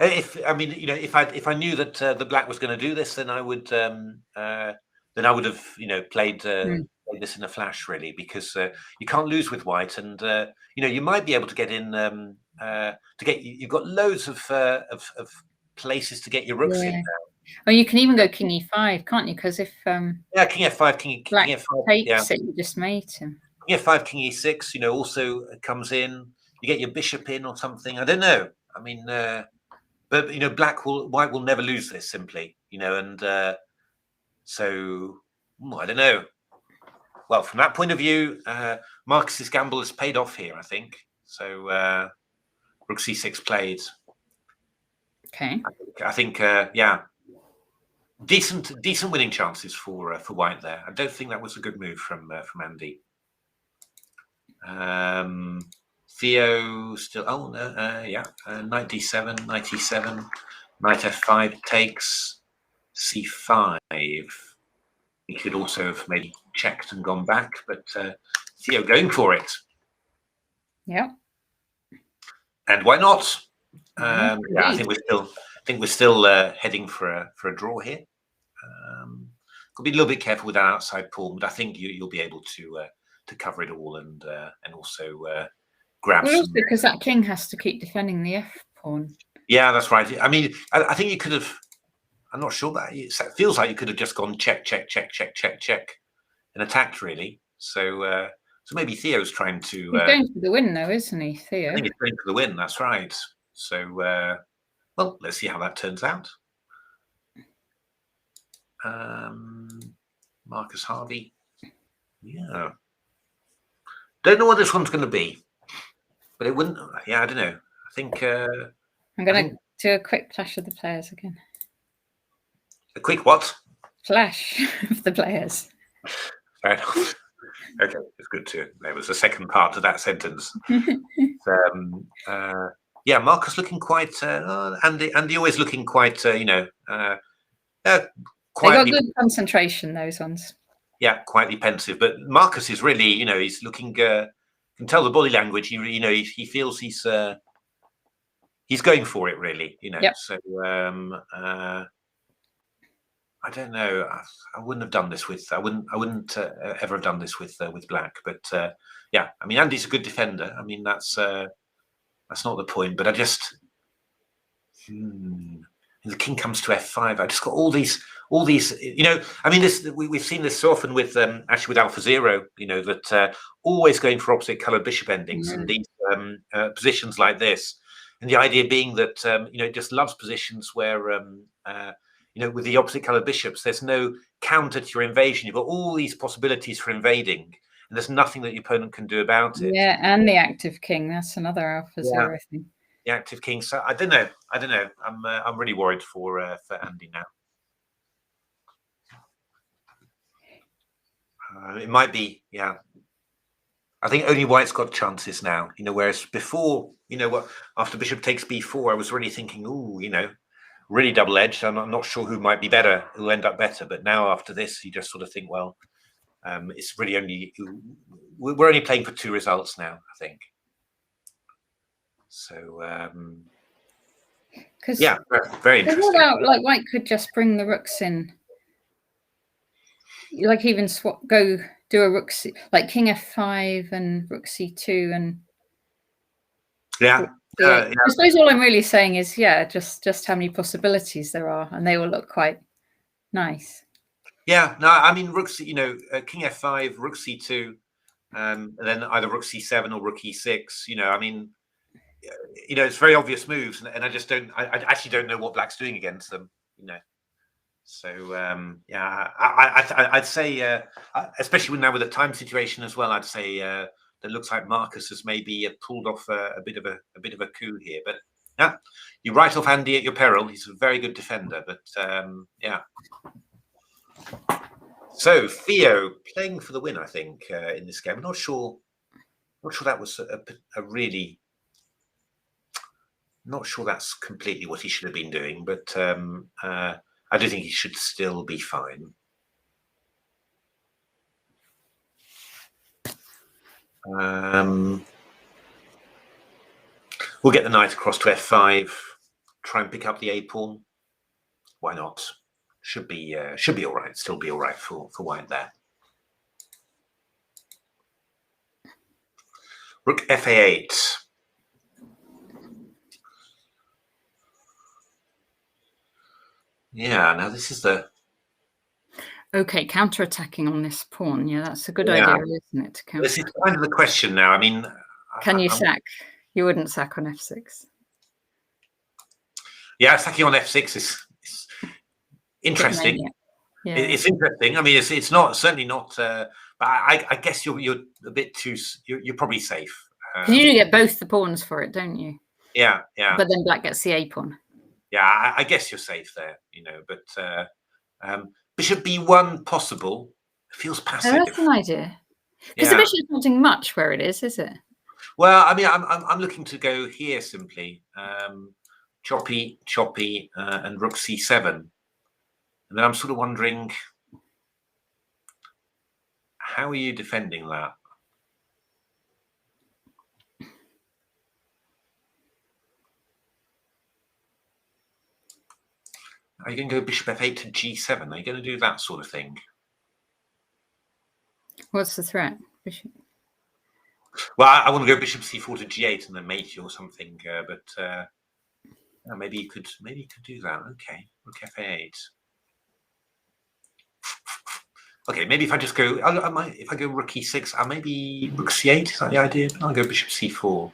If I knew that the black was going to do this, then I would have played this in a flash, really, because you can't lose with white, and you might be able to get in you've got loads of places to get your rooks in now. Or you can even go King E5, can't you? Because if King F5, King F5 takes it, you just mate him. King F5, King E6, also comes in. You get your bishop in or something. I don't know. I mean, but white will never lose this simply, and so I don't know. Well, from that point of view, Marcus's gamble has paid off here, I think. So Rook C6 played. Okay. I think decent winning chances for white there. I don't think that was a good move from Andy. Theo still. Oh no, knight D7, knight E7, knight F5 takes C5. He could also have maybe checked and gone back, but Theo going for it. Yeah. And why not? I think we're still heading for a draw here. Could be a little bit careful with that outside pawn, but I think you'll be able to cover it all and also grab Well, some. also because that king has to keep defending the f pawn. Yeah, that's right. I mean, I think you could have. I'm not sure that it feels like you could have just gone check, check, check, check, check, check, and attacked really. So maybe Theo's trying to. He's going for the win, though, isn't he, Theo? I think he's going for the win. That's right. So well, let's see how that turns out. Marcus Harvey. Yeah. Don't know what this one's going to be, but it wouldn't. Yeah, I don't know. I think I'm going to do a quick flash of the players again. A quick what? Flash of the players. Fair enough. Okay, it's good too. There was a second part to that sentence. Yeah, Marcus looking quite. Andy always looking quite. Quietly. They got good concentration, those ones. Yeah, quietly pensive. But Marcus is really, he's looking. Can tell the body language. He feels he's going for it really. Yep. So I don't know. I wouldn't have done this with. I wouldn't ever have done this with Black. But yeah, I mean, Andy's a good defender. I mean, that's not the point. But I just. The king comes to f5. I just got all these. I mean, we've seen this so often with actually with Alpha Zero. That always going for opposite coloured bishop endings and these positions like this, and the idea being that it just loves positions where with the opposite coloured bishops, there's no counter to your invasion. You've got all these possibilities for invading, and there's nothing that your opponent can do about it. Yeah, and the active king. That's another Alpha Zero thing. The active king. So I don't know. I'm really worried for Andy now. It might be, yeah. I think only White's got chances now. Whereas before, after Bishop takes b4, I was really thinking, really double-edged. I'm not sure who might be better, who'll end up better. But now after this, you just sort of think, well, it's really only we're only playing for 2 results now, I think. So yeah, very interesting. What about White could just bring the rooks in, even do a rook like king f5 and rook c2 and yeah. I suppose all I'm really saying is just how many possibilities there are, and they all look quite nice. Yeah, no, I mean rooks, king f5, rook c2, and then either rook c7 or rook e6. I mean, it's very obvious moves, and I just don't. I actually don't know what Black's doing against them. So yeah, I'd say, especially now with the time situation as well, I'd say that looks like Marcus has maybe pulled off a bit of a coup here. But yeah, you write off Andy at your peril. He's a very good defender, but yeah. So Theo playing for the win, I think, in this game. I'm not sure that was a really. Not sure that's completely what he should have been doing, but I do think he should still be fine. We'll get the knight across to f5. Try and pick up the a pawn. Why not? Should be all right. Still be all right for White there. Rook fa8. Yeah, now this is the... Okay, counter-attacking on this pawn. Yeah, that's a good idea, isn't it? This is kind of the question now. I mean... Can you sack? You wouldn't sack on f6. Yeah, sacking on f6 is interesting. Yeah. It's interesting. I mean, it's not certainly not... but I guess you're a bit too... You're probably safe. Because you get both the pawns for it, don't you? Yeah, yeah. But then Black gets the a pawn. Yeah, I guess you're safe there, but bishop b1 possible. Feels passive. Oh, that's an idea. Because the bishop's not doing much where it is it? Well, I mean, I'm looking to go here simply. Choppy, and rook c7. And then I'm sort of wondering, how are you defending that? Are you going to go bishop f8 to g7? Are you going to do that sort of thing? What's the threat? Bishop. Well, I want to go bishop c4 to g8 and then mate or something, but maybe you could do that. Okay, rook f8. Okay, maybe if I just go, if I go rook e6, I'll maybe rook c8. Is that the idea? I'll go bishop c4.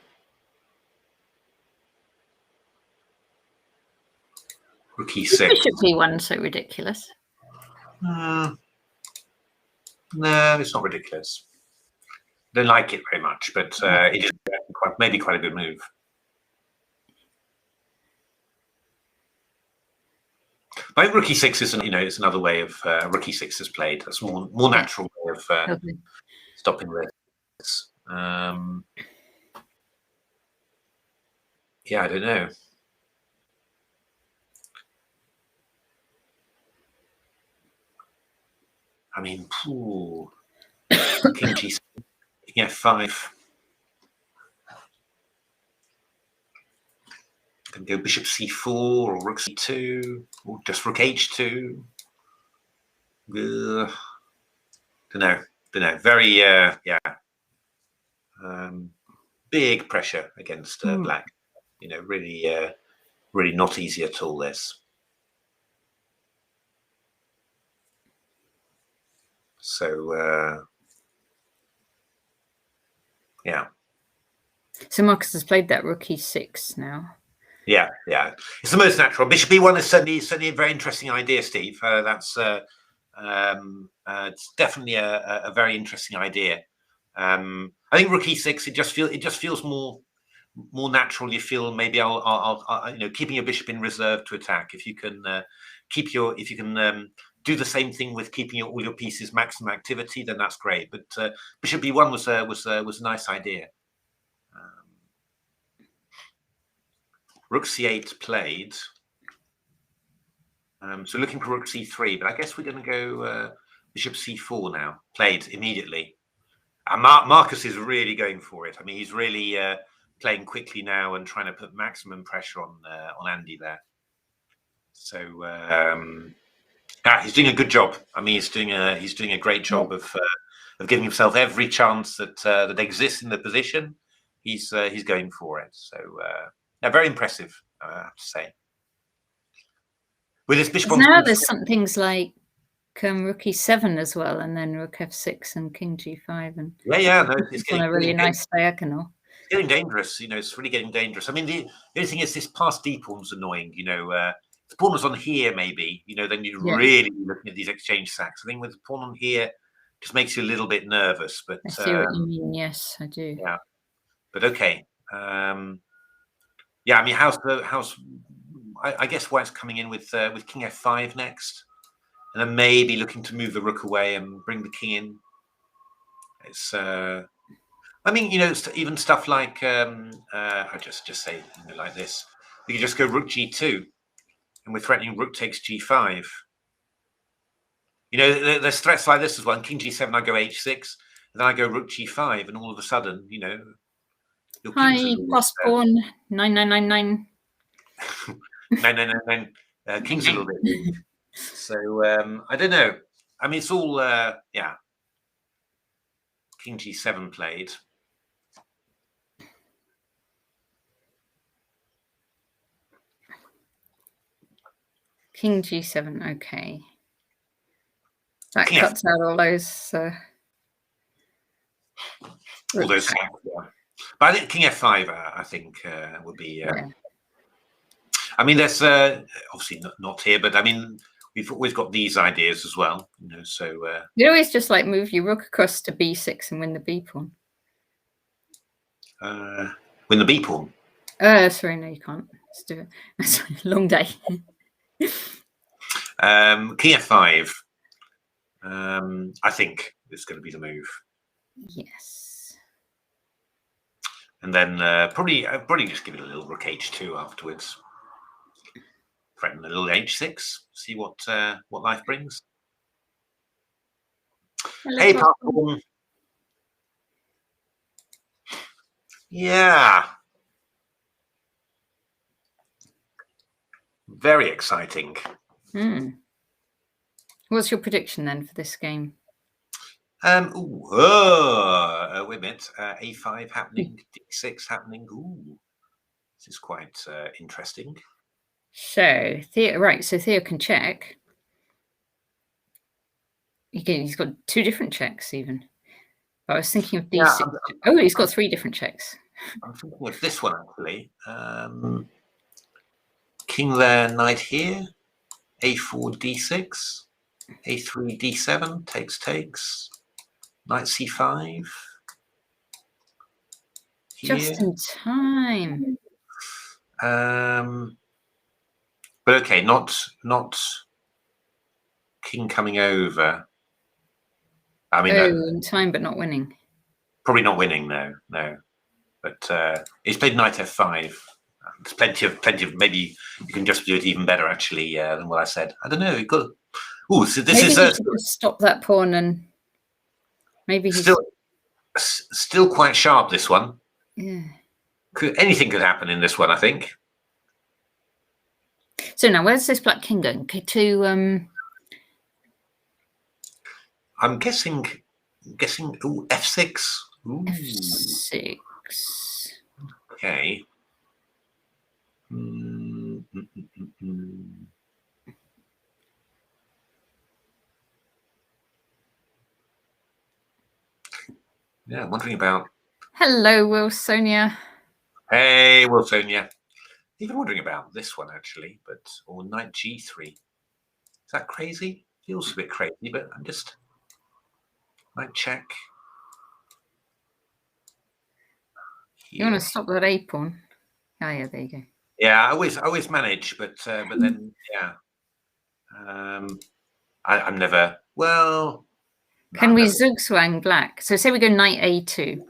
Rook e6. Bishop b1 so ridiculous. No, it's not ridiculous. I don't like it very much, but it is maybe quite a good move. I think rook e6 is, it's another way of rook e6 is played. That's more natural way of stopping this. Yeah, I don't know. I mean, king g6, king f5. Can go bishop c4 or rook c2 or just rook h2. Don't know. Very big pressure against black. Really not easy at all. This. So yeah. So Marcus has played that rook e6 now. Yeah. It's the most natural. Bishop e1 is certainly a very interesting idea, Steve. That's it's definitely a very interesting idea. I think rook e6 it just feels more natural. You feel maybe I'll keeping your bishop in reserve to attack. If you can do the same thing with keeping all your pieces maximum activity, then that's great. But bishop b1 was a nice idea. Rook c8 played. So looking for rook c3, but I guess we're going to go bishop c4 now. Played immediately. And Marcus is really going for it. I mean, he's really playing quickly now and trying to put maximum pressure on Andy there. So he's doing a good job. I mean, he's doing a great job of giving himself every chance that exists in the position. He's going for it. So very impressive, I have to say. With this bishop now there's some things like rook e7 as well, and then rook f6 and king g5, and it's getting a really nice diagonal. It's getting dangerous. It's really getting dangerous. I mean, the only thing is this passed d pawn's annoying. If the pawn was on here, maybe then you'd really be looking at these exchange sacks. I think with the pawn on here, just makes you a little bit nervous. But I see what you mean. Yes, I do. Yeah, but okay. I mean, I guess White's coming in with king f5 next, and then maybe looking to move the rook away and bring the king in. It's I mean, even stuff like I just say like this. You can just go rook g2, and we're threatening rook takes g5. There's threats like this as well. And king g7, I go h6, and then I go rook g5, and all of a sudden, Hi, boss pawn 9999. 9999. King's a little bit weak. So I don't know. I mean, it's all king g7 played. King g7, okay. That cuts out all those. All those, But I think king f5, I think, would be. I mean, that's obviously not here, but I mean, we've always got these ideas as well. So you always just like move your rook across to b6 and win the b pawn. Win the b pawn. Sorry, no, you can't. Let's do it. Sorry, long day. King f5. I think is going to be the move. Yes. And then probably just give it a little rook h2 afterwards. Threaten a little h6. See what life brings. Hello, hey, Paul. Yeah. Very exciting. What's your prediction then for this game? Wait a minute. A5 happening, D6 happening. Ooh, this is quite interesting. So Theo, right? So Theo can check. He's got 2 different checks even. But I was thinking of D6. Yeah, He's got 3 different checks. I'm thinking of this one actually. King there, knight here. A4, D6. A3, D7. Takes. Knight C5. Here. Just in time. But okay, not king coming over. I mean, in time, but not winning. Probably not winning, no. But he's played knight F5. There's plenty of. Maybe you can just do it even better, actually, than what I said. I don't know. You could. Oh, so this maybe is just stop that pawn, and maybe he's still quite sharp. This one. Yeah. Anything could happen in this one, I think. So now, where's this black king going? To I'm guessing. Ooh, F6. Ooh. F6. Okay. Yeah, wondering about. Hello, Will, Sonia. Hey, Will, Sonia. Even wondering about this one actually, or knight G3. Is that crazy? Feels a bit crazy, but I'm just knight check. You want to stop that A pawn? Oh yeah, there you go. Yeah, I always manage, but then yeah, I'm never well. Can we zugzwang black? So say we go knight A2.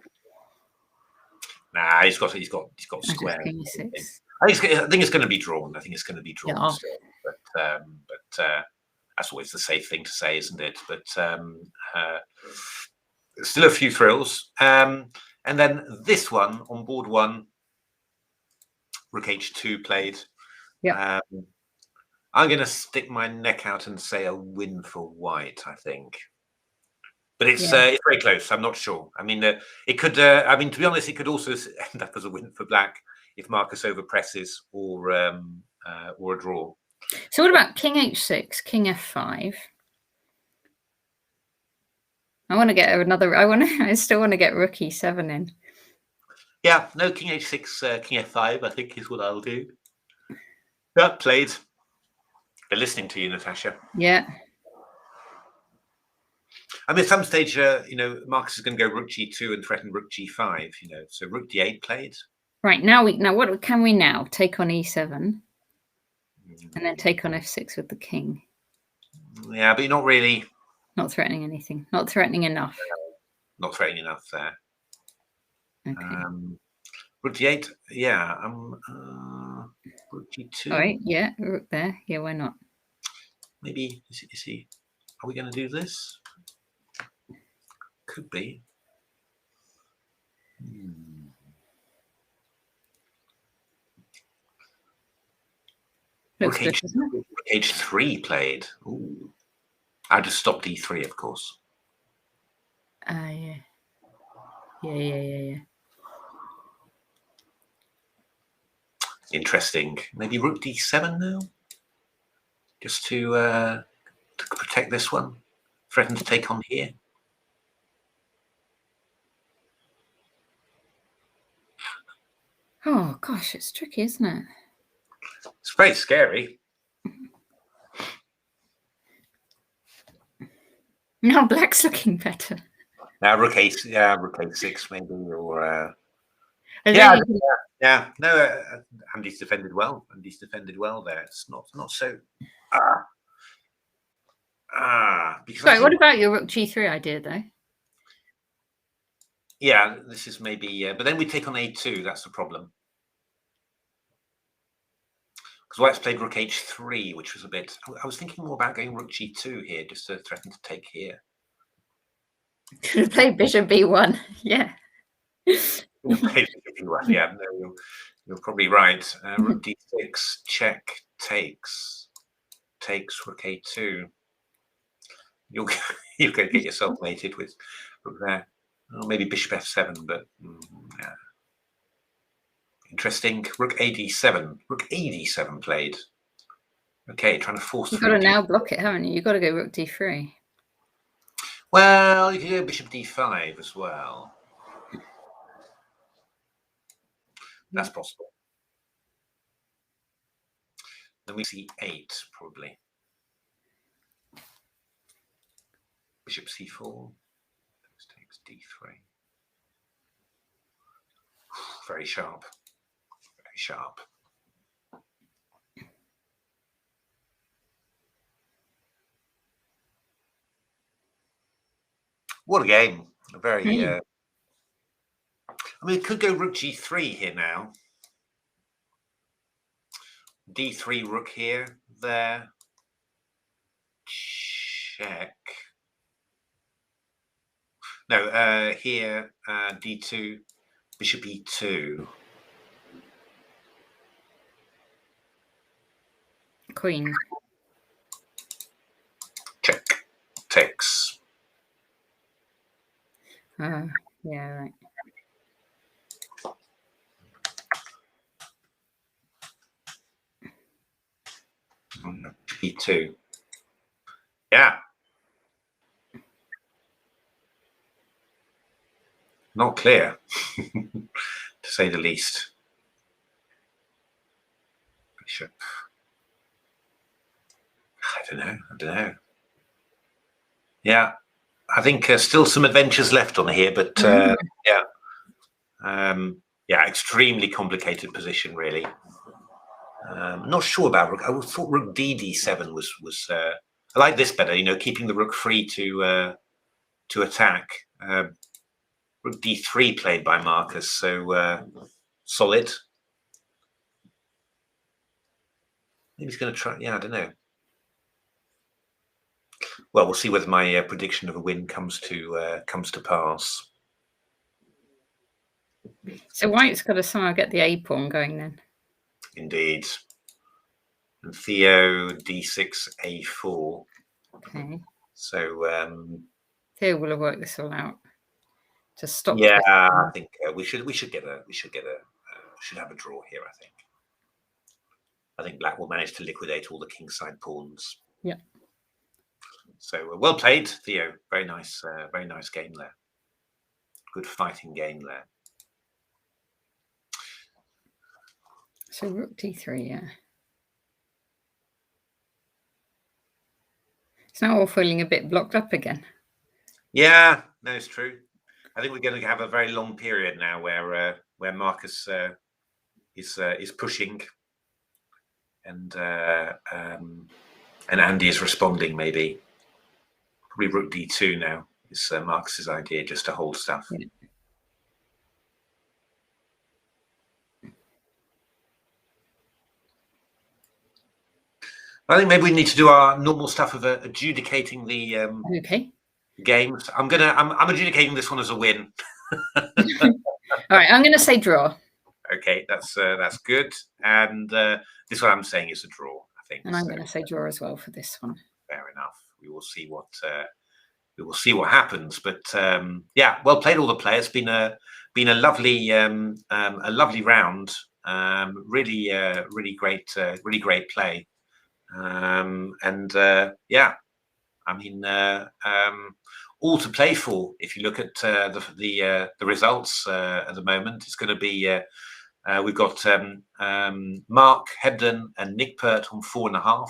Nah, he's got square. I think it's going to be drawn. Yeah. Still, but that's always the safe thing to say, isn't it? But still a few thrills. And then this one on board 1, Rook H2 played. Yeah. I'm going to stick my neck out and say a win for white, I think. But it's very close. I'm not sure. I mean, it could. I mean, to be honest, it could also end up as a win for black if Marcus overpresses or a draw. So what about King H6, King F5? I want to get another. I still want to get Rook E7 in. Yeah, no, King H6, King F5. I think is what I'll do. Yeah, played. They're listening to you, Natasha. Yeah. I mean, at some stage, Marcus is going to go Rook G2 and threaten Rook G5. So Rook D8 played. Right now, what can we now take on E7, and then take on F6 with the king? Yeah, but you're not really. Not threatening anything. Not threatening enough. Not threatening enough there. Okay. Rook D8. Yeah. Rook G2. All right. Yeah. Rook there. Yeah. Why not? Maybe is he? Are we going to do this? Could be. Looks good, Rook H3 played. Ooh. I just stopped E3, of course. Yeah. Yeah. Interesting. Maybe Rook D7 now, just to protect this one. Threaten to take on here. Oh gosh, it's tricky, isn't it? It's very scary. Now black's looking better. Now Rook A6 maybe, or yeah. No, Andy's defended well. There. It's not so. Because Sorry, what about your Rook G3 idea though? Yeah, this is maybe. But then we take on A2. That's the problem. Because White's played Rook H3, which was a bit. I was thinking more about going Rook G2 here, just to threaten to take here. Could have played Bishop B1. Yeah. Yeah, no, you're probably right. Rook D6, check, takes Rook A2. you're going to get yourself mated with rook there. Or maybe bishop f7, but yeah. Interesting. Rook ad7. Rook ad7 played. Okay, trying to force. You've got to now block it, haven't you? You've got to go rook d3. Well, you can go bishop d5 as well. That's possible. Then we see c8 probably. Bishop c4. This takes d3. Very sharp. Very sharp. What a game. A very I mean, it could go rook g3 here now. D3 rook here, there. Check. No, here, d2, bishop e2. Queen. Check. Takes. Yeah, right. E2. Yeah. Not clear, to say the least. Bishop. I don't know. Yeah, I think still some adventures left on here, but yeah, extremely complicated position, really. Not sure about rook. I thought rook d7 was. I like this better. You know, keeping the rook free to attack. Rook d3 played by Marcus, so solid. Maybe he's going to try. Yeah, I don't know. Well, we'll see whether my prediction of a win comes to pass. So White's got to somehow get the A pawn going then. Indeed. And Theo d6 a4. Okay. So Theo will have worked this all out to stop. Yeah, I think we should have a draw here. I think Black will manage to liquidate all the kingside pawns. Yeah. So well played, Theo. Very nice game there. Good fighting game there. So rook d3, yeah. It's now all feeling a bit blocked up again. Yeah, no, it's true. I think we're going to have a very long period now where Marcus is pushing, and Andy is responding. Maybe probably rook d2 now is Marcus's idea, just to hold stuff. Yeah. I think maybe we need to do our normal stuff of adjudicating the games. I'm adjudicating this one as a win. All right, I'm going to say draw. Okay, that's good. And this one I'm saying is a draw, I think. And I'm going to say draw as well for this one. Fair enough. We will see what happens. But yeah, well played, all the players. Been a lovely round. Really great play. Yeah, I mean, all to play for. If you look at the results at the moment, it's going to be we've got Mark Hebden and Nick Pert on 4.5.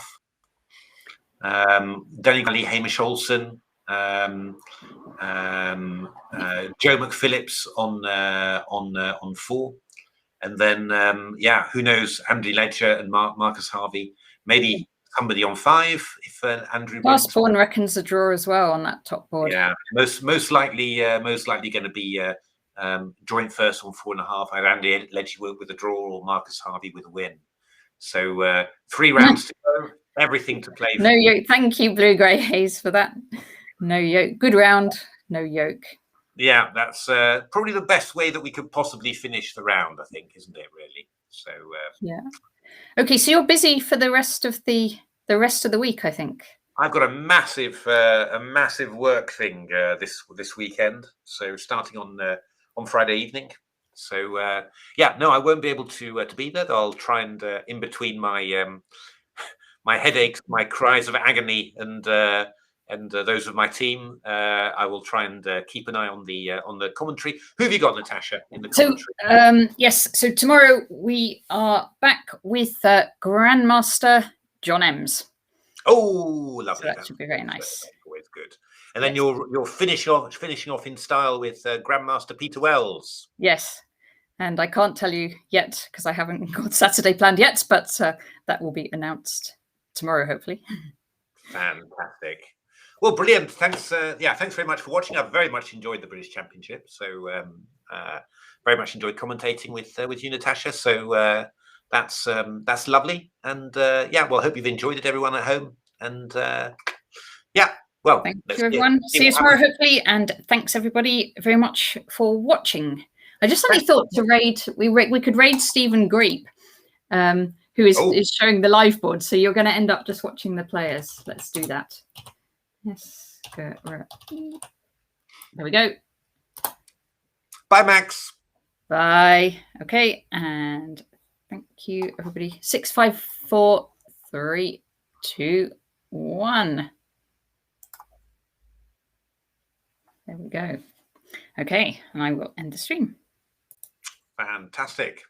Danny Gully, Hamish Olsen, Joe McPhillips on 4, and then yeah, who knows? Andy Ledger and Marcus Harvey, maybe somebody on 5 if Andrew. Last pawn reckons a draw as well on that top board. Yeah, most likely going to be joint first on 4.5. Either Andy Ledger with a draw or Marcus Harvey with a win. So 3 rounds to go. Everything to play for. No yoke. Thank you, Blue Grey Haze, for that. No yoke. Good round. No yoke. Yeah, that's probably the best way that we could possibly finish the round, I think, isn't it? Really. So yeah. Okay, so you're busy for the rest of the week, I think. I've got a massive work thing this weekend. So starting on Friday evening. So yeah, no, I won't be able to be there. I'll try and in between my my headaches, my cries of agony, and those of my team, I will try and keep an eye on the commentary. Who have you got, Natasha, in the commentary? Yes, so tomorrow we are back with Grandmaster John Ems. Oh, lovely! So that should be very nice. Always good. And then you're finishing off in style with Grandmaster Peter Wells. Yes, and I can't tell you yet because I haven't got Saturday planned yet, but that will be announced tomorrow, hopefully. Fantastic. Well, brilliant. Thanks. Thanks very much for watching. I've very much enjoyed the British Championship. So very much enjoyed commentating with you, Natasha. So that's lovely. And well, hope you've enjoyed it, everyone at home. And well, thank you, everyone. See you tomorrow, hopefully. And thanks, everybody, very much for watching. I just suddenly thought to raid, we could raid Stephen Greep, who is showing the live board. So you're going to end up just watching the players. Let's do that. Yes. There we go. Bye, Max. Bye. Okay. And thank you, everybody. 6, 5, 4, 3, 2, 1. There we go. Okay. And I will end the stream. Fantastic.